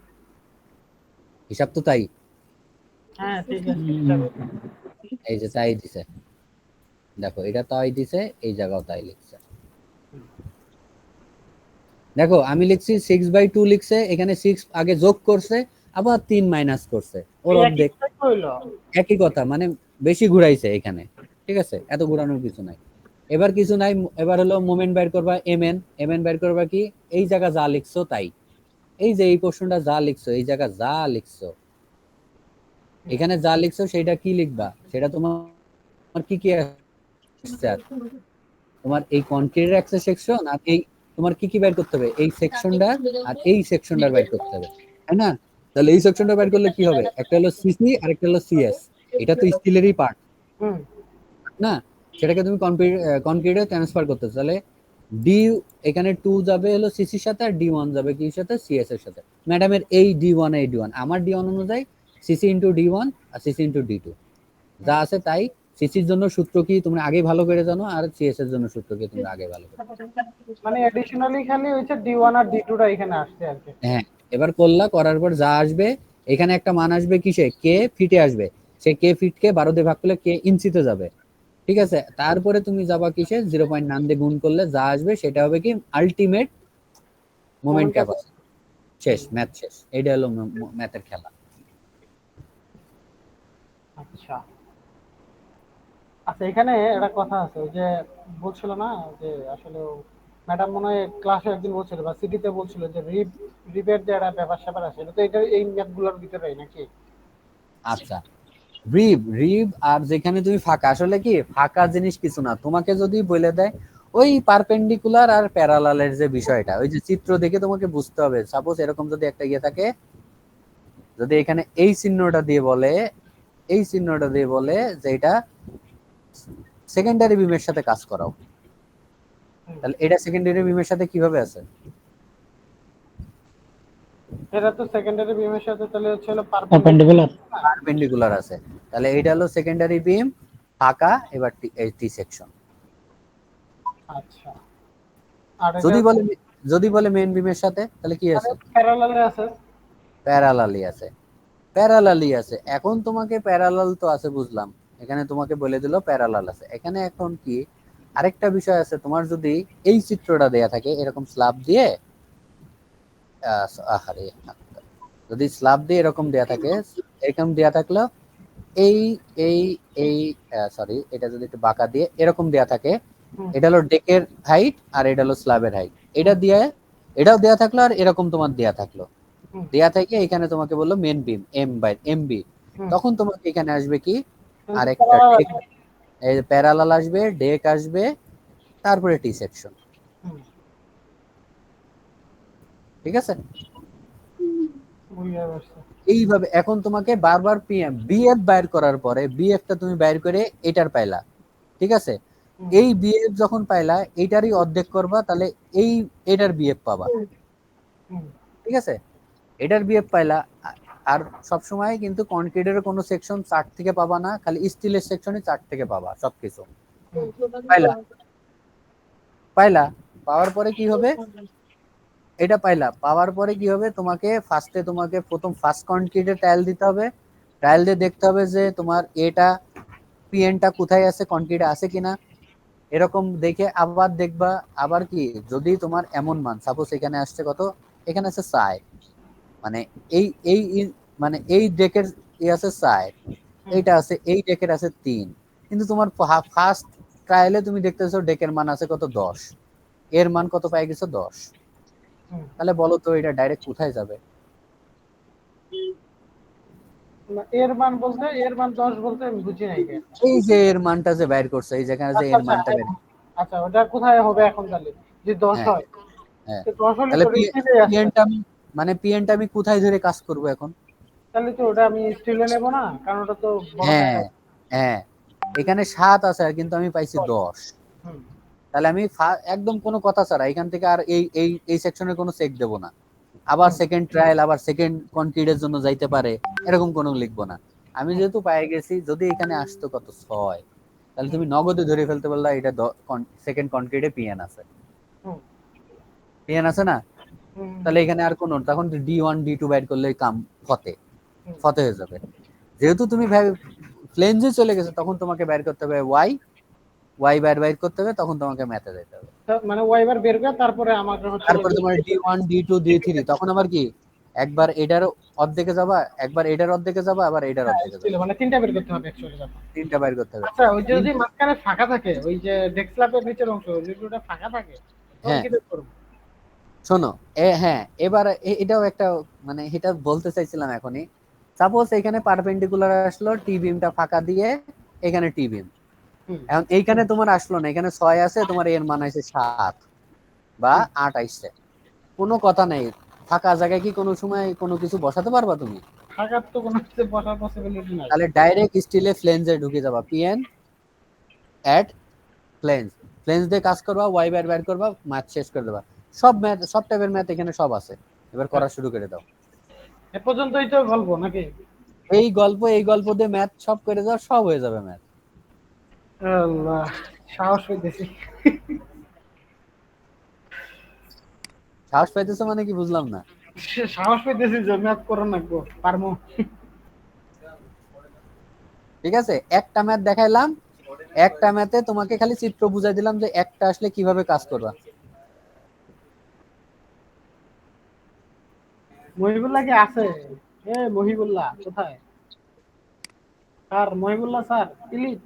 হিসাব তো তাই। হ্যাঁ ঠিক আছে। এই যে তাই দিছে, দেখো এটা তাই দিছে, এই জায়গাও তাই লিখছে। দেখো আমি লিখছি 6/2 লিখছে, এখানে 6 আগে যোগ করছে, আবার 3 মাইনাস করছে, ওর অর্ধেক। একই কথা, মানে বেশি ঘুরাইছে এখানে, ঠিক আছে, এত ঘুরানোর কিছু নাই। এবার কিছু নাই, এবার হলো মোমেন্ট বের করবা mn। mn বের করবা কি, এই জায়গা যা লিখছো তাই, এই যে এই প্রশ্নটা যা লিখছো, এই জায়গা যা লিখছো, এখানে যা লিখছো সেটা কি লিখবা, সেটা তোমার কি কি আসছে, আর তোমার এই কনক্রিটের একটা সেকশন, আর এই তোমার কি কি বের করতে হবে, এই সেকশনটা আর এই সেকশনটা বের করতে হবে, তাই না? তাহলে এই সেকশনটা বের করলে কি হবে, একটা হলো সিসি আর একটা হলো সিএস, এটা তো স্টিলেরই পার্ট না, সেটাকে তুমি কনক্রিটে ট্রান্সফার করতেছো। তাহলে ডি এখানে 2 যাবে হলো সিসির সাথে, আর D1 যাবে কি সাথে, সিএস এর সাথে। ম্যাডামের এই D1 এই D1, আমার D1 অনুযায়ী সিসি ইনটু D1 আর সিসি ইনটু D2 যা আছে তাই। সিসির জন্য সূত্র কি তুমি আগে ভালো করে জানো, আর সিএস এর জন্য সূত্র কি তুমি আগে ভালো করে জানো। মানে এডিশনালি খালি হচ্ছে D1 আর D2 টা এখানে আসছে আর কি। হ্যাঁ, এবার করলা, করার পর যা আসবে এখানে একটা মান আসবে কিসে, কে ফিটে আসবে, সে কে ফিটকে 12 দিয়ে ভাগ করলে কে ইঞ্চিতে যাবে, ঠিক আছে। তারপরে তুমি যাবা কিসে, 0.9 দিয়ে গুণ করলে যা আসবে সেটা হবে কি আলটিমেট মোমেন্ট ক্যাপাসিটি। শেষ, ম্যাথ শেষ, এইটা হলো ম্যাথের খেলা। আচ্ছা আচ্ছা, এখানে একটা কথা আছে, ওই যে বলছিল না যে আসলে ম্যাডাম মনে হয় ক্লাসে একদিন বলছিল বা সিটিতে বলছিল যে রিপের যে একটা ব্যাপার স্যাপার আছে, এটা তো এটা এই ম্যাথগুলোর ভিতরে নাকি? আচ্ছা, রিব আর যেখানে তুমি ফাঁকা, আসলে কি ফাঁকা জিনিস কিছু না, তোমাকে যদি বলে দেয় ওই পারপেন্ডিকুলার আর প্যারালালের যে বিষয়টা, ওই যে চিত্র দেখে তোমাকে বুঝতে হবে। সাপোজ এরকম যদি একটা ইয়ে থাকে, যদি এখানে এই চিহ্নটা দিয়ে বলে, এই চিহ্নটা দিয়ে বলে যে এটা সেকেন্ডারি বিমের সাথে কাজ করাও, তাহলে এটা সেকেন্ডারি বিমের সাথে কিভাবে আছে, এটা তো সেকেন্ডারি বিমের সাথে তাহলে হচ্ছে হলো পারপেন্ডিকুলার আছে, তাহলে এটা হলো সেকেন্ডারি বিম ফাঁকা। এবার টি সেকশন। আচ্ছা, আর যদি বলে মেইন বিমের সাথে, তাহলে কি আছে, প্যারালালে আছে, প্যারালালি আছে। এখন তোমাকে প্যারালাল তো আছে বুঝলাম, এখানে তোমাকে বলে দিল প্যারালাল আছে। এখানে এখন কি আরেকটা বিষয় আছে, তোমার যদি এই চিত্রটা দেয়া থাকে এরকম স্ল্যাব দিয়ে, যদি স্ল্যাব দিয়ে এরকম দেয়া থাকে, এরকম দেয়া থাকলো এই এই এই সরি, এটা যদি একটু বাঁকা দিয়ে এরকম দেয়া থাকে, এটা হলো ডেকের হাইট আর এটা হলো স্ল্যাবের হাইট, এটা দিয়ে এটাও দেয়া থাকলো আর এরকম তোমার দেয়া থাকলো, দেয়া থেকে এখানে তোমাকে বললো মেন বিম এমবি, তখন তোমাকে এখানে আসবে কি আরেকটা প্যারালাল আসবে, ডেক আসবে, তারপরে টি সেকশন, ঠিক আছে। এইভাবে এখন তোমাকে বারবার বিএফ বাইর করার পরে, বিএফটা তুমি বাইর করে এটার পাইলা, ঠিক আছে, এই বিএফ যখন পাইলা এটারই অর্ধেক করবা, তাহলে এই এটার বিএফ পাবা, ঠিক আছে, এটার বিএফ পাইলা। আর সব সময় কিন্তু কনক্রিটের কোনো সেকশন 4 থেকে পাবা না, খালি স্টিলের সেকশনে 4 থেকে পাবা সবকিছু। পাইলা পাওয়ার পরে কি হবে, এটা পাইলা পাওয়ার পরে কি হবে, তোমাকে প্রথম ফার্স্ট কনক্রিটে টাইল দিতে হবে, টাইল দিয়ে দেখতে হবে যে তোমার এটা পিএনটা কোথায় আছে, কনক্রিটে আছে কিনা, এরকম দেখে আবার দেখবা। আবার কি যদি তোমার এমন মান, সাপোজ এখানে আসছে কত, এখানে আছে 4, মানে এই ডেকের আছে 4, এইটা আছে, এই ডেকের আছে 3, কিন্তু তোমার ফার্স্ট ট্রায়ালে তুমি দেখতেছো ডেকের মান আছে কত 10, এর মান কত পাই গেছো 10, তাহলে বলো তো এটা ডাইরেক্ট কোথায় যাবে? এর মান 10 বলতে আমি বুঝি নাই। এই যে এর মানটা যে বাইর করছে, এই যেখানে যে এর মানটা বের, আচ্ছা ওটা কোথায় হবে এখন তাহলে, যে 10 হয়, হ্যাঁ, তো 10 হলে তাহলে তো পিএনটা পিএনটা আমি কোথায় ধরে কাজ করব এখন? তাহলে তো ওটা আমি স্টিলে নেব না, কারণ ওটা তো বড়। হ্যাঁ, এখানে 7 আছে কিন্তু আমি পাইছি 10, তাহলে আমি একদম কোনো কথা ছাড়া এখান থেকে আর এই সেকশনের কোনো চেক দেব না, আবার সেকেন্ড ট্রায়াল, আবার সেকেন্ড কনক্রিটের জন্য যাইতে পারে এরকম কোনো লিখবো না। আমি যেহেতু পেয়ে গেছি, যদি এখানে আসতো কত 6, তাহলে তুমি নগদে ধরে ফেলতে পারলা এটা সেকেন্ড কনক্রিটে পিএন আছে, পিএন আছে না, তাহলে এখানে আর কোনো তখন D1 D2 বাইর করলে কাম ফতে হয়ে যাবে। যেহেতু তুমি ফ্লেঞ্জে চলে গেছে তখন তোমাকে বাইর করতে হবে y বাইর করতে হবে, তখন তোমাকে ম্যাথে যেতে হবে। মানে ওয়াই বার বের করে তারপরে আমাকে হচ্ছে তারপরে তোমার D1 D2 D3 তখন আবার কি একবার এটার অর্ধেকে যাবা, একবার এটার অর্ধেকে যাবা, আবার এটার অর্ধেকে যাবা, মানে তিনটা বের করতে হবে অ্যাকচুয়ালি ব্যাপার। তিনটা বাইর করতে হবে। আচ্ছা ওই যে যদি মাঝখানে ফাঁকা থাকে, ওই যে ডেস্ক ল্যাপের নিচের অংশ যেটা ফাঁকা থাকে তখন হ্যাঁ কি বের করব? শোনো হ্যাঁ এবার এটাও একটা মানে এটা বলতে চাইছিলাম এখনই। সাপোজ এখানে পারপেন্ডিকুলার আসলো, টি বিমটা ফাঁকা দিয়ে এখানে টি বিম, এখন এইখানে তোমার আসলো না, এখানে 6 আছে, তোমার এর মান আছে 7 বা 8 আইছে, কোনো কথা নেই। ফাঁকা জায়গায় কি কোনো সময় কোনো কিছু বসাতে পারবা তুমি? ফাঁকার তো কোনো কিছু বসার পসিবিলিটি নাই। তাহলে ডাইরেক্ট স্টিলে ফ্লেঞ্জে ঢুকে যাবা, পিএন অ্যাড ফ্লেঞ্জ দিয়ে কাজ করবা, ওয়াই বাইর করবা, ম্যাথ শেষ করে দেবা। সব ম্যাথ, সব টাইপের ম্যাথ এখানে সব আছে, এবার করা শুরু করে দাও। এ পর্যন্তই তো গল্প নাকি? এই গল্প দিয়ে ম্যাথ সব করে দাও, সব হয়ে যাবে ম্যাথ। আল্লাহ, সাহস পেয়েছি। সাহস পাইতেছো মানে কি বুঝলাম না? সাহস পেয়েছি যে ম্যাথ করে নাকবো, পারমু। ঠিক আছে, একটা ম্যাথ দেখাইলাম, একটা ম্যাথে তোমাকে খালি চিত্র বুঝাই দিলাম যে একটা আসলে কিভাবে কাজ করবা। মহিবুল্লাহ কি আছে? মহিবুল্লাহ কোথায়? Sir Mohibullah sir please.